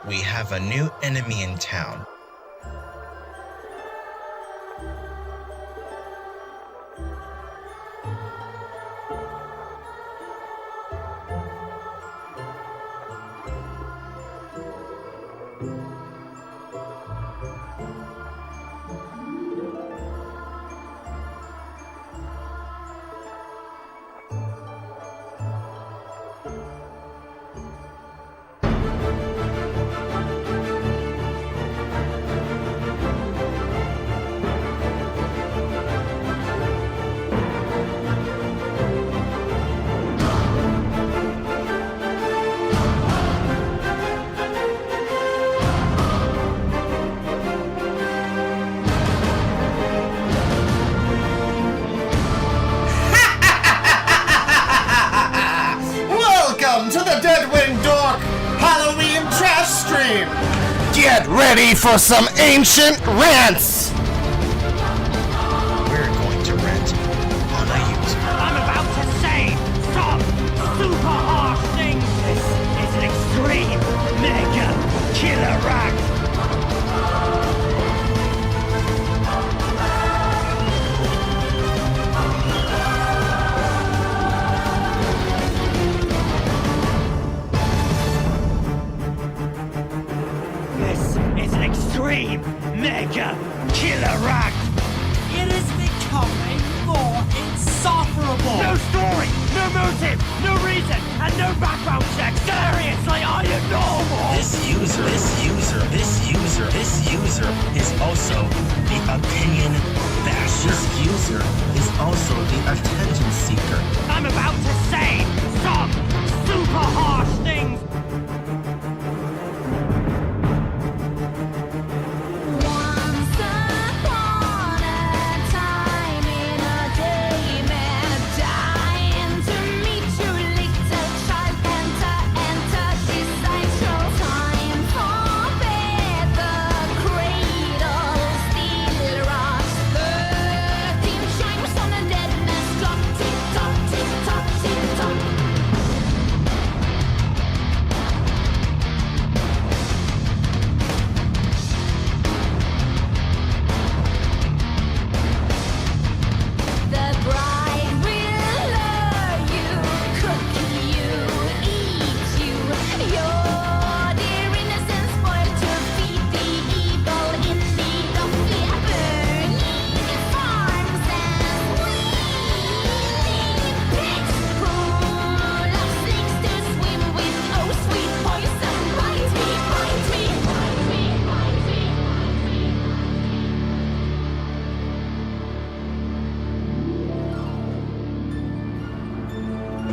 We have a new enemy in town. Welcome to the DeadwingDork Halloween trash stream! Get ready for some ancient rants! We're going to rent on a user. I'm about to say some super harsh things. This is an extreme mega killer rant. This is an extreme mega killer rant. It is becoming more insufferable! No story, no motive, no reason, and no background check. Seriously, are you normal? This user is also the opinion basher. This user is also the attention seeker. I'm about to say some super harsh things. Once upon a time in a day, man, dying to meet you, little child. Enter this actual time for bed. The cradle still rocks. 13 chimers on a dead man's clock. Tick tock, tick tock, tick tock. The bride will lure you, cook you, eat you. Your dear innocence spoiled to feed the evil in need of fear. Burning farms and wailing pigs full of snakes to swim with. Oh, sweet poison, bite me, bite me, bite me, bite me, bite me.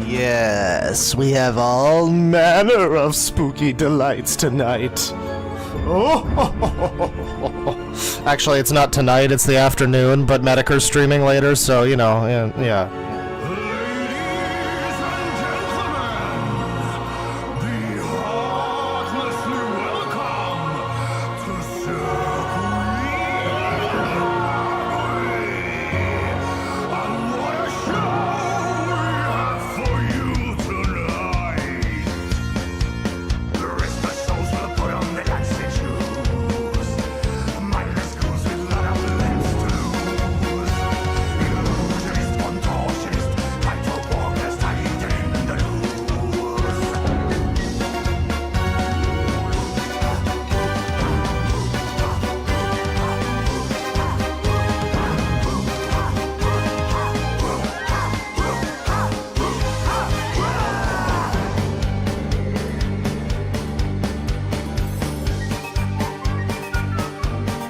Yes, we have all manner of spooky delights tonight. Oh, actually, it's not tonight, it's the afternoon, but Medicare's streaming later, so, you know, yeah. Ladies and gentlemen, be heartlessly welcome to And what a show we have for you tonight! The rest of souls will put on the dance they choose. Mindless ghouls with lot of lens to lose. Illusionist, contortionist, tightrope walkers tied in the noose.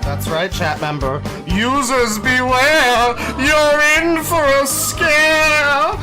That's right, chat member. Users beware! You're in for a scare!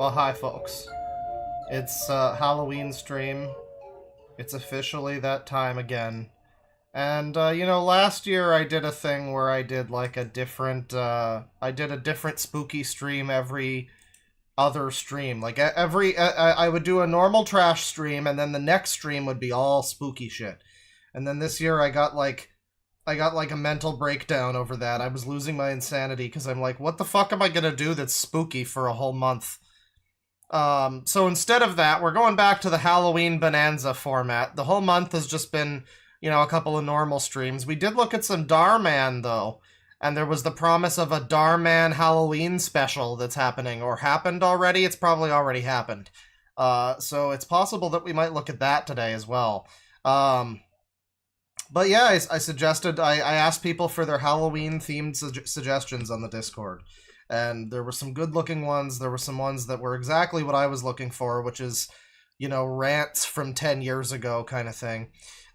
Well, hi, folks. It's Halloween stream. It's officially that time again. And, you know, last year I did a thing where I did, like, a different spooky stream every other stream. Like, I would do a normal trash stream, and then the next stream would be all spooky shit. And then this year I got, like, a mental breakdown over that. I was losing my insanity, because I'm like, what the fuck am I gonna do that's spooky for a whole month? So instead of that, we're going back to the Halloween Bonanza format. The whole month has just been, you know, a couple of normal streams. We did look at some Darman, though, and there was the promise of a Darman Halloween special that's happening, or happened already. It's probably already happened. So it's possible that we might look at that today as well. But yeah, I suggested, I asked people for their Halloween-themed suggestions on the Discord. And there were some good-looking ones. There were some ones that were exactly what I was looking for, which is, you know, rants from 10 years ago kind of thing.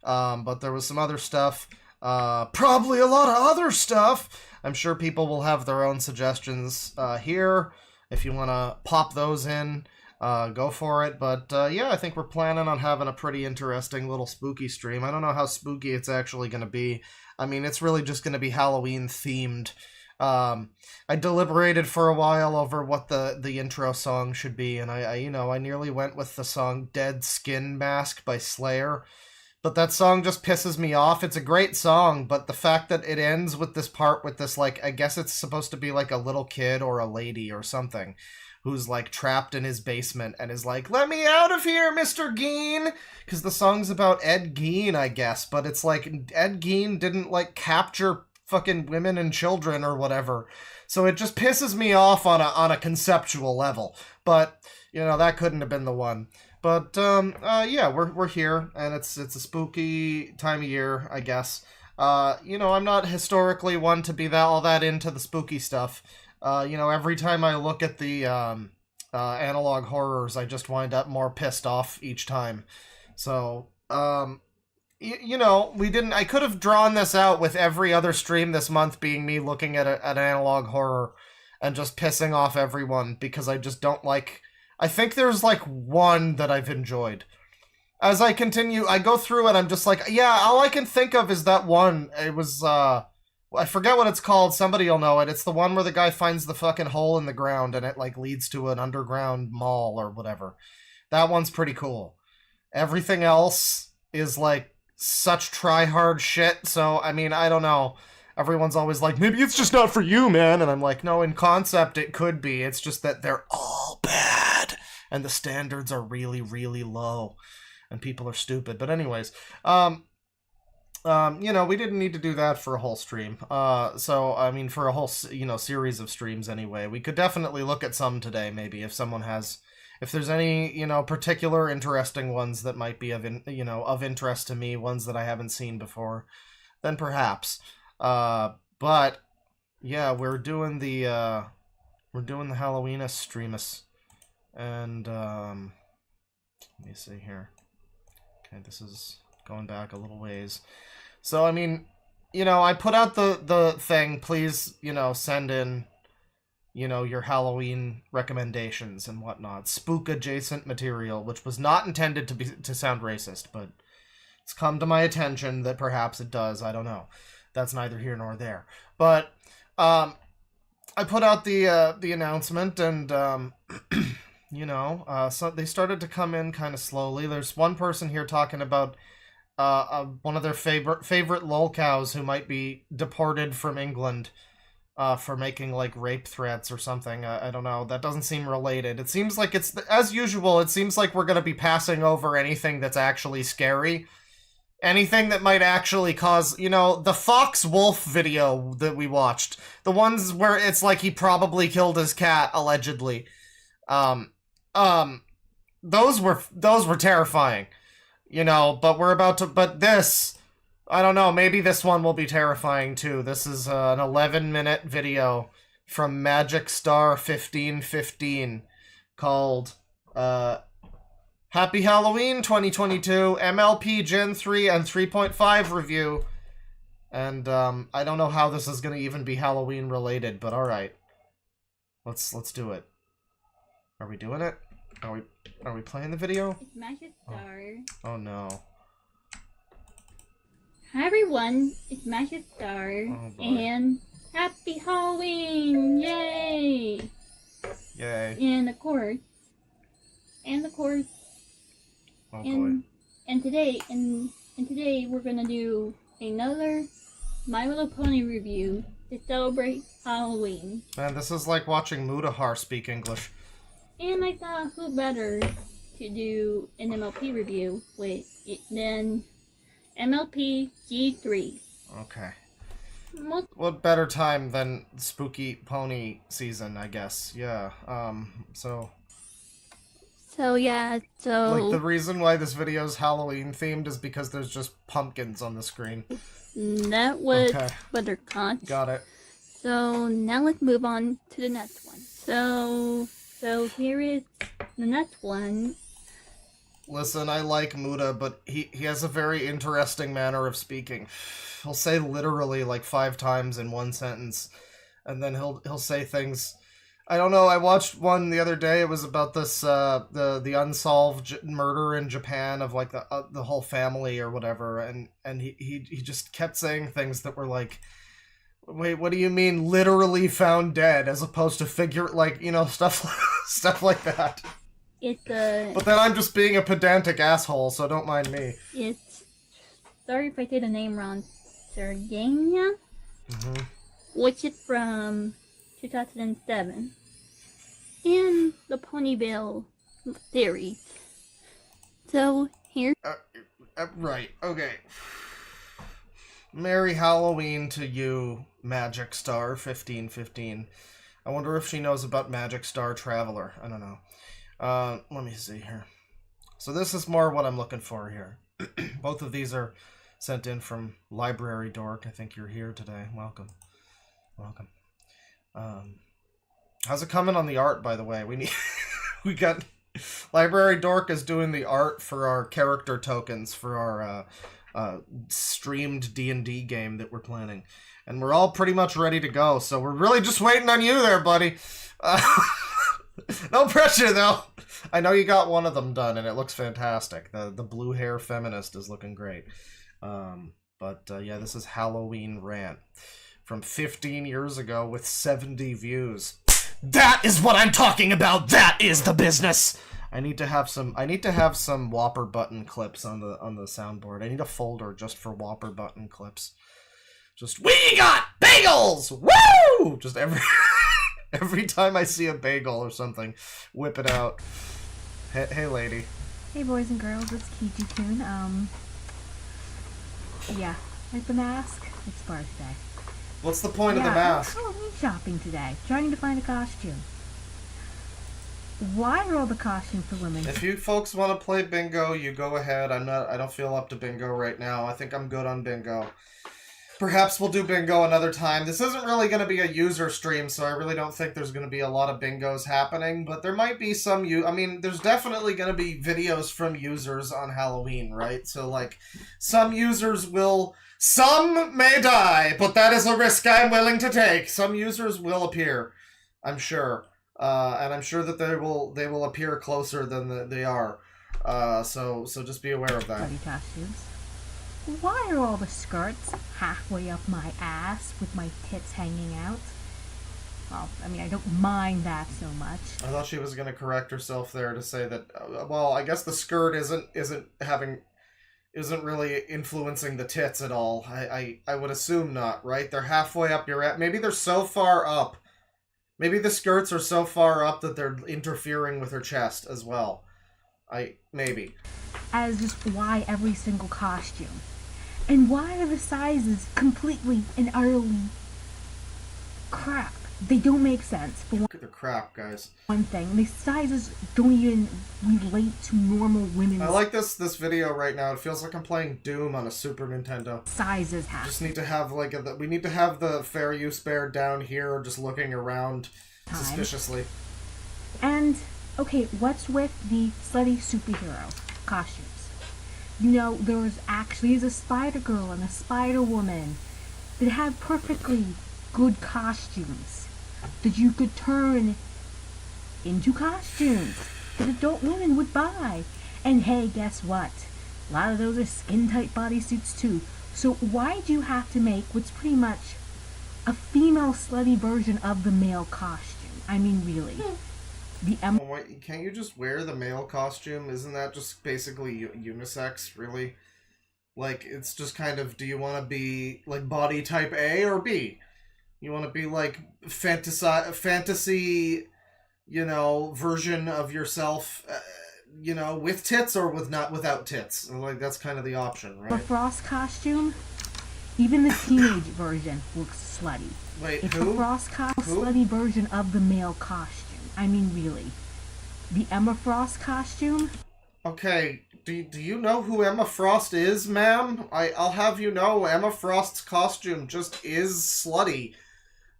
But there was some other stuff. Probably a lot of other stuff. I'm sure people will have their own suggestions here. If you want to pop those in, go for it. But yeah, I think we're planning on having a pretty interesting little spooky stream. I don't know how spooky it's actually going to be. I mean, it's really just going to be Halloween-themed. I deliberated for a while over what the intro song should be, and I nearly went with the song Dead Skin Mask by Slayer, but that song just pisses me off. It's a great song, but the fact that it ends with this part with this, like, I guess it's supposed to be like a little kid or a lady or something who's like trapped in his basement and is like, let me out of here, Mr. Gein, because the song's about Ed Gein, I guess, but it's like Ed Gein didn't like capture fucking women and children or whatever. So it just pisses me off on a conceptual level. But, you know, that couldn't have been the one. But, yeah, we're here, and it's a spooky time of year, I guess. You know, I'm not historically one to be all that into the spooky stuff. You know, every time I look at the analog horrors, I just wind up more pissed off each time. So, you know, I could have drawn this out with every other stream this month being me looking at an analog horror and just pissing off everyone because I just don't like... I think there's, like, one that I've enjoyed. As I continue, I go through it, I'm just like, yeah, all I can think of is that one. It was, I forget what it's called, somebody will know it. It's the one where the guy finds the fucking hole in the ground and it, like, leads to an underground mall or whatever. That one's pretty cool. Everything else is, like, such try-hard shit, so, I mean, I don't know. Everyone's always like, maybe it's just not for you, man, and I'm like, no, in concept it could be, it's just that they're all bad, and the standards are really, really low, and people are stupid. But anyways, you know, we didn't need to do that for a whole stream, so, I mean, for a whole, you know, series of streams anyway. We could definitely look at some today, maybe, if someone has... If there's any, you know, particular interesting ones that might be of interest to me, ones that I haven't seen before, then perhaps. But yeah, we're doing the Halloweenus streamus, and let me see here. Okay, this is going back a little ways. So I mean, you know, I put out the thing. Please, you know, send in, you know, your Halloween recommendations and whatnot. Spook-adjacent material, which was not intended to sound racist, but it's come to my attention that perhaps it does. I don't know. That's neither here nor there. But I put out the announcement, and you know, so they started to come in kind of slowly. There's one person here talking about one of their favorite lolcows who might be deported from England. For making, like, rape threats or something. I don't know. That doesn't seem related. It seems like it's... As usual, it seems like we're going to be passing over anything that's actually scary. Anything that might actually cause... You know, the Fox Wolf video that we watched. The ones where it's like he probably killed his cat, allegedly. Those were terrifying. You know, but we're about to... But this... I don't know, maybe this one will be terrifying too. This is an 11-minute video from Magic Star 1515 called Happy Halloween 2022 MLP Gen 3 and 3.5 review. And I don't know how this is going to even be Halloween related, but alright. Let's do it. Are we doing it? Are we playing the video? It's Magic Star. Oh no. Hi everyone, it's Magic Star, Oh, boy. and Happy Halloween! Yay! Yay. And of course, Oh boy. and today we're gonna do another My Little Pony review to celebrate Halloween. Man, this is like watching Mudahar speak English. And I thought who better to do an MLP review with it than MLP G3. Okay. Most What better time than spooky pony season, I guess. Yeah. So like the reason why this video is Halloween themed is because there's just pumpkins on the screen. that was Okay. Butterconch. Got it. So now let's move on to the next one. So here is the next one. Listen, I like Muda, but he has a very interesting manner of speaking. He'll say literally like 5 times in one sentence, and then he'll say things. I don't know. I watched one the other day. It was about this the unsolved murder in Japan of like the whole family or whatever, and he just kept saying things that were like, wait, what do you mean literally found dead, as opposed to figure, like, you know, stuff like that. But then I'm just being a pedantic asshole, so don't mind me. It's sorry if I say the name wrong. Sergania, which is from 2007, and the Ponyville series. So here, Right, okay. Merry Halloween to you, Magic Star 1515. I wonder if she knows about Magic Star Traveler. I don't know. Let me see here. So this is more what I'm looking for here. Both of these are sent in from Library Dork. I think you're here today. Welcome. Welcome. How's it coming on the art, by the way? We got Library Dork is doing the art for our character tokens for our streamed D&D game that we're planning, and we're all pretty much ready to go, so we're really just waiting on you there, buddy. No pressure though. I know you got one of them done and it looks fantastic. The blue hair feminist is looking great. Yeah, this is Halloween Rant from 15 years ago with 70 views. That is what I'm talking about. That is the business. I need to have some Whopper button clips on the soundboard. I need a folder just for Whopper button clips. Just, we got bagels! Woo! Just every time I see a bagel or something, whip it out. Hey lady. Hey boys and girls, it's Kiji-kun. Yeah, like the mask, it's birthday. What's the point of the mask? I'm Halloween shopping today, trying to find a costume. Why are all the costumes for women? If you folks want to play bingo, you go ahead. I don't feel up to bingo right now. I think I'm good on bingo. Perhaps we'll do bingo another time. This isn't really going to be a user stream, so I really don't think there's going to be a lot of bingos happening, but there might be some... I mean, there's definitely going to be videos from users on Halloween, right? So, like, some users will... Some may die, but that is a risk I'm willing to take. Some users will appear, I'm sure. And I'm sure that they will appear closer than they are. So just be aware of that. Bloody costumes. Why are all the skirts halfway up my ass with my tits hanging out? Well, I mean, I don't mind that so much. I thought she was going to correct herself there to say that, well, I guess the skirt isn't really influencing the tits at all. I would assume not, right? They're halfway up your ass. Maybe they're so far up. Maybe the skirts are so far up that they're interfering with her chest as well. Maybe. As just why every single costume? And why are the sizes completely and utterly crap? They don't make sense. For Look at the crap, guys. one thing, the sizes don't even relate to normal women's I like this video right now. It feels like I'm playing Doom on a Super Nintendo. sizes have. Just need to have we need to have the fair use bear down here just looking around suspiciously. And, okay, what's with the slutty superhero costumes? You know, there's a Spider-Girl and a Spider-Woman that have perfectly good costumes that you could turn into costumes that adult women would buy. And hey, guess what? A lot of those are skin-tight bodysuits too. So why do you have to make what's pretty much a female slutty version of the male costume? I mean, really. The Well, wait, can't you just wear the male costume? Isn't that just basically unisex, really? Like, it's just kind of, do you want to be, like, body type A or B? You want to be, like, fantasy, you know, version of yourself, you know, with tits or without tits? Like, that's kind of the option, Emma right? Frost costume, even the teenage version looks slutty. Wait, It's who? the Frost Who? slutty version of the male costume. I mean, really. The Emma Frost costume? Okay, do you know who Emma Frost is, ma'am? I'll have you know, Emma Frost's costume just is slutty.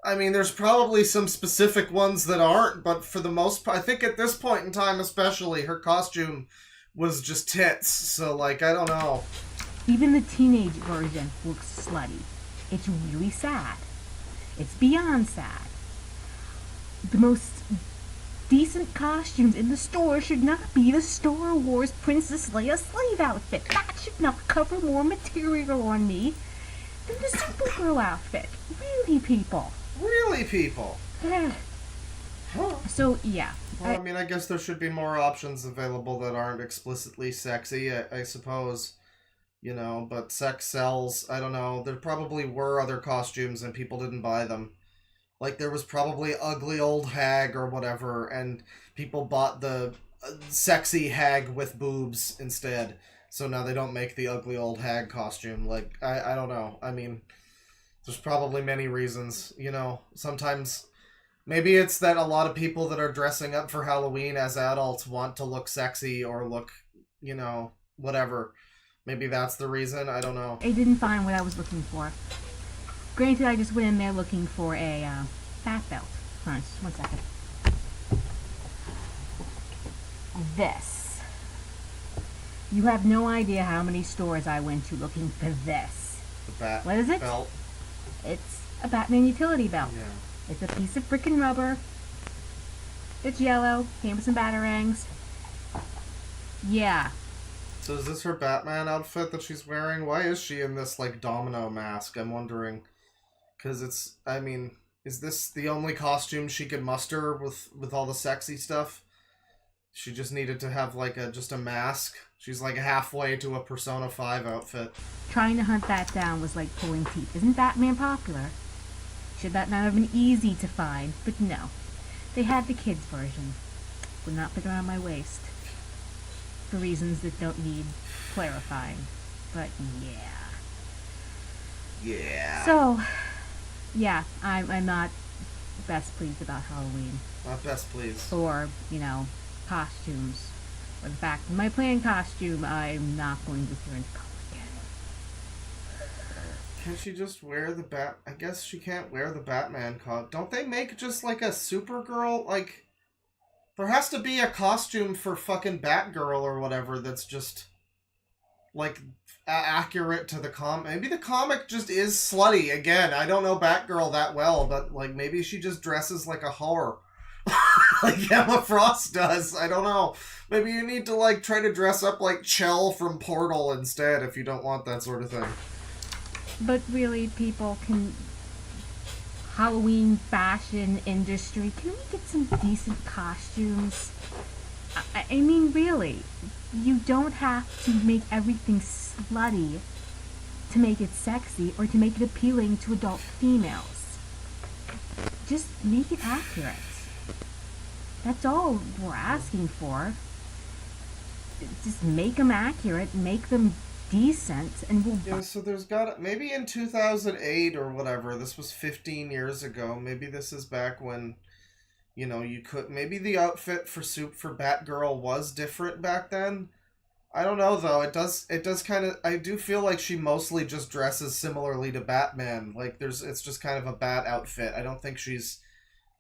I mean, there's probably some specific ones that aren't, but for the most part, I think at this point in time especially, her costume was just tits, so, like, I don't know. Even the teenage version looks slutty. It's really sad. It's beyond sad. The most decent costumes in the store should not be the Star Wars Princess Leia slave outfit. That should not cover more material on me than the Supergirl outfit. Really, people. Really, people? So, yeah. Well, I mean, I guess there should be more options available that aren't explicitly sexy, I suppose. You know, but sex sells. I don't know. There probably were other costumes and people didn't buy them. Like, there was probably ugly old hag or whatever, and people bought the sexy hag with boobs instead. So now they don't make the ugly old hag costume. Like, I don't know. I mean, there's probably many reasons, you know. Sometimes, maybe it's that a lot of people that are dressing up for Halloween as adults want to look sexy or look, you know, whatever. Maybe that's the reason. I don't know. I didn't find what I was looking for. Granted, I just went in there looking for a fat belt. Hold on, just 1 second. This. You have no idea how many stores I went to looking for this. The bat What is it? belt. It's a Batman utility belt. Yeah. It's a piece of freaking rubber. It's yellow. Came with some batarangs. Yeah. So is this her Batman outfit that she's wearing? Why is she in this, like, domino mask? I'm wondering. Because it's, I mean, is this the only costume she could muster with all the sexy stuff? She just needed to have, like, just a mask. She's, like, halfway to a Persona 5 outfit. Trying to hunt that down was like pulling teeth. Isn't Batman popular? Should that not have been easy to find? But no. They had the kids version. Would not fit around my waist. For reasons that don't need clarifying. But yeah. Yeah. So, yeah, I'm not best pleased about Halloween. Not best pleased. Or, you know, costumes. Or the fact that my planned costume, I'm not going to wear in public. Can't she just wear the Bat... I guess she can't wear the Batman costume. Don't they make just, like, a Supergirl, like... There has to be a costume for fucking Batgirl or whatever that's just, like, accurate to the comic. Maybe the comic just is slutty. Again, I don't know Batgirl that well, but, like, maybe she just dresses like a whore. Like Emma Frost does. I don't know. Maybe you need to, like, try to dress up like Chell from Portal instead if you don't want that sort of thing. But really, people can... Halloween fashion industry, can we get some decent costumes? I mean, really, you don't have to make everything slutty to make it sexy or to make it appealing to adult females. Just make it accurate. That's all we're asking for. Just make them accurate, make them decent, and we'll... Yeah, so there's got... Maybe in 2008 or whatever, this was 15 years ago, maybe this is back when, you know, you could... Maybe the outfit for Batgirl was different back then. I don't know, though. It does kind of... I do feel like she mostly just dresses similarly to Batman. Like, it's just kind of a Bat outfit. I don't think she's,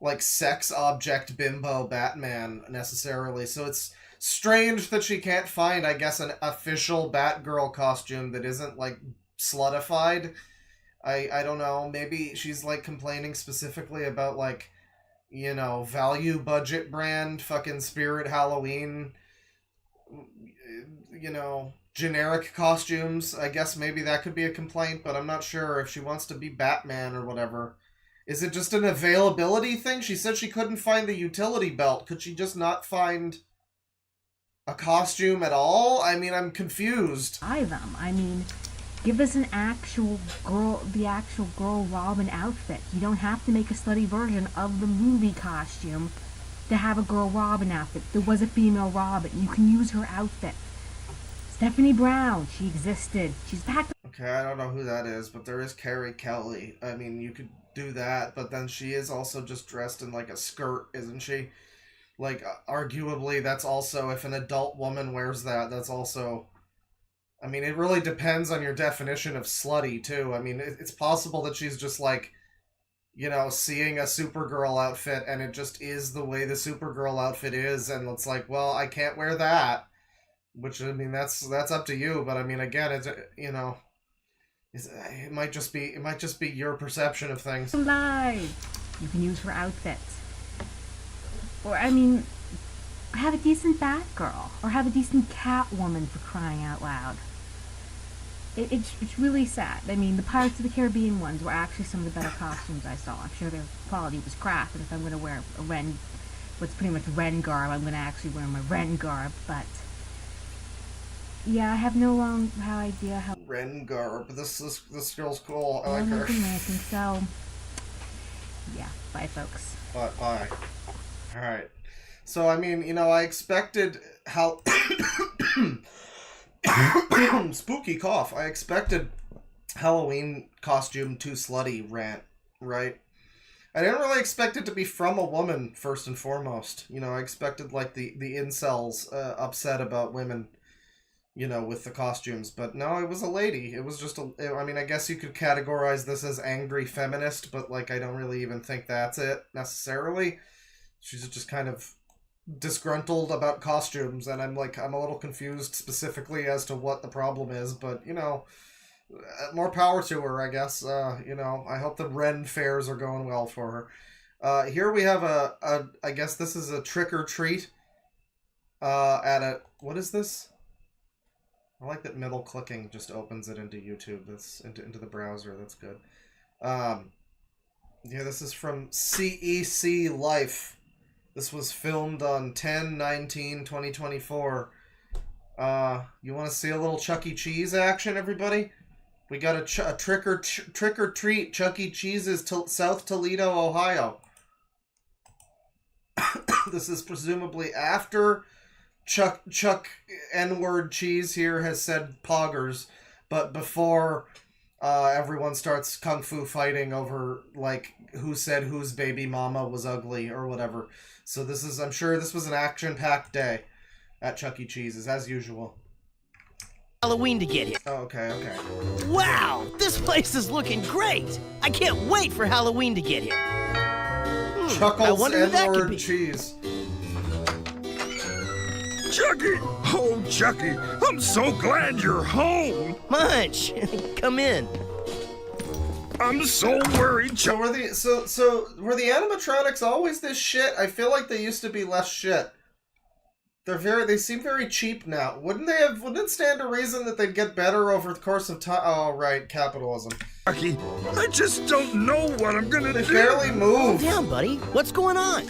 like, sex object bimbo Batman, necessarily. So it's strange that she can't find, I guess, an official Batgirl costume that isn't, like, slutified. I don't know. Maybe she's, like, complaining specifically about, like, you know, value budget brand fucking Spirit Halloween, you know, generic costumes. I guess maybe that could be a complaint, but I'm not sure if she wants to be Batman or whatever. Is it just an availability thing? She said she couldn't find the utility belt. Could she just not find a costume at all? I mean, I'm confused. Buy them. I mean, give us an actual girl, the actual girl Robin outfit. You don't have to make a slutty version of the movie costume to have a girl Robin outfit. There was a female Robin. You can use her outfit. Stephanie Brown, she existed. She's back. Okay, I don't know who that is, but there is Carrie Kelly. I mean, you could do that, but then she is also just dressed in like a skirt, isn't she? Like, arguably, that's also, if an adult woman wears that, that's also... I mean, it really depends on your definition of slutty, too. I mean, it's possible that she's just, like, you know, seeing a Supergirl outfit, and it just is the way the Supergirl outfit is, and it's like, well, I can't wear that. Which, I mean, that's up to you, but I mean, again, it's, you know... it might just be your perception of things. Live. You can use her outfit. Or, I mean, have a decent Batgirl. Or have a decent Catwoman, for crying out loud. It's really sad. I mean, the Pirates of the Caribbean ones were actually some of the better costumes I saw. I'm sure their quality was crap, and if I'm going to wear a Ren, what's pretty much Ren garb, I'm going to actually wear my Ren garb, but... yeah, I have no idea how... Ren garb. This girl's cool. I like her. I think so. Yeah, bye, folks. Bye. Alright. So, I mean, you know, I expected how... spooky cough. I expected Halloween costume too slutty rant, right? I didn't really expect it to be from a woman, first and foremost. You know, I expected, like, the incels upset about women, you know, with the costumes. But no, it was a lady. It was just I mean, I guess you could categorize this as angry feminist, but, like, I don't really even think that's it, necessarily. She's just kind of disgruntled about costumes, and I'm a little confused specifically as to what the problem is, but, you know, more power to her, I guess. You know, I hope the Ren fairs are going well for her. Here we have I guess this is a trick or treat, at a, what is this? I like that middle clicking just opens it into YouTube. That's into the browser. That's good. Yeah, this is from CEC Life. This was filmed on 10/19/2024. You want to see a little Chuck E. Cheese action, everybody? We got a trick or treat Chuck E. Cheese's South Toledo, Ohio. This is presumably after Chuck N-word Cheese here has said poggers, but before everyone starts kung fu fighting over, like, who said whose baby mama was ugly or whatever. So this is, I'm sure this was an action-packed day at Chuck E. Cheese's, as usual. Halloween to get here. Oh, okay. Wow, this place is looking great. I can't wait for Halloween to get here. I Chuckles wonder who that could N-word be. cheese. Chucky! Oh, Chucky, I'm so glad you're home. Munch, come in. I'm so worried, So Chucky. were the animatronics always this shit? I feel like they used to be less shit. They seem very cheap now. Wouldn't it stand to reason that they'd get better over the course of time? Oh, right, capitalism. Chucky, I just don't know what I'm gonna They do. barely move. Calm down, buddy. What's going on?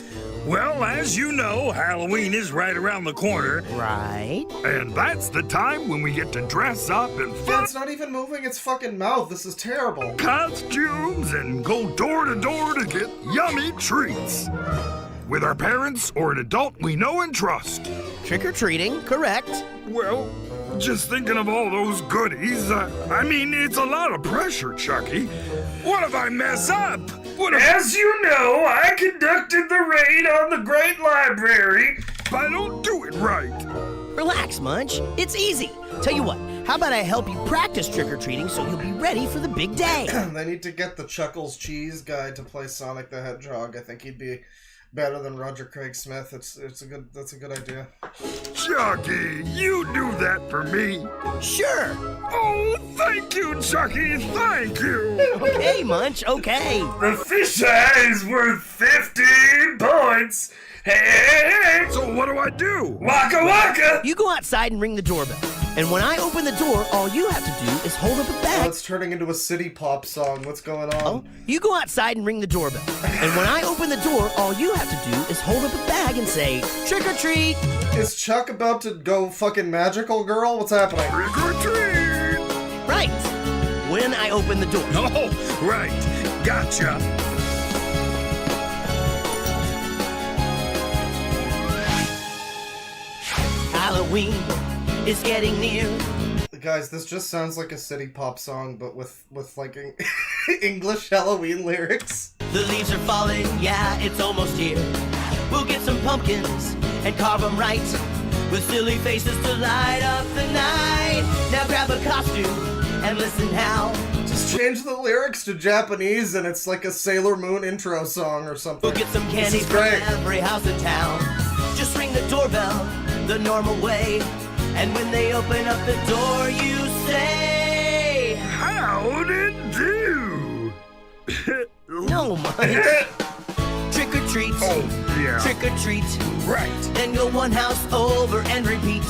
Well, as you know, Halloween is right around the corner, Right. and that's the time when we get to dress up in Yeah, fun it's not even moving its fucking mouth. This is terrible. costumes and go door to door to get yummy treats. With our parents or an adult we know and trust. Trick-or-treating, correct. Well, just thinking of all those goodies, I mean, it's a lot of pressure, Chucky. What if I mess up? As you know, I conducted the raid on the Great Library. If I don't do it right. Relax, Munch. It's easy. Tell you what, how about I help you practice trick-or-treating so you'll be ready for the big day? They need to get the Chuckles Cheese guy to play Sonic the Hedgehog. I think he'd be better than Roger Craig Smith. That's a good idea. Chucky, you do that for me? Sure. Oh, thank you, Chucky, thank you. Okay, Munch, okay. The fish eye is worth 15 points. Hey! So what do I do? Waka waka! You go outside and ring the doorbell. And when I open the door, all you have to do is hold up a Oh, bag. it's turning into a city pop song. What's going on? Oh, you go outside and ring the doorbell. And when I open the door, all you have to do is hold up a bag and say, trick or treat. Is Chuck about to go fucking magical girl? What's happening? Trick or treat! Right. When I open the door. Oh, right. Gotcha. Halloween is getting near. Guys, this just sounds like a city pop song, but with like English Halloween lyrics. The leaves are falling, yeah, it's almost here. We'll get some pumpkins and carve them right, with silly faces to light up the night. Now grab a costume and listen how. Just change the lyrics to Japanese and it's like a Sailor Moon intro song or something. We'll get some candy This is from great. every house in town. Just ring the doorbell the normal way, and when they open up the door, you say, How'd it do? no, Mike. Trick or treat. Oh, yeah. Trick or treat. Right. Then go one house over and repeat.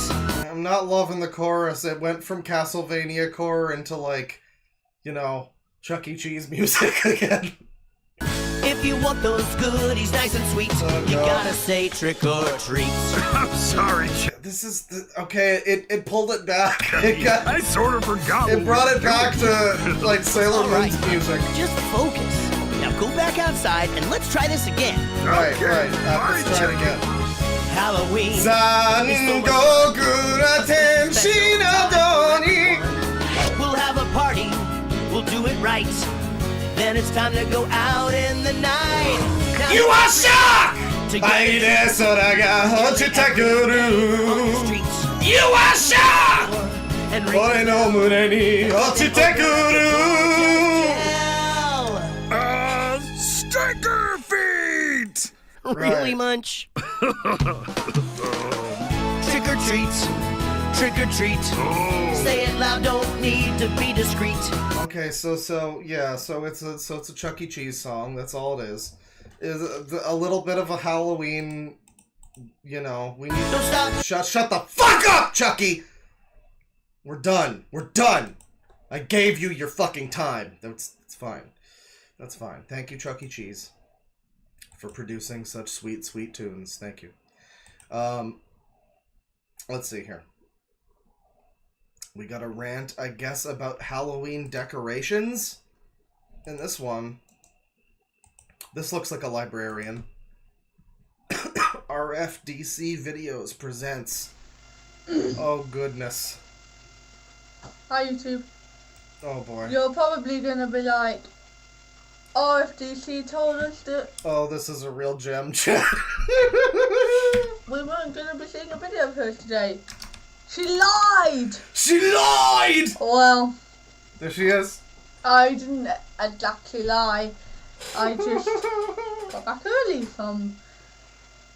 I'm not loving the chorus. It went from Castlevania core into like, you know, Chuck E. Cheese music again. If you want those goodies nice and sweet, you gotta say trick or treat. I'm sorry, This is the, okay. It pulled it back. I sort of forgot. It brought it back to like Sailor All right. Moon's music. Just focus. Now go back outside and let's try this again. Right. Okay, Let's fine, try it again. Halloween. Zangoku Tenshi no Doni. We'll have a party. We'll do it right. Then it's time to go out in the night. Now You are shocked! to Aide get Soraga Hochitakuru. streets. You are shocked! And ring Ore no mure ni Hochitakuru. Sticker feet! Really, Right. Munch? Trick or treat. Trick or treat. Say it loud, don't need to be discreet. Okay, so it's a Chuck E. Cheese song. That's all it is. Is a little bit of a Halloween. You know, we need. Don't stop. Shut the fuck up, Chucky. We're done. I gave you your fucking time. It's fine. That's fine. Thank you, Chuck E. Cheese, for producing such sweet, sweet tunes. Thank you. Let's see here. We got a rant, I guess, about Halloween decorations. In this one, this looks like a librarian. RFDC Videos presents. Oh, goodness. Hi YouTube. Oh, boy. You're probably gonna be like, RFDC told us that Oh, this is a real gem, chat. we weren't gonna be seeing a video of her today. She lied! She lied! Well, There she is. I didn't exactly lie. I just got back early from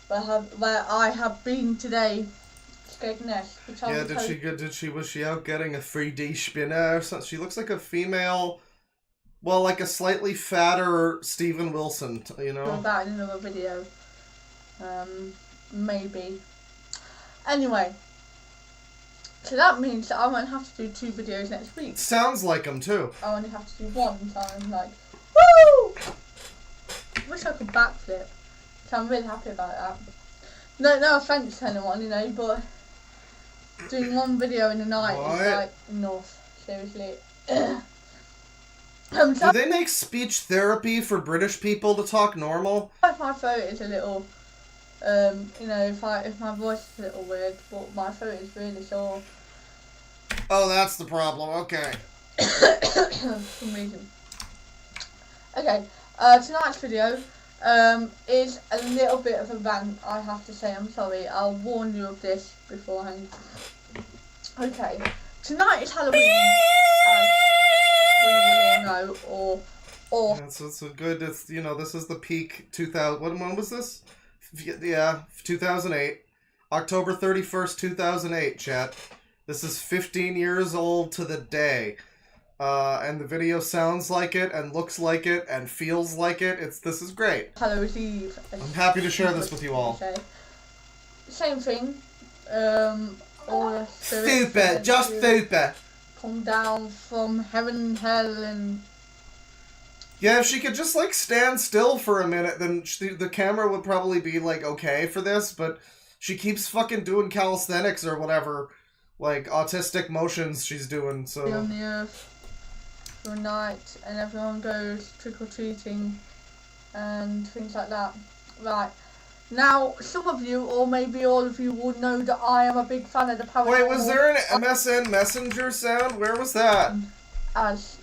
where I have been today. Skegness. Yeah, was she out getting a 3D spinner or something? She looks like a female, well, like a slightly fatter Steven Wilson, you know? About in another video. Maybe. Anyway. So that means that I won't have to do 2 videos next week. Sounds like him, too. I only have to do 1, so I'm like, woo! Wish I could backflip. So I'm really happy about that. No offence to anyone, you know, but doing 1 video in a night What? is like enough. Seriously. Do they make speech therapy for British people to talk normal? If my throat is a little, you know, if my voice is a little weird, but my throat is really sore. Oh, that's the problem. Okay. For some reason. Okay, tonight's video is a little bit of a rant, I have to say. I'm sorry, I'll warn you of this beforehand. Okay, tonight is Halloween, as we all know, or It's a good, it's, you know, this is the peak 2000, when was this? Yeah, 2008. October 31st, 2008, chat. This is 15 years old to the day. And the video sounds like it, and looks like it, and feels like it. This is great. Halloween's Eve. I'm happy to share this with you all. Same thing. All the spirits Super, just super. come down from heaven and hell and... Yeah, if she could just, like, stand still for a minute, then the camera would probably be, like, okay for this, but she keeps fucking doing calisthenics or whatever, like, autistic motions she's doing, so... on the earth for a night, and everyone goes trick-or-treating and things like that. Right. Now, some of you, or maybe all of you, will know that I am a big fan of the paranormal. Wait, was there an MSN Messenger sound? Where was that? As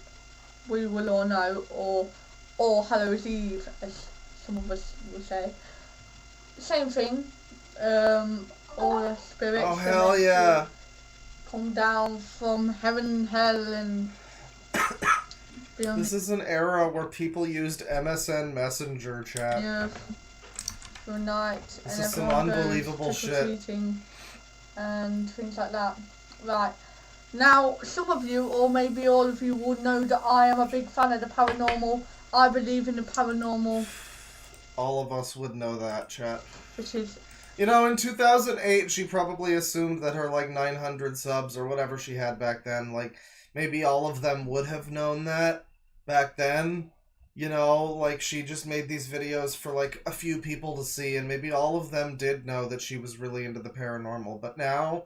we will all know, or Halloween's Eve, as some of us will say. Same thing. All the spirits. Oh, hell yeah. Come down from heaven and hell and... This is an era where people used MSN Messenger chat. Yeah. For a night, This and is some everyone unbelievable goes shit. trick-or-treating and things like that. Right. Now, some of you, or maybe all of you, will know that I am a big fan of the paranormal. I believe in the paranormal. All of us would know that, chat. Which is... You know, in 2008, she probably assumed that her, like, 900 subs or whatever she had back then, like, maybe all of them would have known that back then. You know, like, she just made these videos for, like, a few people to see, and maybe all of them did know that she was really into the paranormal. But now,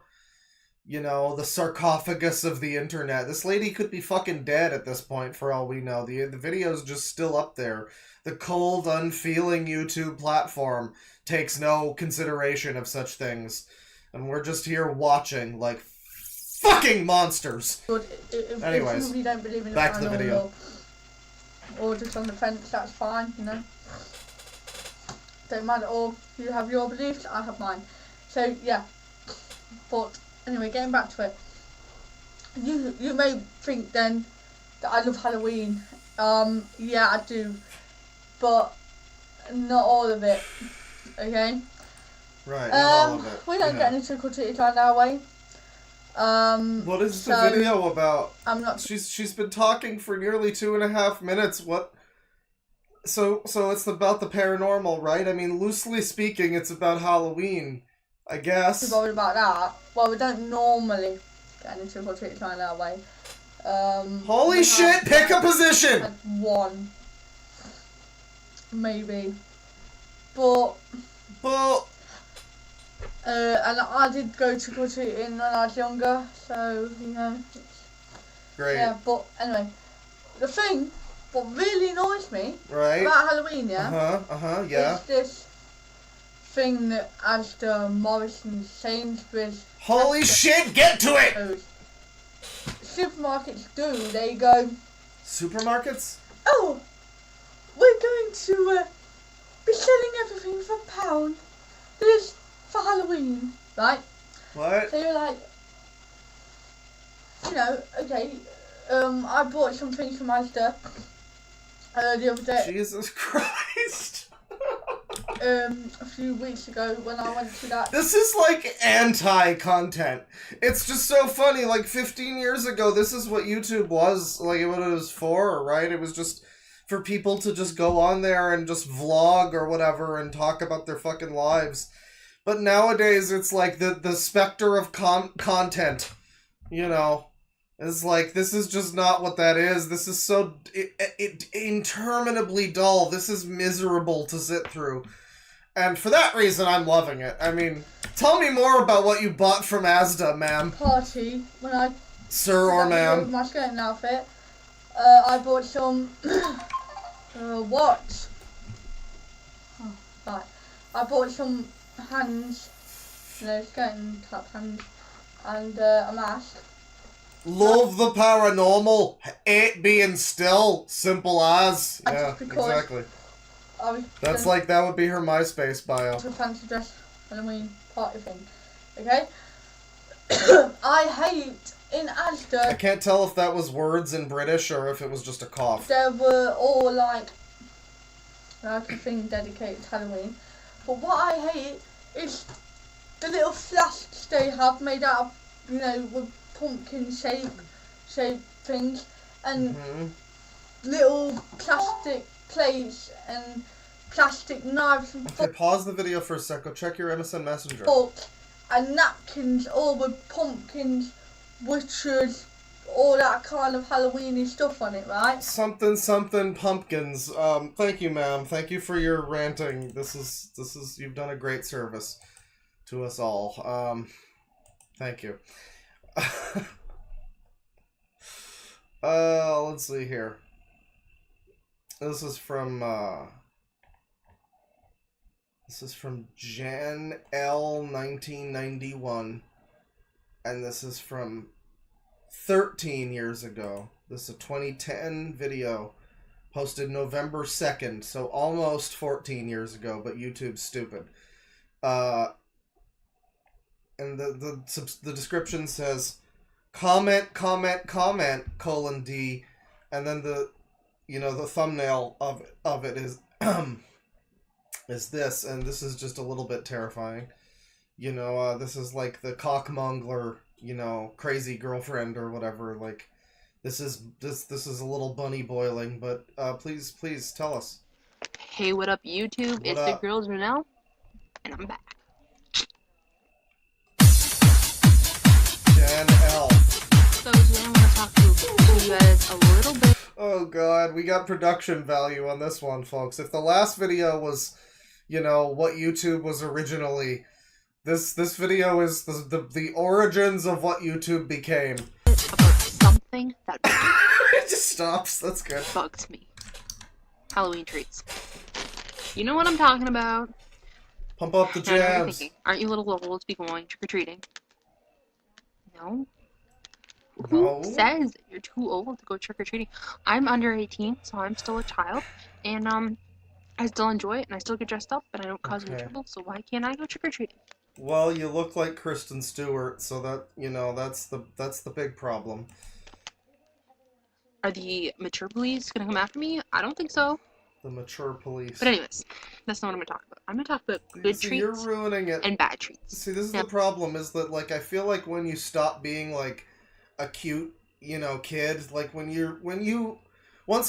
you know, the sarcophagus of the internet. This lady could be fucking dead at this point, for all we know. The video's just still up there. The cold, unfeeling YouTube platform takes no consideration of such things. And we're just here watching, like, fucking monsters! Anyways, if you don't believe in back to the video. Or just on the fence, that's fine, you know. Don't matter, or you have your beliefs, I have mine. So, yeah. But, anyway, getting back to it. You may think then that I love Halloween. Yeah, I do. But, not all of it. Okay? Right, not all of it. We don't get any trick-or-treating on our way. What is the video about? I'm not. She's been talking for nearly 2.5 minutes. What? So it's about the paranormal, right? I mean, loosely speaking, it's about Halloween, I guess. We're worried about that. Well, we don't normally get any trick-or-treating on our way. Holy shit! Pick a position. Like one, maybe, but. And I did go trick-or-treating when I was younger, so, you know. Great. Yeah, but anyway, the thing, what really annoys me right. about Halloween, yeah? Yeah. Is this thing that Asda, Morrison, Sainsbury's... Holy shit, get to it! Supermarkets do, they go... Supermarkets? Oh, we're going to be selling everything for £1. This for Halloween, right? What? So you're like, you know, okay, I bought some things from Asda the other day. Jesus Christ. A few weeks ago when I went to that. This is like anti-content. It's just so funny. Like 15 years ago, this is what YouTube was, like what it was for, right? It was just for people to just go on there and just vlog or whatever and talk about their fucking lives. But nowadays, it's like the specter of content, you know. It's like, this is just not what that is. This is so interminably dull. This is miserable to sit through. And for that reason, I'm loving it. I mean, tell me more about what you bought from Asda, ma'am. Party, when I... Sir or ma'am. My skating outfit. I bought some... what? Oh, right. I bought some... hands, you know, skating type hands, and a mask. Love the paranormal, hate being still, simple as. Yeah, exactly. That's like, that would be her MySpace bio. It's a fancy dress Halloween party thing, okay? I hate in Asda. I can't tell if that was words in British or if it was just a cough. There were all like a thing dedicated to Halloween. But what I hate is the little flasks they have made out of, you know, with pumpkin shaped things, and little plastic plates and plastic knives and Okay, pause the video for a sec. Go check your MSN Messenger. forks and napkins, all with pumpkins, witches, all that kind of Halloweeny stuff on it, right? Something pumpkins. Thank you, ma'am. Thank you for your ranting. This is you've done a great service to us all. Thank you. Let's see here. This is from Jan L 1991, and this is from 13 years ago. This is a 2010 video posted November 2nd, so almost 14 years ago, but YouTube's stupid. And the description says comment :D, and then the thumbnail of it is is this, and this is just a little bit terrifying. This is like the cockmongler, crazy girlfriend or whatever. Like, this is a little bunny boiling, but please tell us. Hey, what up, YouTube? It's the girls Renelle, and I'm back. Jan L. So today I'm going to talk to you guys a little bit. Oh god, we got production value on this one, folks. If the last video was, what YouTube was originally, this video is the origins of what YouTube became. About something that it just stops. That's good. Bugs me. Halloween treats. You know what I'm talking about. Pump up the I know what you're jams. thinking. Aren't you little old to be going trick-or-treating? No? Who says you're too old to go trick-or-treating? I'm under 18, so I'm still a child, and I still enjoy it, and I still get dressed up, and I don't cause any trouble, so why can't I go trick-or-treating? Well, you look like Kristen Stewart, so that, that's the big problem. Are the mature police gonna come after me? I don't think so. The mature police. But anyways, that's not what I'm gonna talk about. I'm gonna talk about good treats you're ruining it. and bad treats. See, this is the problem, is that, like, I feel like when you stop being, like, a cute, kid, like, once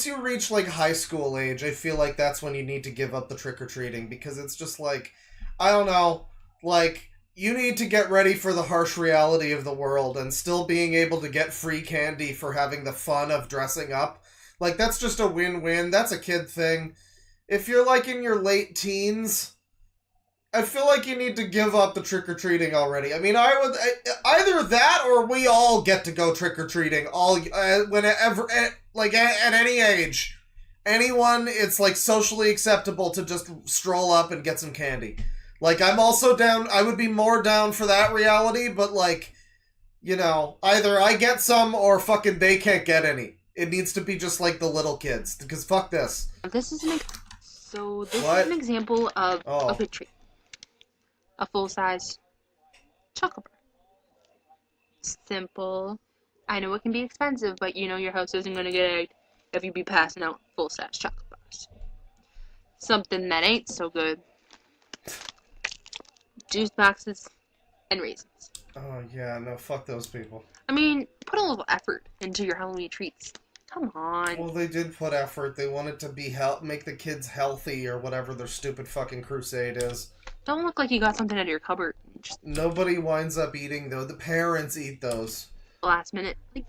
you reach, like, high school age, I feel like that's when you need to give up the trick-or-treating, because it's just, like, I don't know, like, you need to get ready for the harsh reality of the world, and still being able to get free candy for having the fun of dressing up. Like, that's just a win-win. That's a kid thing. If you're, like, in your late teens, I feel like you need to give up the trick-or-treating already. I mean, I would... either that, or we all get to go trick-or-treating, whenever, like, at any age. Anyone, it's, like, socially acceptable to just stroll up and get some candy. Like, I'm also down... I would be more down for that reality, but, like, either I get some, or fucking they can't get any. It needs to be just like the little kids, because fuck this. This is an example of a good treat. A full-size chocolate bar. Simple. I know it can be expensive, but your house isn't gonna get egged if you be passing out full-size chocolate bars. Something that ain't so good. Juice boxes and raisins. Oh yeah, no, fuck those people. I mean, put a little effort into your Halloween treats. Come on. Well, they did put effort. They wanted to make the kids healthy, or whatever their stupid fucking crusade is. Don't look like you got something out of your cupboard. Nobody winds up eating, though. The parents eat those. Last minute. Like,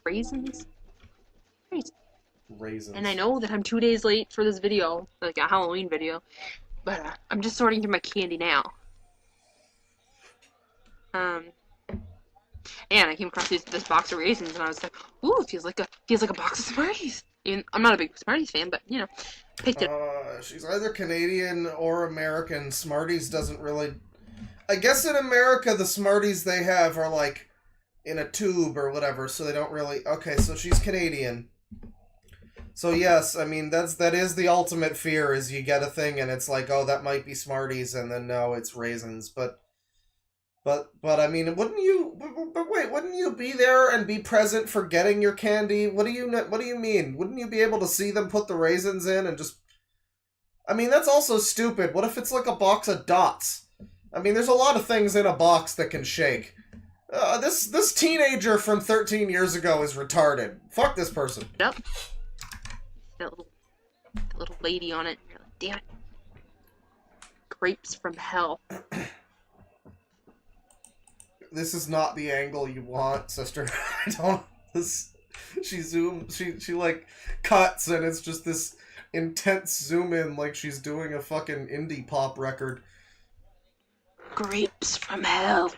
raisins? Raisins. And I know that I'm 2 days late for this video, like a Halloween video, but I'm just sorting through my candy now. And I came across this box of raisins, and I was like, "Ooh, it feels like a box of Smarties." I'm not a big Smarties fan, but picked it. She's either Canadian or American. Smarties doesn't really. I guess in America, the Smarties they have are like in a tube or whatever, so they don't really. Okay, so she's Canadian. So yes, I mean that is the ultimate fear, is you get a thing and it's like, oh, that might be Smarties, and then no, it's raisins, But I mean, wouldn't you be there and be present for getting your candy? What do you mean? Wouldn't you be able to see them put the raisins in and just I mean, that's also stupid. What if it's like a box of dots? I mean, there's a lot of things in a box that can shake. This teenager from 13 years ago is retarded. Fuck this person. Yep. That little lady on it. You're like, damn it. Grapes from hell. This is not the angle you want, sister. I don't. She zooms. She like cuts, and it's just this intense zoom in, like she's doing a fucking indie pop record. Grapes from hell.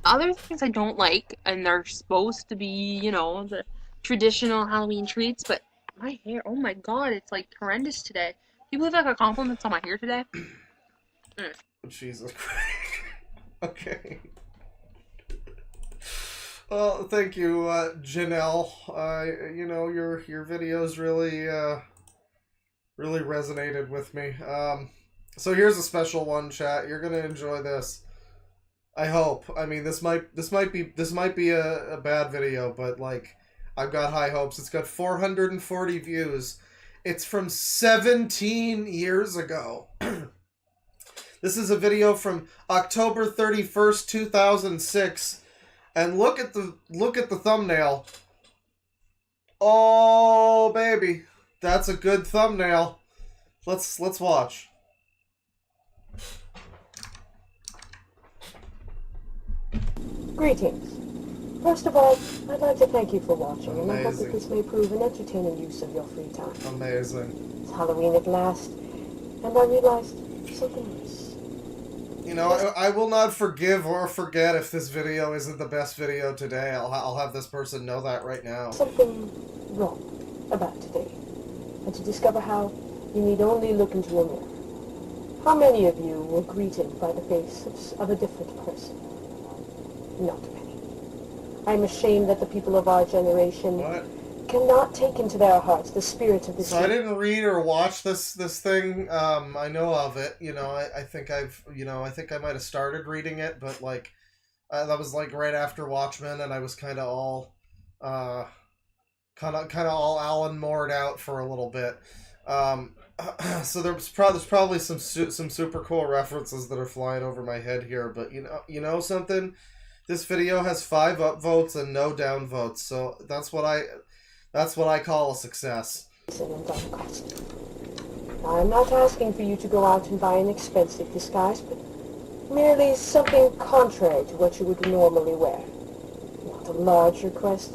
Other things I don't like, and they're supposed to be, you know, the traditional Halloween treats, but my hair, oh my god, it's like horrendous today. Do you believe I got compliments on my hair today? Jesus Christ. Okay. Well, thank you, Janelle. You know, your videos really resonated with me. So here's a special one, chat. You're gonna enjoy this. I hope. I mean, this might be a bad video, but like, I've got high hopes. It's got 440 views. It's from 17 years ago. This is a video from October 31st, 2006. And look at the thumbnail. Oh, baby. That's a good thumbnail. Let's watch. Greetings. First of all, I'd like to thank you for watching, and I hope that Amazing. this may prove an entertaining use of your free time. Amazing. It's Halloween at last, and I realized something nice. You know, I will not forgive or forget if this video isn't the best video today. I'll have this person know that right now. Something wrong about today, and to discover how, you need only look into a mirror. How many of you were greeted by the face of a different person? Not many. I'm ashamed that the people of our generation cannot take into their hearts the spirit of this. So I didn't read or watch this thing. I know of it. You know, I think I might have started reading it, but like, that was like right after Watchmen, and I was kind of all Alan Moore'd out for a little bit. So there's probably some super cool references that are flying over my head here, but you know something. This video has 5 upvotes and no downvotes, so that's what I call a success. I'm not asking for you to go out and buy an expensive disguise, but merely something contrary to what you would normally wear. Not a large request.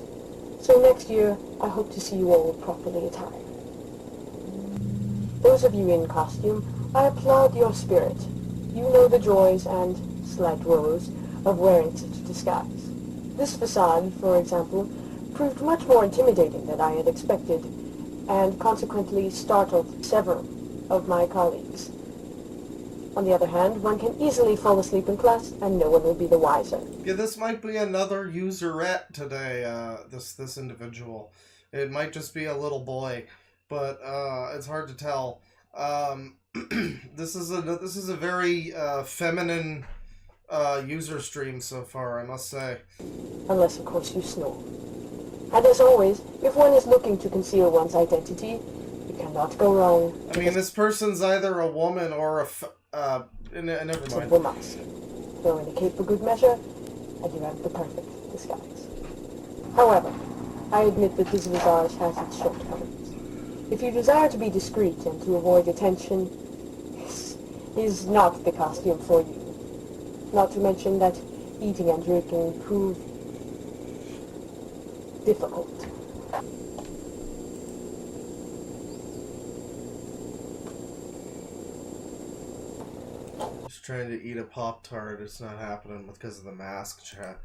So next year, I hope to see you all properly attired. Those of you in costume, I applaud your spirit. You know the joys and slight woes of wearing such a disguise. This facade, for example, proved much more intimidating than I had expected, and consequently startled several of my colleagues. On the other hand, one can easily fall asleep in class, and no one will be the wiser. Yeah, this might be another userette today, this individual. It might just be a little boy, but it's hard to tell. This is a very feminine user stream so far, I must say. Unless, of course, you snore. And as always, if one is looking to conceal one's identity, you cannot go wrong. I mean, this person's either a woman or never mind. Simple mask. Throw in a cape for good measure, and you have the perfect disguise. However, I admit that this visage has its shortcomings. If you desire to be discreet and to avoid attention, this is not the costume for you. Not to mention that eating and drinking prove difficult. Just trying to eat a Pop-Tart. It's not happening because of the mask, chat.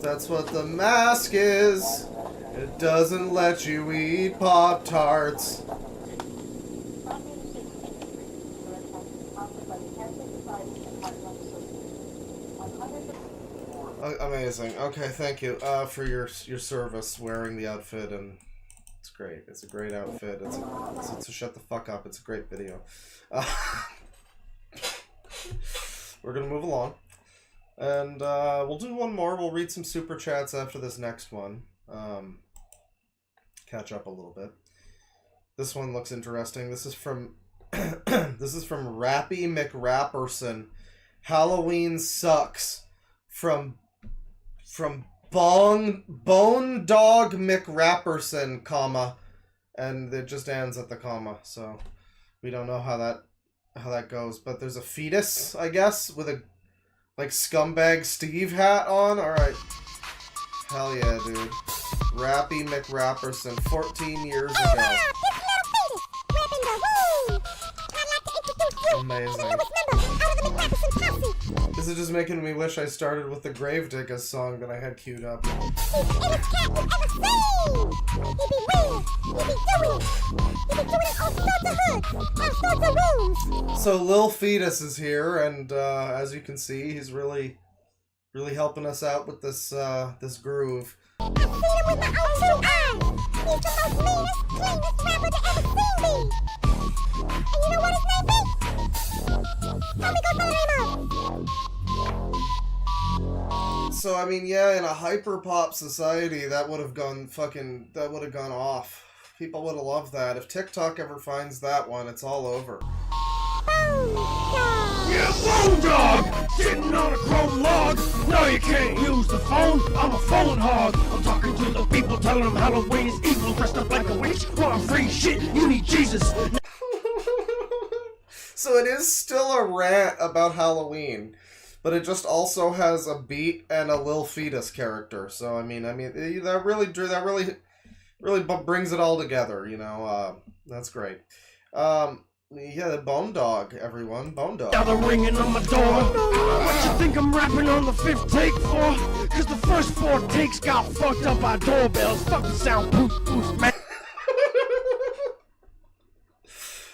That's what the mask is. It doesn't let you eat Pop-Tarts. Amazing. Okay, thank you for your service wearing the outfit, and it's great. It's a great outfit. It's a shut the fuck up. It's a great video. We're gonna move along, and we'll do one more. We'll read some super chats after this next one. Catch up a little bit. This one looks interesting. This is from this is from Rappy McRapperson. Halloween sucks. From Bone Dog McRapperson, comma, and it just ends at the comma, so we don't know how that goes. But there's a fetus, I guess, with a like scumbag Steve hat on. All right, hell yeah, dude. Rappy McRapperson, 14 years ago. Amazing. This is just making me wish I started with the Gravediggers song that I had queued up. So Lil Fetus is here, and as you can see, he's really helping us out with this this groove. I've seen him with my own two eyes. He's the most meanest, cleanest rapper to ever see me. And you know what his name is? Tell me, go find him out. So I mean, yeah, in a hyper-pop society, that would have gone off. People would have loved that. If TikTok ever finds that one, it's all over. Yeah, Bone Dog! Sitting on a chrome log. No, you can't use the phone. I'm a phone hog. I'm talking to the people, telling them Halloween is evil. Dressed up like a witch. Want free shit? You need Jesus. So it is still a rant about Halloween, but it just also has a beat and a Lil Fetus character. So I mean, that really brings it all together. You know, that's great. Yeah, the Bone Dog, everyone. Bone Dog. Now they're ringing on my door. What you think I'm rapping on the 5th take for? Cause the first 4 takes got fucked up by doorbells. Fucking soundproof, man.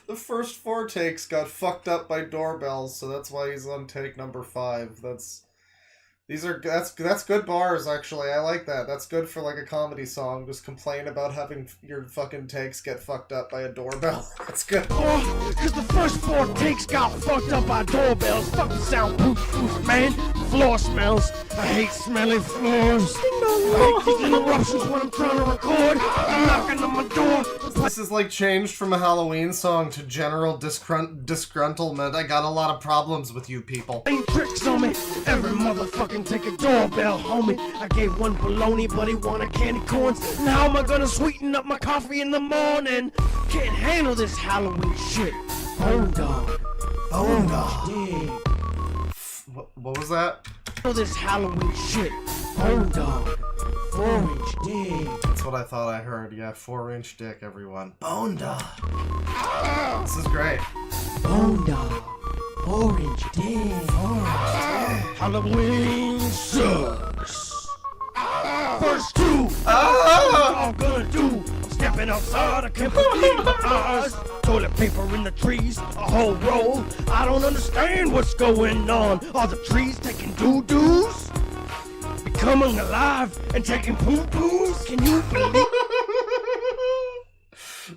The first 4 takes got fucked up by doorbells, so that's why he's on take number 5. That's good bars, actually. I like that. That's good for like a comedy song. Just complain about having your fucking takes get fucked up by a doorbell. That's good. Cause the first 4 takes got fucked up by doorbells. Fucking soundproof, man. Floor smells. I hate smelly floors. I hate these interruptions when I'm trying to record. I'm knocking on my door. This is like changed from a Halloween song to general disgruntlement. I got a lot of problems with you people. Ain't tricks on me. Every motherfucking take a doorbell, homie. I gave one bologna, but he wanted candy corns. Now am I gonna sweeten up my coffee in the morning? Can't handle this Halloween shit. Bone Dog. Bone Dog. Dig. What was that? This Halloween shit. Bone Dog. 4-inch dig. That's what I thought I heard. Yeah, 4-inch dick, everyone. Bone Dog. This is great. Bone Dog. 4-inch dig. Halloween sucks. First 2. What I'm gonna do? I'm stepping outside. I can't believe my eyes. Toilet paper in the trees, a whole roll. I don't understand what's going on. Are the trees taking doo-doos? Becoming alive and taking poo-poos? Can you believe?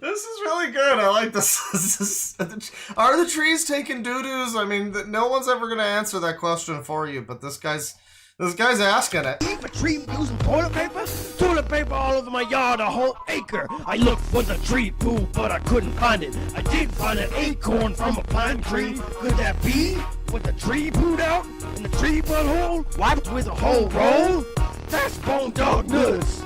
This is really good. I like this. Are the trees taking doo-doos? I mean, no one's ever going to answer that question for you, but this guy's asking it. A tree using toilet paper? Toilet paper all over my yard, a whole acre. I looked for the tree poo, but I couldn't find it. I did find an acorn from a pine tree. Could that be? With the tree pooed out in the tree butthole? Wiped with a whole roll? That's Bone Dog nuts.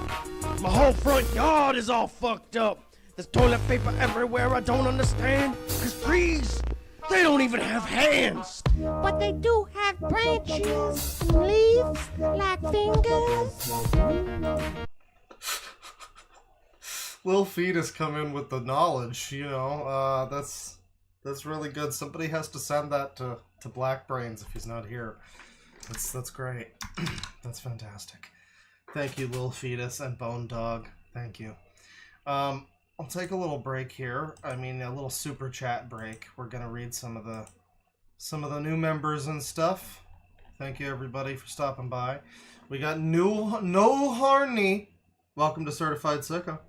My whole front yard is all fucked up. There's toilet paper everywhere, I don't understand. Cause trees, they don't even have hands. But they do have branches and leaves like fingers. Lil Fetus come in with the knowledge, you know. That's really good. Somebody has to send that to Black Brains if he's not here. That's great. That's fantastic. Thank you, Lil Fetus and Bone Dog. Thank you. I'll take a little break here. I mean, a little super chat break. We're gonna read some of the new members and stuff. Thank you everybody for stopping by. We got No Harney. Welcome to Certified Sicko.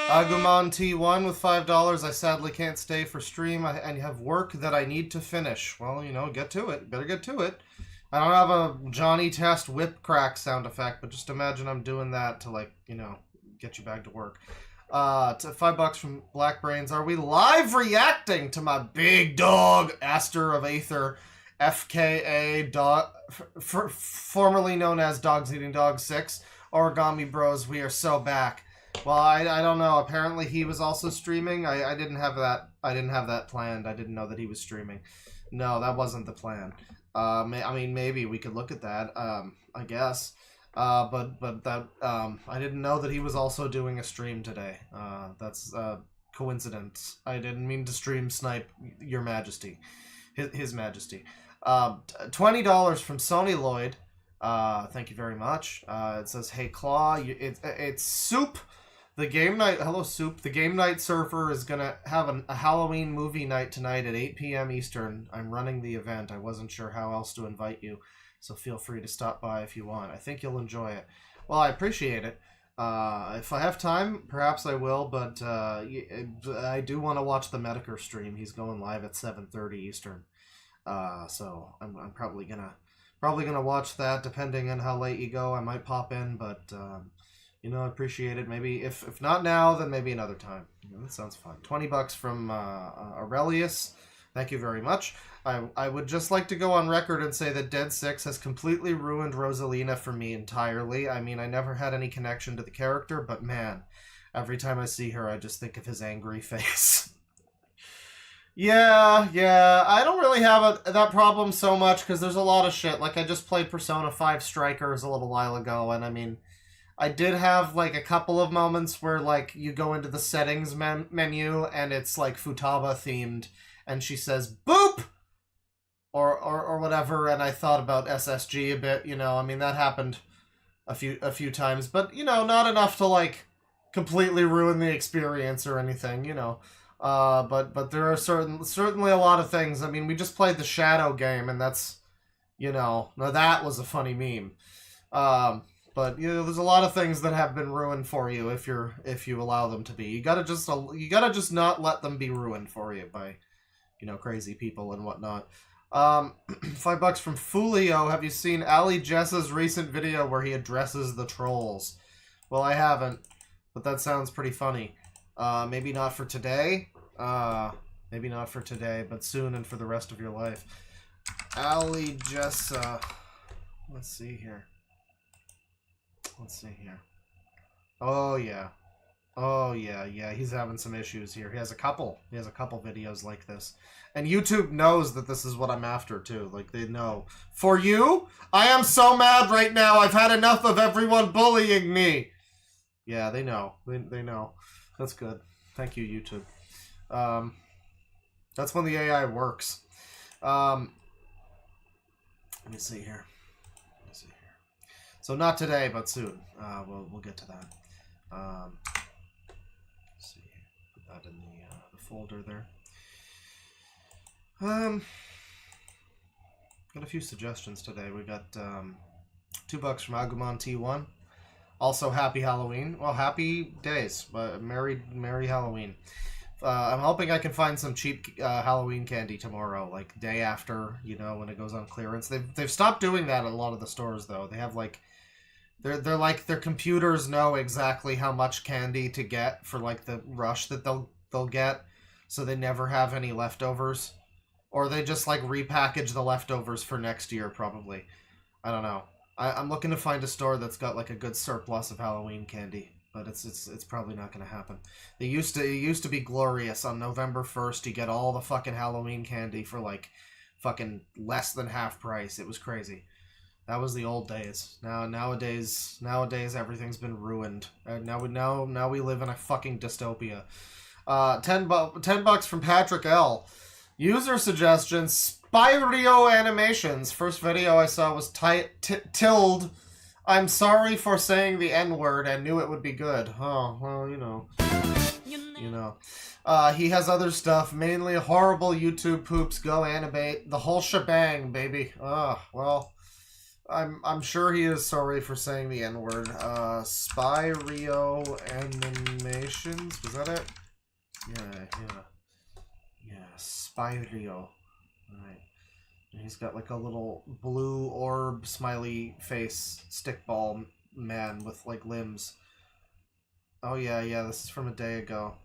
Agumon T1 with $5. I sadly can't stay for stream. I have work that I need to finish. Well, you know, get to it. Better get to it. I don't have a Johnny Test whip crack sound effect, but just imagine I'm doing that to, like, you know, get you back to work. $5 from Black Brains. Are we live reacting to my big dog, Aster of Aether, FKA, formerly known as Dogs Eating Dogs 6, Origami Bros? We are so back. Well, I don't know. Apparently he was also streaming. I didn't have that. I didn't have that planned. I didn't know that he was streaming. No, that wasn't the plan. I mean, maybe we could look at that. I guess. But that I didn't know that he was also doing a stream today. That's coincidence. I didn't mean to stream snipe Your Majesty, His Majesty. $20 from Sony Lloyd. Thank you very much. It says, "Hey Claw, it's Soup. The game night, hello Soup. The game night server is gonna have a Halloween movie night tonight at 8 p.m. Eastern. I'm running the event. I wasn't sure how else to invite you, so feel free to stop by if you want. I think you'll enjoy it." Well, I appreciate it. If I have time, perhaps I will, but I do want to watch the Medicare stream. He's going live at 7:30 Eastern. So I'm probably gonna watch that. Depending on how late you go, I might pop in, but you know, I appreciate it. Maybe if not now, then maybe another time. You know, that sounds fun. $20 from Aurelius. Thank you very much. I would just like to go on record and say that Dead 6 has completely ruined Rosalina for me entirely. I mean, I never had any connection to the character, but man, every time I see her, I just think of his angry face. Yeah, I don't really have that problem so much, because there's a lot of shit. Like, I just played Persona 5 Strikers a little while ago, and I mean, I did have, like, a couple of moments where, like, you go into the settings menu, and it's, like, Futaba themed, and she says, "Boop!" Or whatever, and I thought about SSG a bit, you know. I mean, that happened a few times, but, you know, not enough to, like, completely ruin the experience or anything, you know. But there are certainly a lot of things. I mean, we just played the Shadow game, and that's, you know, now that was a funny meme. But you know, there's a lot of things that have been ruined for you if you allow them to be. You gotta just not let them be ruined for you by, you know, crazy people and whatnot. $5 from Fulio. Have you seen Ali Jessa's recent video where he addresses the trolls? Well, I haven't, but that sounds pretty funny. Maybe not for today. Maybe not for today, but soon and for the rest of your life. Ali Jessa. Let's see here. Oh yeah, he's having some issues here. He has a couple videos like this. And YouTube knows that this is what I'm after too. Like, they know. For you? I am so mad right now. I've had enough of everyone bullying me. Yeah, they know. They know. That's good. Thank you, YouTube. That's when the AI works. Let me see here. So not today, but soon. We'll get to that. Let's see. Put that in the folder there. Got a few suggestions today. We got $2 from Agumon T1. Also, happy Halloween. Well, happy days. Merry Halloween. I'm hoping I can find some cheap Halloween candy tomorrow, like day after, you know, when it goes on clearance. They've stopped doing that at a lot of the stores, though. They have, like, they're like, their computers know exactly how much candy to get for, like, the rush that they'll get, so they never have any leftovers. Or they just, like, repackage the leftovers for next year, probably. I don't know. I'm looking to find a store that's got, like, a good surplus of Halloween candy, but it's probably not going to happen. It used to be glorious. On November 1st, you get all the fucking Halloween candy for, like, fucking less than half price. It was crazy. That was the old days. Nowadays everything's been ruined. Now we live in a fucking dystopia. $10 from Patrick L. User suggestion: Spyrio Animations. First video I saw was Tilde. I'm sorry for saying the N-word. I knew it would be good. Oh, well, you know. He has other stuff, mainly horrible YouTube poops. Go animate the whole shebang, baby. Well, I'm sure he is sorry for saying the N-word. Spyrio Animations, was that it? Yeah, Spyrio. Alright. He's got like a little blue orb smiley face stickball man with like limbs. Oh yeah, this is from a day ago.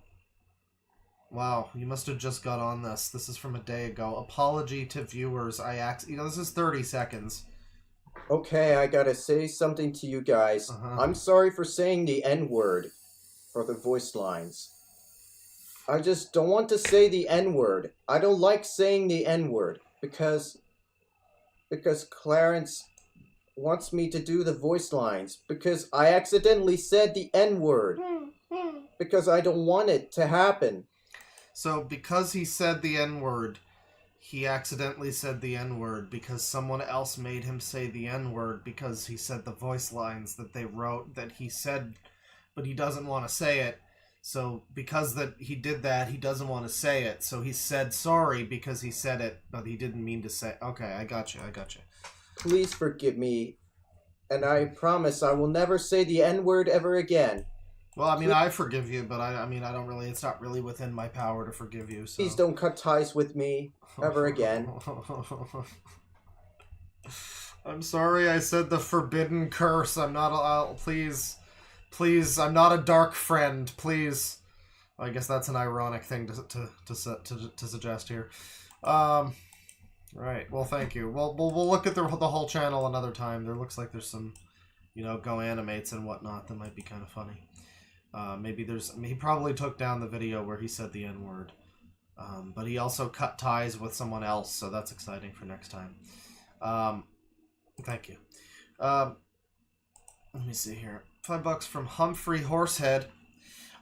Wow, you must have just got on this. This is from a day ago. Apology to viewers. This is 30 seconds. Okay, I gotta say something to you guys. I'm sorry for saying the N-word for the voice lines. I just don't want to say the N-word. I don't like saying the N-word because Clarence wants me to do the voice lines because I accidentally said the N-word because I don't want it to happen. So because he said the N-word, he accidentally said the N-word because someone else made him say the N-word because he said the voice lines that they wrote that he said, but he doesn't want to say it. So because that he did that, he doesn't want to say it. So he said sorry because he said it, but he didn't mean to say. Okay, I got you. Please forgive me, and I promise I will never say the N-word ever again. Well, I mean, I forgive you, but I don't really. It's not really within my power to forgive you. So. Please don't cut ties with me ever again. I'm sorry I said the forbidden curse. I'm not. Please, I'm not a dark friend. Please. I guess that's an ironic thing to suggest here. Right. Well, thank you. We'll look at the whole channel another time. There looks like there's some, Go Animates and whatnot that might be kind of funny. He probably took down the video where he said the N-word. But he also cut ties with someone else, so that's exciting for next time. Thank you. Let me see here. $5 from Humphrey Horsehead.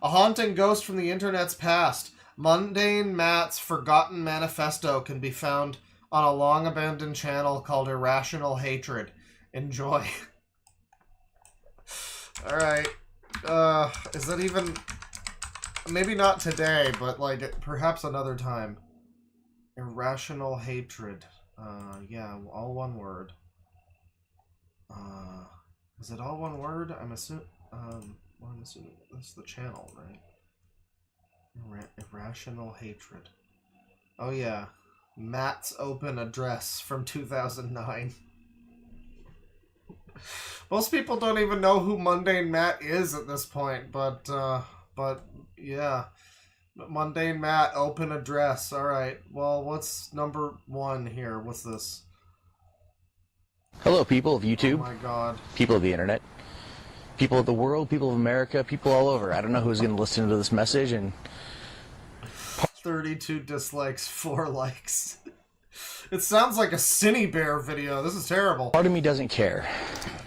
A haunting ghost from the internet's past. Mundane Matt's forgotten manifesto can be found on a long-abandoned channel called Irrational Hatred. Enjoy. Alright. Is that even... Maybe not today, but, perhaps another time. Irrational Hatred. Yeah, all one word. Is it all one word? I'm assuming that's the channel, right? Irrational Hatred. Oh, yeah. Matt's Open Address from 2009. Most people don't even know who Mundane Matt is at this point, but yeah. Mundane Matt, Open Address. Alright, well, what's number 1 here? What's this? Hello, people of YouTube. Oh my god. People of the internet. People of the world, people of America, people all over. I don't know who's going to listen to this message and... 32 dislikes, 4 likes. It sounds like a Cine Bear video. This is terrible. Part of me doesn't care.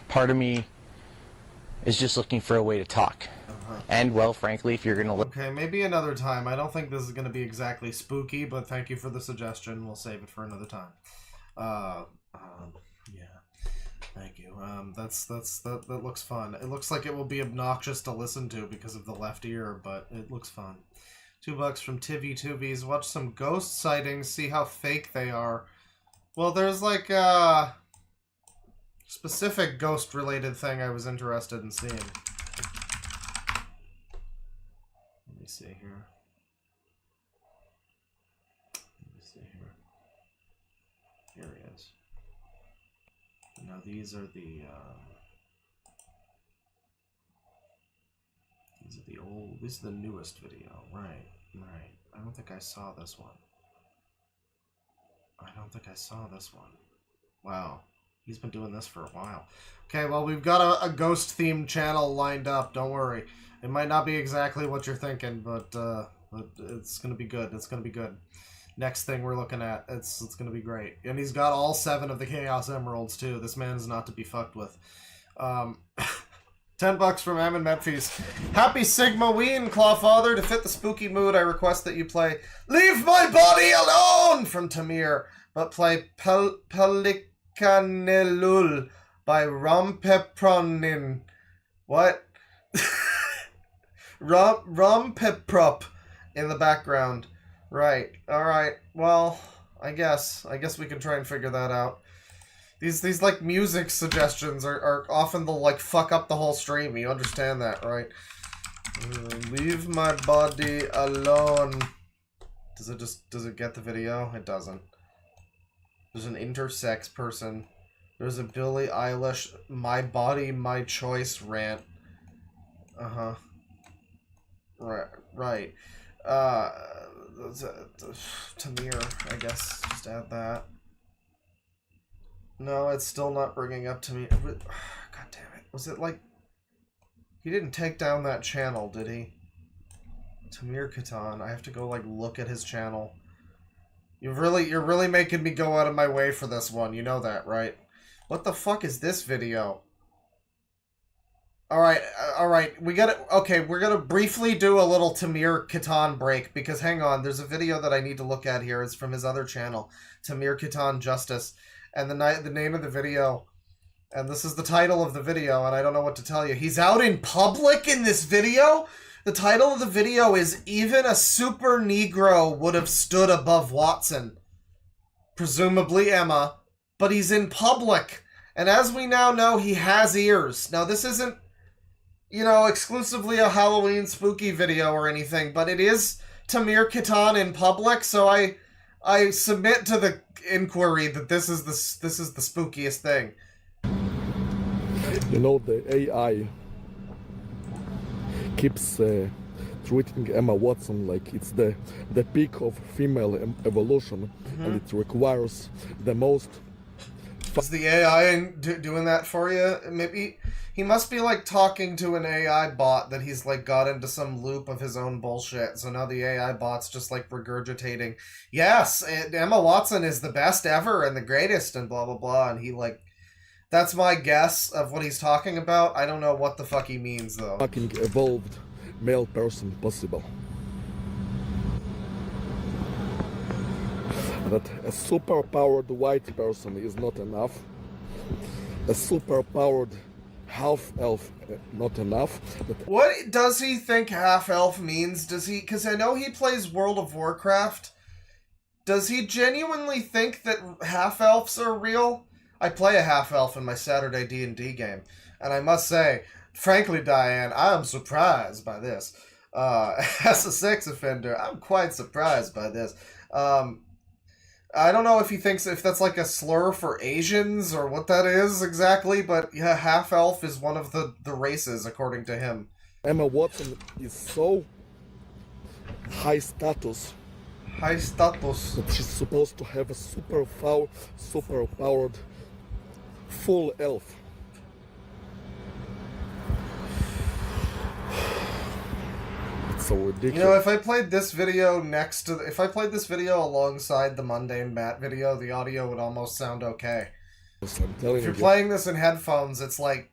Part of me is just looking for a way to talk. And, well, frankly, if you're going to look... Okay, maybe another time. I don't think this is going to be exactly spooky, but thank you for the suggestion. We'll save it for another time. Yeah. Thank you. That looks fun. It looks like it will be obnoxious to listen to because of the left ear, but it looks fun. $2 from Tivy Tubies. Watch some ghost sightings, see how fake they are. Well, there's like a specific ghost-related thing I was interested in seeing. Let me see here. Here he is. Now these are the old. This is the newest video, right? I don't think I saw this one. Wow, he's been doing this for a while. Okay, well, we've got a ghost-themed channel lined up. Don't worry. It might not be exactly what you're thinking, but it's gonna be good. It's gonna be good. Next thing we're looking at, it's gonna be great. And he's got all 7 of the Chaos Emeralds too. This man is not to be fucked with. $10 from Ammon Memphis. Happy Sigma Ween, Clawfather. To fit the spooky mood, I request that you play Leave My Body Alone from Tamir, but play Pelicanelul by Rompepronin. What? Rompeprop in the background. Right. Alright. Well, I guess we can try and figure that out. These like music suggestions are often the like fuck up the whole stream. You understand that, right? Leave my body alone. Does it get the video? It doesn't. There's an intersex person. There's a Billie Eilish My Body, My Choice rant. Right. Tamir, I guess. Just add that. No, it's still not bringing up Tamir. God damn it. Was it like... He didn't take down that channel, did he? Tamir Katan. I have to go, like, look at his channel. You're really making me go out of my way for this one. You know that, right? What the fuck is this video? Alright, we gotta... Okay, we're gonna briefly do a little Tamir Katan break, because hang on, there's a video that I need to look at here. It's from his other channel, Tamir Katan Justice. And the name of the video, and this is the title of the video, and I don't know what to tell you. He's out in public in this video? The title of the video is Even a Super Negro Would Have Stood Above Watson. Presumably Emma. But he's in public. And as we now know, he has ears. Now this isn't, you know, exclusively a Halloween spooky video or anything, but it is Tamir Katan in public, so I submit to the inquiry that this is the spookiest thing. You know, the AI keeps treating Emma Watson like it's the peak of female evolution, and it requires the most. Is the AI doing that for you? Maybe he must be like talking to an AI bot that he's like got into some loop of his own bullshit. So now the AI bot's just like regurgitating, yes, Emma Watson is the best ever and the greatest and blah blah blah, and he like. That's my guess of what he's talking about. I don't know what the fuck he means, though. Fucking evolved male person possible. That a super-powered white person is not enough. A super-powered half-elf not enough. What does he think half-elf means? Does he... Because I know he plays World of Warcraft. Does he genuinely think that half-elves are real? I play a half-elf in my Saturday D&D game, and I must say, frankly, Diane, I am surprised by this. As a sex offender, I'm quite surprised by this. I don't know if he thinks if that's like a slur for Asians or what that is exactly, but yeah, half-elf is one of the races, according to him. Emma Watson is so high status. High status. That she's supposed to have a super-powered full elf. It's so ridiculous. You know, if I played this video alongside the Mundane Matt video, the audio would almost sound okay. Yes, I'm telling if you're playing this in headphones, it's like,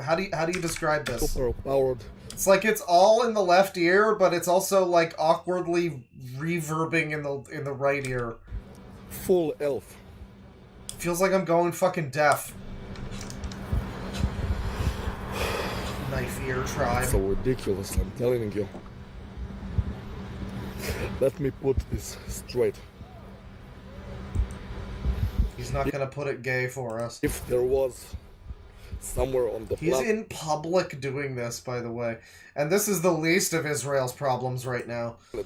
how do you describe this? Super-powered. It's like it's all in the left ear, but it's also like awkwardly reverbing in the right ear. Full elf. Feels like I'm going fucking deaf. Knife ear tribe. So ridiculous, I'm telling you. Let me put this straight. He's not gonna put it gay for us. If there was somewhere on the He's in public doing this, by the way. And this is the least of Israel's problems right now. A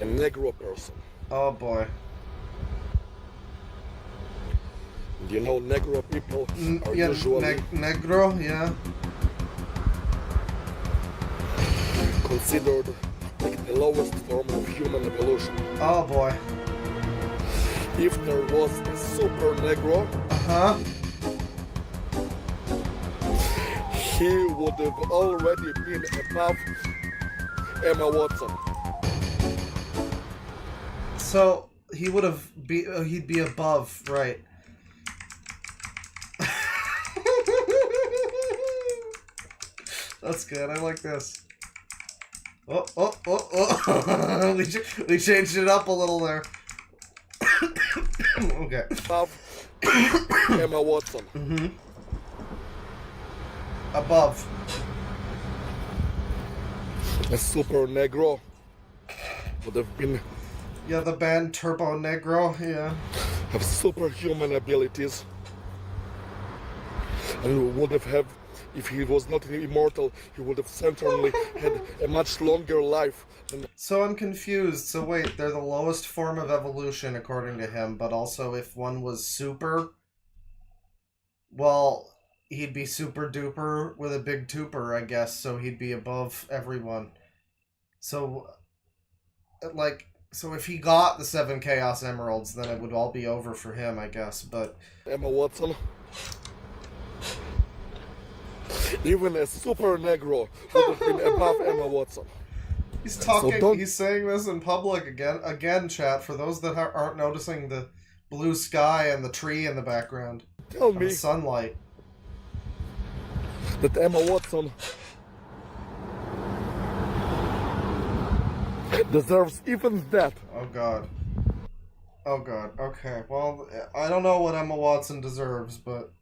Negro person. Oh boy. You know, Negro people are usually... Negro, yeah. Considered like the lowest form of human evolution. Oh boy. If there was a super Negro... Uh-huh. He would have already been above Emma Watson. So, he would have he'd be above, right. That's good. I like this. Oh. we changed it up a little there. Okay. Above Emma Watson. Mm-hmm. Above. A super Negro would have been... Yeah, the band Turbo Negro, yeah. Have superhuman abilities. And would have, if he was not immortal, he would have certainly had a much longer life. So I'm confused. So wait, they're the lowest form of evolution according to him, but also if one was super... Well, he'd be super duper with a big tuper, I guess, so he'd be above everyone. So, like, so if he got the 7 Chaos Emeralds, then it would all be over for him, I guess, but... Emma Watson. Even a super Negro would have been above Emma Watson. He's talking, he's saying this in public again, chat, for those that aren't noticing the blue sky and the tree in the background. Tell me. The sunlight. That Emma Watson deserves even that. Oh god. Oh god. Okay. Well, I don't know what Emma Watson deserves, but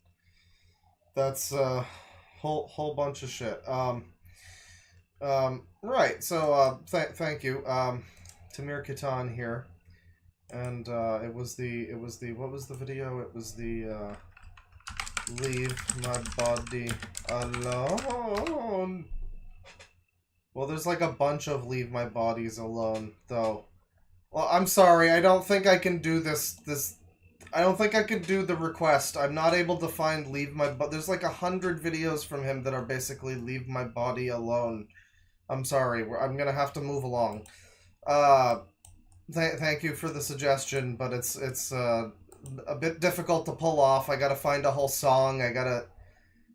that's a whole bunch of shit. Right. So thank you, Tamir Kitan here, and it was the what was the video? It was the leave my body alone. Well, there's like a bunch of leave my bodies alone, though. Well, I'm sorry, I don't think I can do this, I don't think I can do the request. I'm not able to find leave my there's like 100 videos from him that are basically leave my body alone. I'm sorry, I'm gonna have to move along. Thank you for the suggestion, but it's a bit difficult to pull off. I gotta find a whole song, I gotta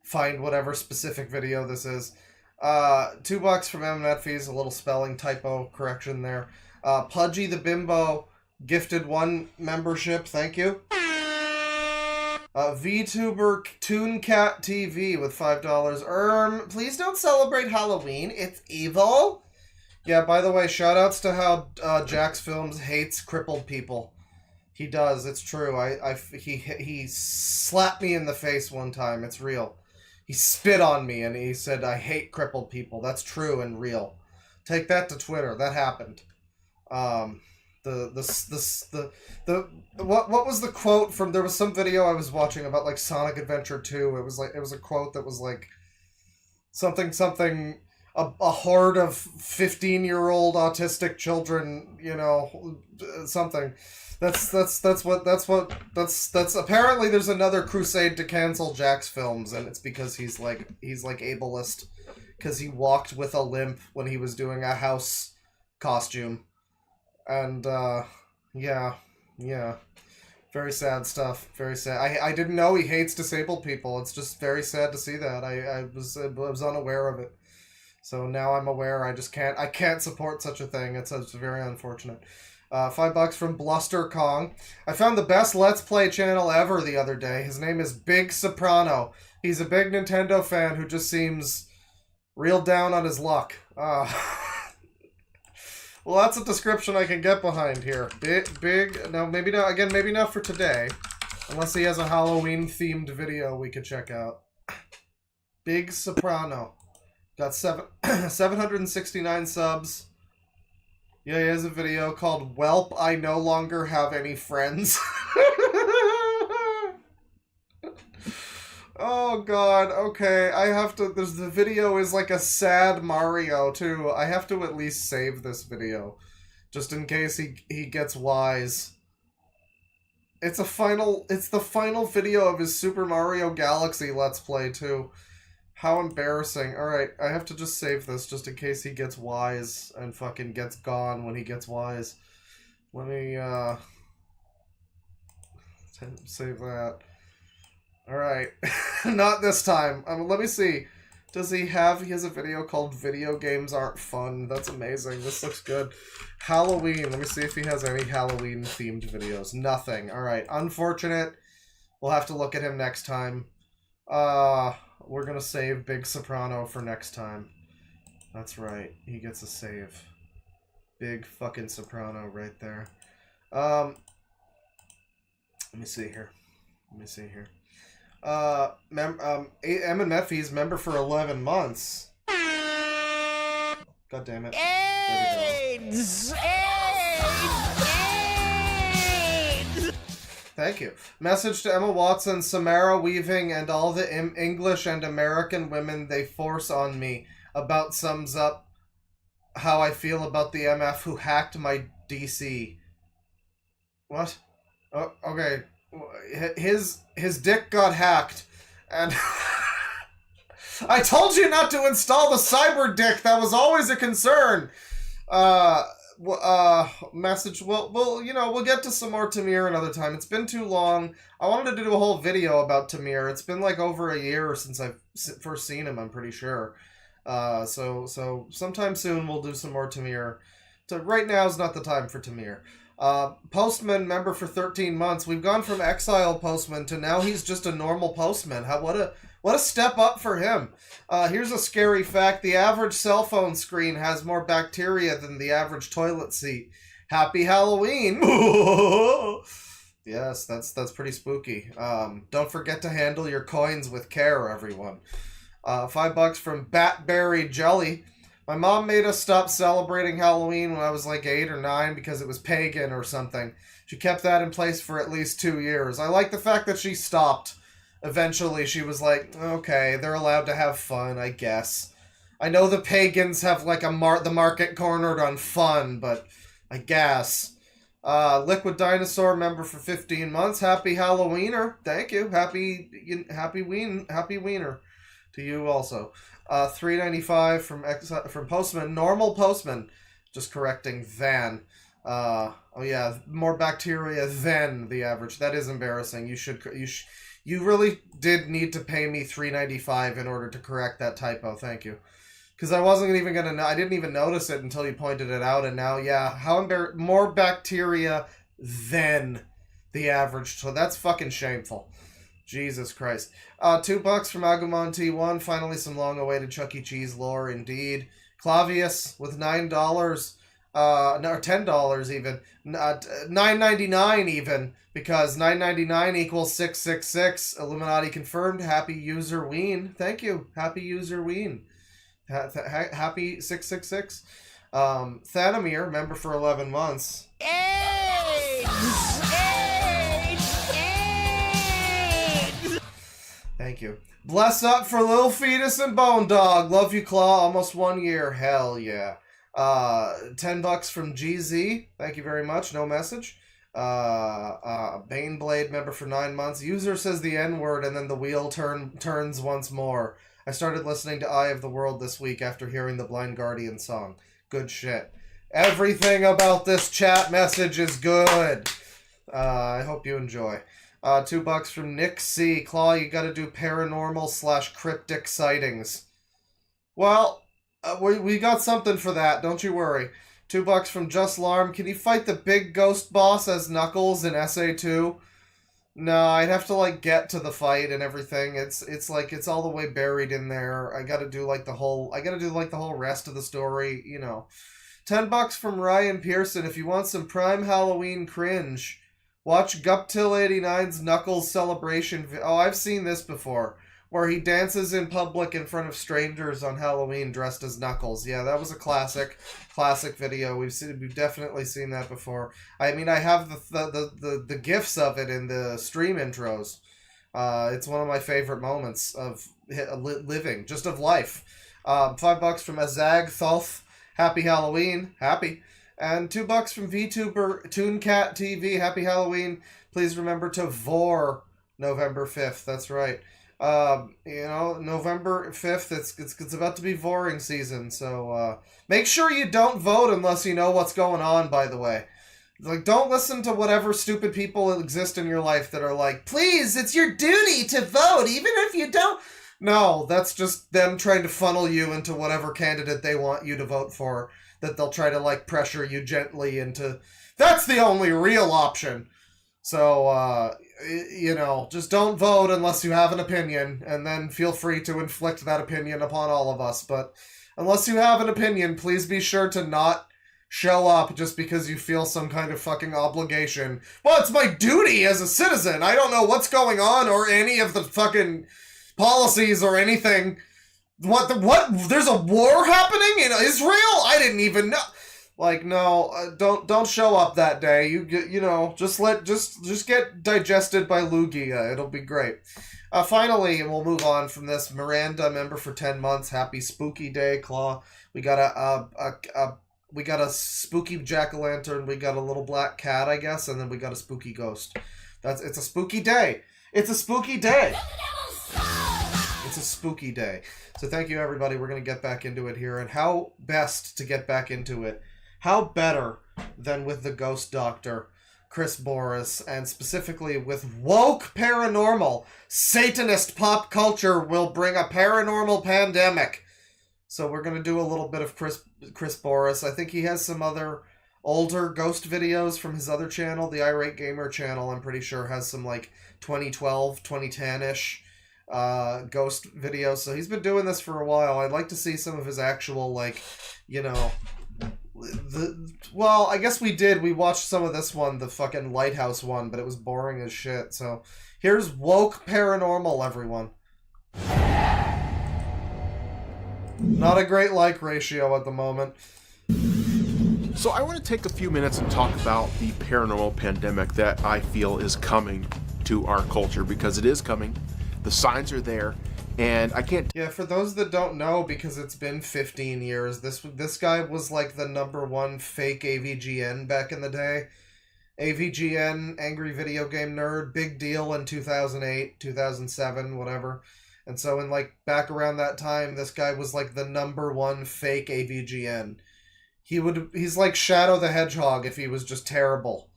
find whatever specific video this is. $2 from MNet fees, a little spelling typo correction there. Pudgy the Bimbo gifted 1 membership, thank you. VTuber ToonCat TV with $5. Please don't celebrate Halloween, it's evil. Yeah, by the way, shoutouts to how Jax Films hates crippled people. He does, it's true. He slapped me in the face one time, it's real. He spit on me and he said, I hate crippled people. That's true and real. Take that to Twitter. That happened. What was the quote from, there was some video I was watching about like Sonic Adventure 2. It was a quote that was like something, a horde of 15-year-old autistic children, you know, something. That's apparently there's another crusade to cancel Jax Films, and it's because he's like ableist, because he walked with a limp when he was doing a house costume, and yeah, very sad stuff, very sad. I didn't know he hates disabled people. It's just very sad to see that. I was unaware of it, so now I'm aware. I can't support such a thing. It's very unfortunate. $5 from Bluster Kong. I found the best Let's Play channel ever the other day. His name is Big Soprano. He's a big Nintendo fan who just seems real down on his luck. Well, that's a description I can get behind here. Big, no, maybe not, again, maybe not for today. Unless he has a Halloween-themed video we could check out. Big Soprano. Got 769 subs. Yeah, he has a video called Welp, I No Longer Have Any Friends. Oh god, okay, I have to, the video is like a sad Mario too. I have to at least save this video. Just in case he gets wise. It's the final video of his Super Mario Galaxy Let's Play too. How embarrassing. Alright, I have to just save this just in case he gets wise and fucking gets gone when he gets wise. Let me, save that. Alright. Not this time. Let me see. He has a video called Video Games Aren't Fun. That's amazing. This looks good. Halloween. Let me see if he has any Halloween-themed videos. Nothing. Alright. Unfortunate. We'll have to look at him next time. We're gonna save Big Soprano for next time. That's right. He gets a save. Big fucking Soprano right there. Let me see here. MMFE's member for 11 months. God damn it. AIDS! Thank you. Message to Emma Watson, Samara Weaving, and all the English and American women they force on me. About sums up how I feel about the MF who hacked my DC. What? Oh, okay. His dick got hacked, and I told you not to install the cyber dick. That was always a concern. Message. Well, you know, we'll get to some more Tamir another time. It's been too long. I wanted to do a whole video about Tamir. It's been like over a year since I've first seen him, I'm pretty sure. So sometime soon we'll do some more Tamir. So right now is not the time for Tamir. Postman, member for 13 months. We've gone from exile postman to now he's just a normal postman. What a step up for him. Here's a scary fact. The average cell phone screen has more bacteria than the average toilet seat. Happy Halloween. Yes, that's pretty spooky. Don't forget to handle your coins with care, everyone. $5 from Batberry Jelly. My mom made us stop celebrating Halloween when I was like 8 or 9 because it was pagan or something. She kept that in place for at least 2 years. I like the fact that she stopped. Eventually, she was like, okay, they're allowed to have fun, I guess. I know the pagans have like the market cornered on fun, but I guess. Liquid Dinosaur, member for 15 months. Happy Halloweener. Thank you. Happy Wiener to you also. $3.95 from Postman. Normal Postman. Just correcting Van. Oh yeah, more bacteria than the average. That is embarrassing. You really did need to pay me $3.95 in order to correct that typo. Thank you. Because I wasn't even gonna know. I didn't even notice it until you pointed it out, and now, yeah, more bacteria than the average. So that's fucking shameful. Jesus Christ. $2 from Agumon T1. Finally, some long-awaited Chuck E. Cheese lore, indeed. Clavius with $9. No, $10 even. $9.99 even, because $9.99 equals 666. Illuminati confirmed. Happy user Ween. Thank you. Happy user Ween. Happy 666. Thanamir, member for 11 months. Thank you. Bless up for Lil Fetus and Bone Dog. Love you, Claw. Almost 1 year. Hell yeah. $10 from GZ. Thank you very much. No message. Baneblade, member for 9 months. User says the N-word and then the wheel turns once more. I started listening to Eye of the World this week after hearing the Blind Guardian song. Good shit. Everything about this chat message is good. I hope you enjoy. $2 from Nick C. Claw, you gotta do paranormal / cryptic sightings. Well, we got something for that, don't you worry. $2 from Just Larm. Can you fight the big ghost boss as Knuckles in SA2? No, I'd have to like get to the fight and everything. It's like it's all the way buried in there. I gotta do the whole rest of the story, you know. $10 from Ryan Pearson. If you want some prime Halloween cringe, watch Guptil89's Knuckles celebration. Oh, I've seen this before, where he dances in public in front of strangers on Halloween dressed as Knuckles. Yeah, that was a classic video. We've definitely seen that before. I mean, I have the gifs of it in the stream intros. It's one of my favorite moments of living, just of life. $5 from Azag Thoth. Happy Halloween. Happy. And $2 from VTuber ToonCat TV. Happy Halloween. Please remember to vor November 5th. That's right. You know, November 5th, it's about to be voring season, so make sure you don't vote unless you know what's going on, by the way. Like, don't listen to whatever stupid people exist in your life that are like, please, it's your duty to vote, even if you don't. No, that's just them trying to funnel you into whatever candidate they want you to vote for, that they'll try to, like, pressure you gently into. That's the only real option. So, you know, just don't vote unless you have an opinion, and then feel free to inflict that opinion upon all of us. But unless you have an opinion, please be sure to not show up just because you feel some kind of fucking obligation. Well, it's my duty as a citizen. I don't know what's going on or any of the fucking policies or anything. What? There's a war happening in Israel? I didn't even know. Like, no, don't show up that day. You know, just get digested by Lugia. It'll be great. Finally, and we'll move on from this. Miranda, member for 10 months. Happy Spooky Day, Claw. We got a spooky jack-o'-lantern. We got a little black cat, I guess, and then we got a spooky ghost. It's a spooky day. It's a spooky day. it's a spooky day. So thank you, everybody. We're going to get back into it here. And how best to get back into it? How better than with the ghost doctor, Chris Boris, and specifically with woke paranormal. Satanist pop culture will bring a paranormal pandemic. So we're going to do a little bit of Chris Boris. I think he has some other older ghost videos from his other channel, the Irate Gamer channel. I'm pretty sure has some like 2012, 2010-ish ghost videos. So he's been doing this for a while. I'd like to see some of his actual, like, you know... Well, I guess we did. We watched some of this one, the fucking Lighthouse one, but it was boring as shit. So here's woke paranormal, everyone. Not a great like ratio at the moment. So I want to take a few minutes and talk about the paranormal pandemic that I feel is coming to our culture, because it is coming. The signs are there. And I can't... Yeah, for those that don't know, because it's been 15 years, this guy was like the #1 fake AVGN back in the day. AVGN, Angry Video Game Nerd, big deal in 2008, 2007, whatever. And so in like back around that time, this guy was like the #1 fake AVGN. He's like Shadow the Hedgehog if he was just terrible.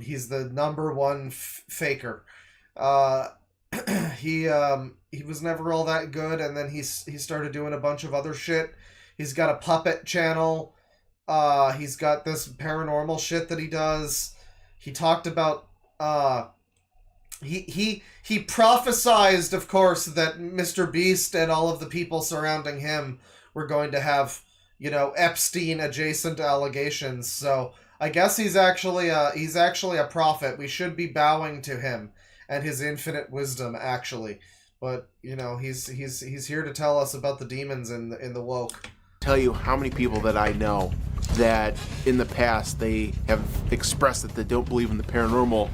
He's the #1 faker. He was never all that good, and then he started doing a bunch of other shit. He's got a puppet channel. He's got this paranormal shit that he does. He talked about he prophesized, of course, that Mr. Beast and all of the people surrounding him were going to have, you know, Epstein adjacent allegations. So I guess he's actually a prophet. We should be bowing to him and his infinite wisdom, actually. But, you know, he's here to tell us about the demons in the woke. Tell you how many people that I know that in the past they have expressed that they don't believe in the paranormal,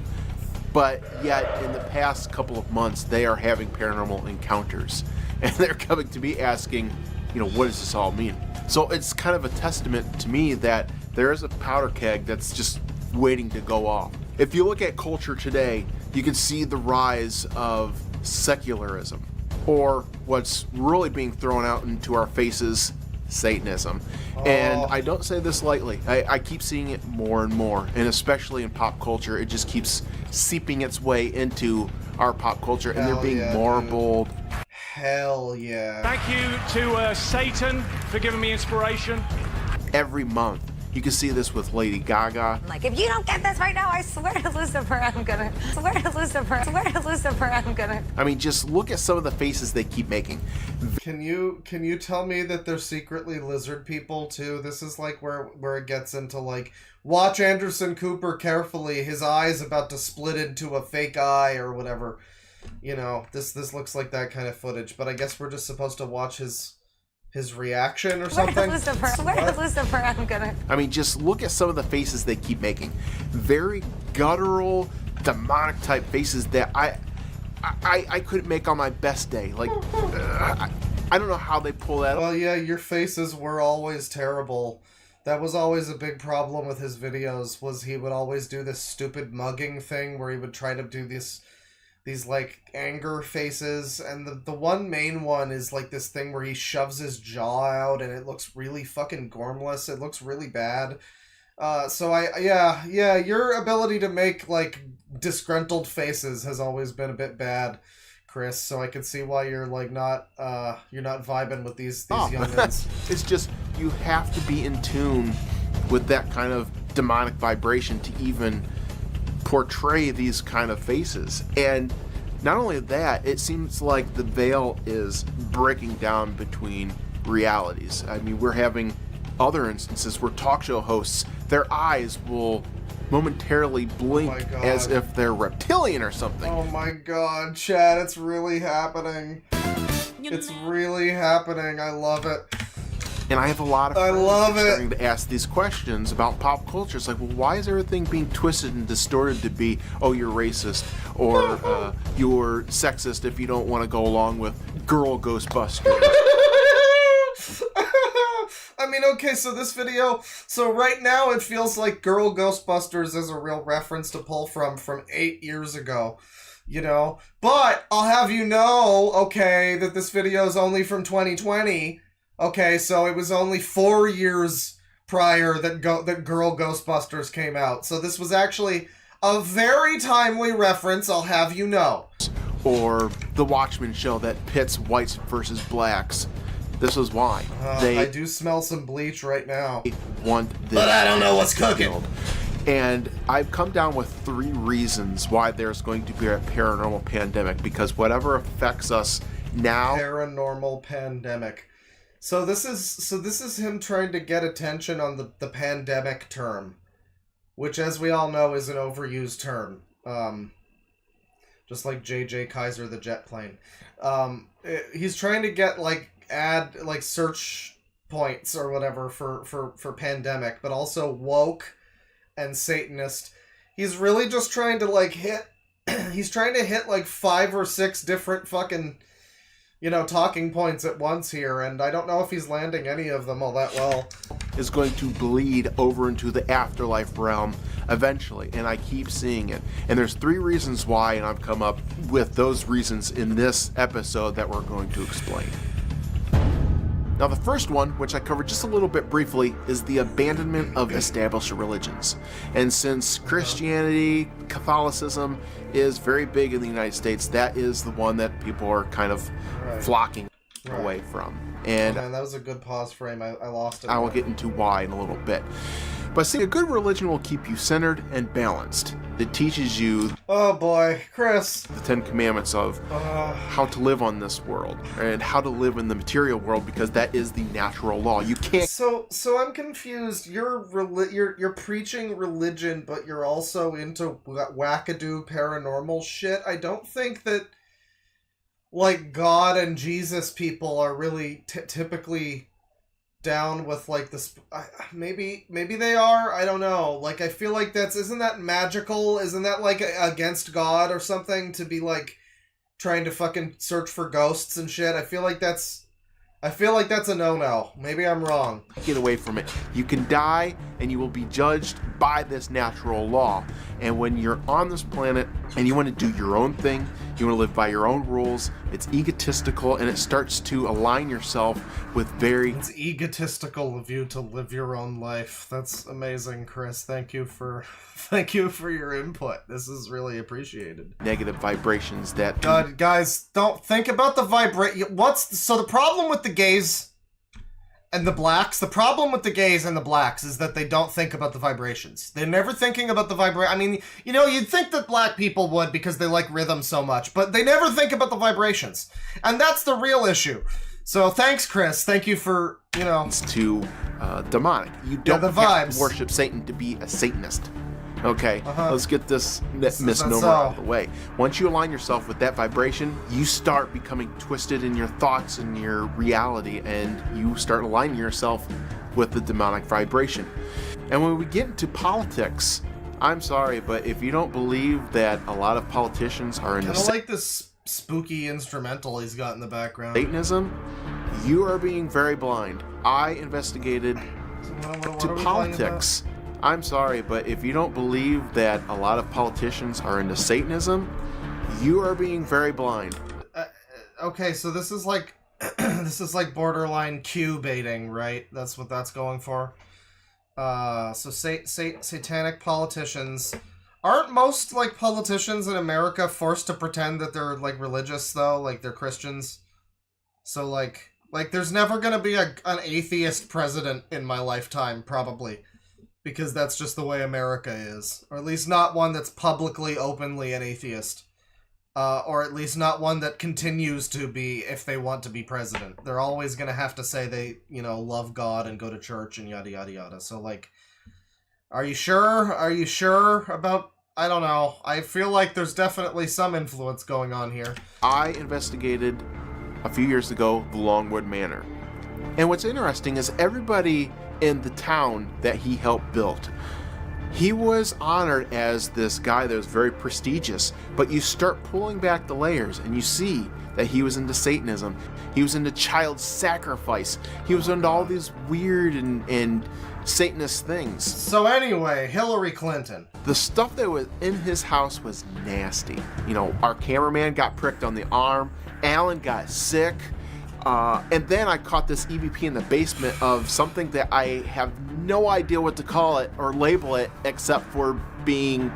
but yet in the past couple of months they are having paranormal encounters, and they're coming to me asking, you know, what does this all mean? So it's kind of a testament to me that there is a powder keg that's just waiting to go off. If you look at culture today, you can see the rise of secularism, or what's really being thrown out into our faces, Satanism. And I don't say this lightly. I keep seeing it more and more, and especially in pop culture, it just keeps seeping its way into our pop culture, and they're being more bold. Hell yeah. Thank you to Satan for giving me inspiration. Every month. You can see this with Lady Gaga. Like, if you don't get this right now, I swear to Lucifer, I'm gonna. Swear to Lucifer, swear to Lucifer, I'm gonna. I mean, just look at some of the faces they keep making. Can you tell me that they're secretly lizard people too? This is like where it gets into like, watch Anderson Cooper carefully. His eye's about to split into a fake eye or whatever. You know, this looks like that kind of footage. But I guess we're just supposed to watch his reaction or something? Swear to Lucifer, I'm gonna. I mean, just look at some of the faces they keep making. Very guttural, demonic type faces that I couldn't make on my best day. Like, I don't know how they pull that off. Well, yeah, your faces were always terrible. That was always a big problem with his videos, was he would always do this stupid mugging thing where he would try to do these like anger faces, and the one main one is like this thing where he shoves his jaw out and it looks really fucking gormless. It looks really bad. So yeah, your ability to make like disgruntled faces has always been a bit bad, Chris. So I can see why you're like not vibing with these youngins. It's just you have to be in tune with that kind of demonic vibration to even portray these kind of faces. And not only that, it seems like the veil is breaking down between realities. I mean, we're having other instances where talk show hosts, their eyes will momentarily blink as if they're reptilian or something. Oh my god, Chad, it's really happening. It's really happening. I love it. And I have a lot of friends starting to ask these questions about pop culture. It's like, well, why is everything being twisted and distorted to be, oh, you're racist, or you're sexist if you don't want to go along with girl Ghostbusters? I mean, okay, so this video, so right now it feels like Girl Ghostbusters is a real reference to pull from 8 years ago. you know. But I'll have you know, okay, that this video is only from 2020. Okay, so it was only 4 years prior that Girl Ghostbusters came out. So this was actually a very timely reference, I'll have you know. Or the Watchmen show that pits whites versus blacks. This is why. I do smell some bleach right now. Want this, but I don't know what's cooking. And I've come down with 3 reasons why there's going to be a paranormal pandemic, because whatever affects us now... Paranormal pandemic. So this is him trying to get attention on the pandemic term, which, as we all know, is an overused term. Just like J.J. Kaiser the jet plane. He's trying to get, add search points or whatever for pandemic, but also woke and Satanist. He's really just trying to hit he's trying to hit 5 or 6 different fucking, talking points at once here, and I don't know if he's landing any of them all that well. Is going to bleed over into the afterlife realm eventually, and I keep seeing it. And there's 3 reasons why, and I've come up with those reasons in this episode that we're going to explain. Now, the first one, which I covered just a little bit briefly, is the abandonment of established religions. And since Christianity, Catholicism is very big in the United States, that is the one that people are kind of flocking away from. And man, that was a good pause frame. I lost it. I will get into why in a little bit. But see, a good religion will keep you centered and balanced. It teaches you... Oh boy, Chris. The 10 Commandments of how to live on this world and how to live in the material world, because that is the natural law. You can't... So I'm confused. You're preaching religion, but you're also into wackadoo paranormal shit. I don't think that God and Jesus people are really typically down with this. Maybe they are. I don't know. I feel like isn't that magical? Isn't that against God or something to be trying to fucking search for ghosts and shit? I feel like that's a no-no. Maybe I'm wrong. Get away from it. You can die and you will be judged by this natural law. And when you're on this planet and you want to do your own thing, you want to live by your own rules, it's egotistical, and it starts to align yourself with very... It's egotistical of you to live your own life. That's amazing, Chris. Thank you for your input. This is really appreciated. Negative vibrations that... God, guys, don't think about the So the problem with the gays and the blacks, is that they don't think about the vibrations. They're never thinking about the vibration. I mean, you'd think that black people would because they like rhythm so much, but they never think about the vibrations. And that's the real issue. So thanks, Chris. Thank you for, It's too demonic. You don't have to worship Satan to be a Satanist. Okay, let's get this misnomer out of the way. Once you align yourself with that vibration, you start becoming twisted in your thoughts and your reality, and you start aligning yourself with the demonic vibration. And when we get into politics, I'm sorry, but if you don't believe that a lot of politicians are into this spooky instrumental he's got in the background. Satanism, you are being very blind. I investigated to politics. I'm sorry, but if you don't believe that a lot of politicians are into Satanism, you are being very blind. Okay, so this is this is borderline Q baiting, right? That's what that's going for. So satanic politicians. Aren't most politicians in America forced to pretend that they're religious though? They're Christians? So there's never gonna be an atheist president in my lifetime, probably. Because that's just the way America is. Or at least not one that's publicly, openly an atheist. Or at least not one that continues to be if they want to be president. They're always going to have to say they, love God and go to church and yada yada yada. So, are you sure? Are you sure about... I don't know. I feel like there's definitely some influence going on here. I investigated a few years ago the Longwood Manor. And what's interesting is everybody in the town that he helped build, he was honored as this guy that was very prestigious, but you start pulling back the layers and you see that he was into Satanism, he was into child sacrifice, he was into all these weird and Satanist things. So anyway, Hillary Clinton. The stuff that was in his house was nasty. You know, our cameraman got pricked on the arm. Alan got sick. And then I caught this EVP in the basement of something that I have no idea what to call it or label it except for being